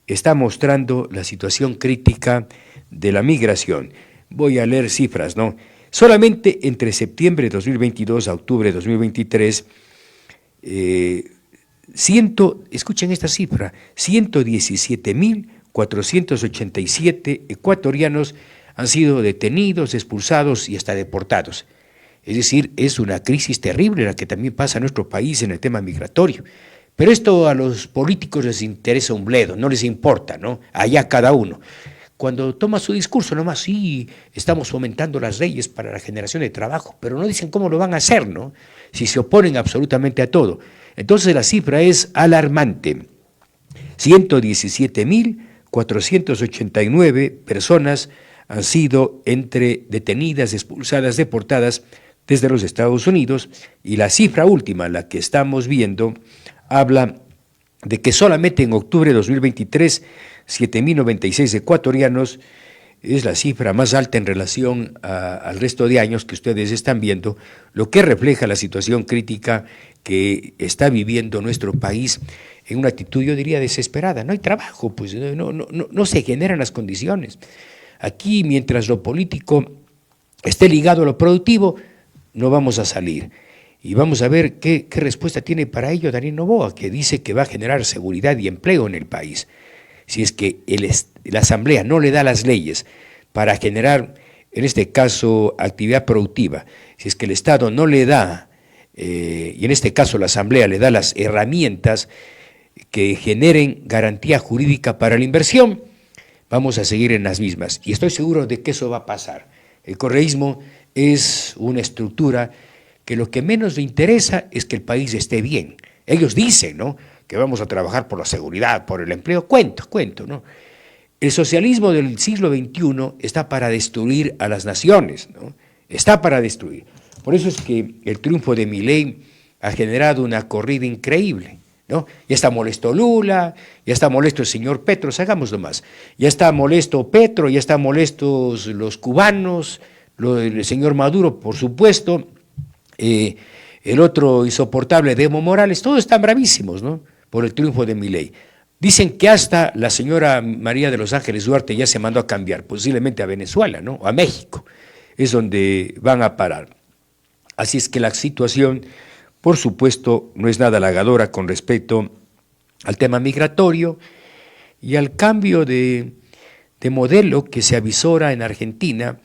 está mostrando la situación crítica de la migración. Voy a leer cifras, ¿no? Solamente entre septiembre de 2022 a octubre de 2023, escuchen esta cifra, 117.487 ecuatorianos han sido detenidos, expulsados y hasta deportados. Es decir, es una crisis terrible la que también pasa en nuestro país en el tema migratorio. Pero esto a los políticos les interesa un bledo, no les importa, ¿no? Allá cada uno. Cuando toma su discurso, nomás sí, estamos fomentando las leyes para la generación de trabajo, pero no dicen cómo lo van a hacer, ¿no? Si se oponen absolutamente a todo. Entonces la cifra es alarmante. 117.489 personas han sido entre detenidas, expulsadas, deportadas, desde los Estados Unidos, y la cifra última, la que estamos viendo, habla de que solamente en octubre de 2023, 7.096 ecuatorianos, es la cifra más alta en relación al resto de años que ustedes están viendo, lo que refleja la situación crítica que está viviendo nuestro país en una actitud, yo diría, desesperada. No hay trabajo, pues no se generan las condiciones. Aquí, mientras lo político esté ligado a lo productivo, no vamos a salir. Y vamos a ver qué respuesta tiene para ello Daniel Noboa, que dice que va a generar seguridad y empleo en el país. Si es que la Asamblea no le da las leyes para generar, en este caso, actividad productiva, si es que el Estado no le da, y en este caso la Asamblea le da las herramientas que generen garantía jurídica para la inversión, vamos a seguir en las mismas. Y estoy seguro de que eso va a pasar. El correísmo es una estructura que lo que menos le interesa es que el país esté bien. Ellos dicen, ¿no?, que vamos a trabajar por la seguridad, por el empleo. Cuento, ¿no? El socialismo del siglo XXI está para destruir a las naciones, ¿no? Está para destruir. Por eso es que el triunfo de Milei ha generado una corrida increíble, ¿no? Ya está molesto Lula, ya está molesto el señor Petro, hagámoslo más. Ya está molesto Petro, ya están molestos los cubanos, el señor Maduro, por supuesto, el otro insoportable de Evo Morales, todos están bravísimos, ¿no?, por el triunfo de Milei. Dicen que hasta la señora María de los Ángeles Duarte ya se mandó a cambiar, posiblemente a Venezuela, ¿no?, o a México, es donde van a parar. Así es que la situación, por supuesto, no es nada halagadora con respecto al tema migratorio y al cambio de modelo que se avisora en Argentina,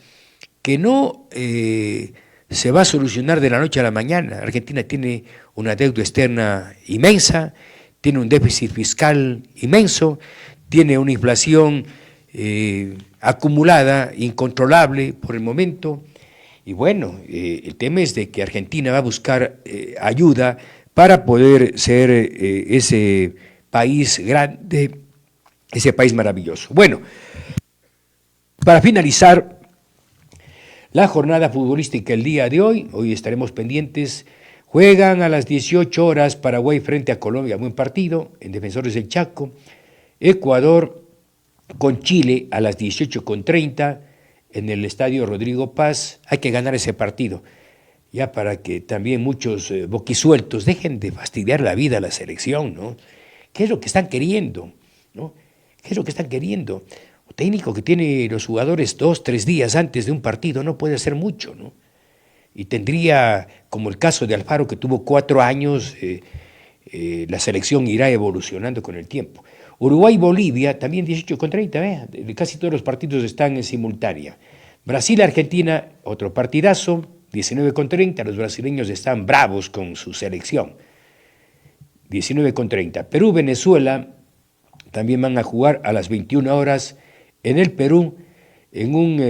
que no se va a solucionar de la noche a la mañana. Argentina tiene una deuda externa inmensa, tiene un déficit fiscal inmenso, tiene una inflación acumulada, incontrolable por el momento, y bueno, el tema es de que Argentina va a buscar ayuda para poder ser ese país grande, ese país maravilloso. Bueno, para finalizar la jornada futbolística el día de hoy estaremos pendientes. Juegan a las 18 horas Paraguay frente a Colombia, buen partido, en Defensores del Chaco. Ecuador con Chile a las 18:30 en el Estadio Rodrigo Paz. Hay que ganar ese partido, ya para que también muchos boquisueltos dejen de fastidiar la vida a la selección, ¿no? ¿Qué es lo que están queriendo, ¿no? ¿Qué es lo que están queriendo? Un técnico que tiene los jugadores 2-3 días antes de un partido no puede hacer mucho, ¿no? Y tendría, como el caso de Alfaro, que tuvo 4 años, la selección irá evolucionando con el tiempo. Uruguay-Bolivia, también 18:30, vean, casi todos los partidos están en simultánea. Brasil-Argentina, otro partidazo, 19:30, los brasileños están bravos con su selección. 19:30. Perú-Venezuela, también van a jugar a las 21 horas en el Perú, en un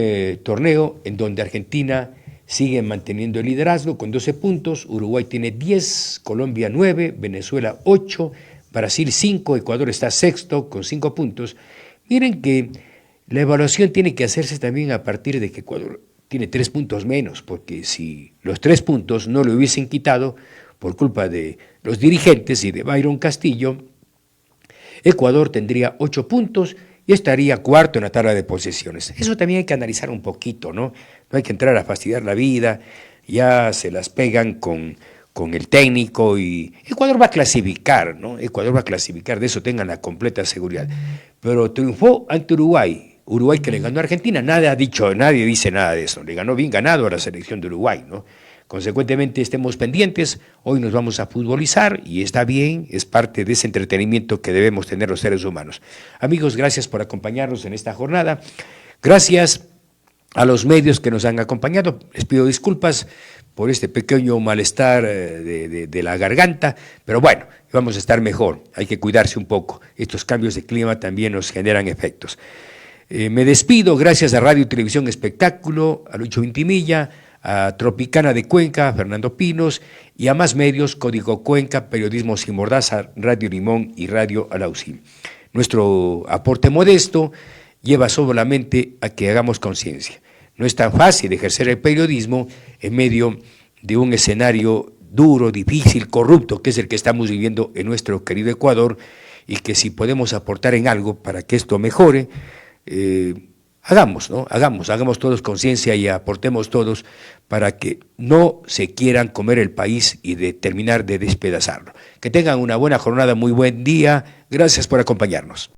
torneo en donde Argentina sigue manteniendo el liderazgo con 12 puntos, Uruguay tiene 10, Colombia 9, Venezuela 8, Brasil 5, Ecuador está sexto con 5 puntos. Miren que la evaluación tiene que hacerse también a partir de que Ecuador tiene 3 puntos menos, porque si los 3 puntos no le hubiesen quitado por culpa de los dirigentes y de Byron Castillo, Ecuador tendría 8 puntos y estaría cuarto en la tabla de posesiones. Eso también hay que analizar un poquito, ¿no? No hay que entrar a fastidiar la vida, ya se las pegan con el técnico y Ecuador va a clasificar, ¿no? Ecuador va a clasificar, de eso tengan la completa seguridad. Pero triunfó ante Uruguay que le ganó a Argentina, nadie dice nada de eso, le ganó bien ganado a la selección de Uruguay, ¿no? Consecuentemente, estemos pendientes, hoy nos vamos a futbolizar y está bien, es parte de ese entretenimiento que debemos tener los seres humanos. Amigos, gracias por acompañarnos en esta jornada, gracias a los medios que nos han acompañado, les pido disculpas por este pequeño malestar de la garganta, pero bueno, vamos a estar mejor, hay que cuidarse un poco, estos cambios de clima también nos generan efectos. Me despido, gracias a Radio y Televisión Espectáculo, a Lucho Vintimilla, a Tropicana de Cuenca, a Fernando Pinos, y a más medios, Código Cuenca, Periodismo Sin Mordaza, Radio Limón y Radio Alausí. Nuestro aporte modesto lleva solamente a que hagamos conciencia. No es tan fácil ejercer el periodismo en medio de un escenario duro, difícil, corrupto, que es el que estamos viviendo en nuestro querido Ecuador, y que si podemos aportar en algo para que esto mejore, hagamos, ¿no? Hagamos todos conciencia y aportemos todos para que no se quieran comer el país y terminar de despedazarlo. Que tengan una buena jornada, muy buen día. Gracias por acompañarnos.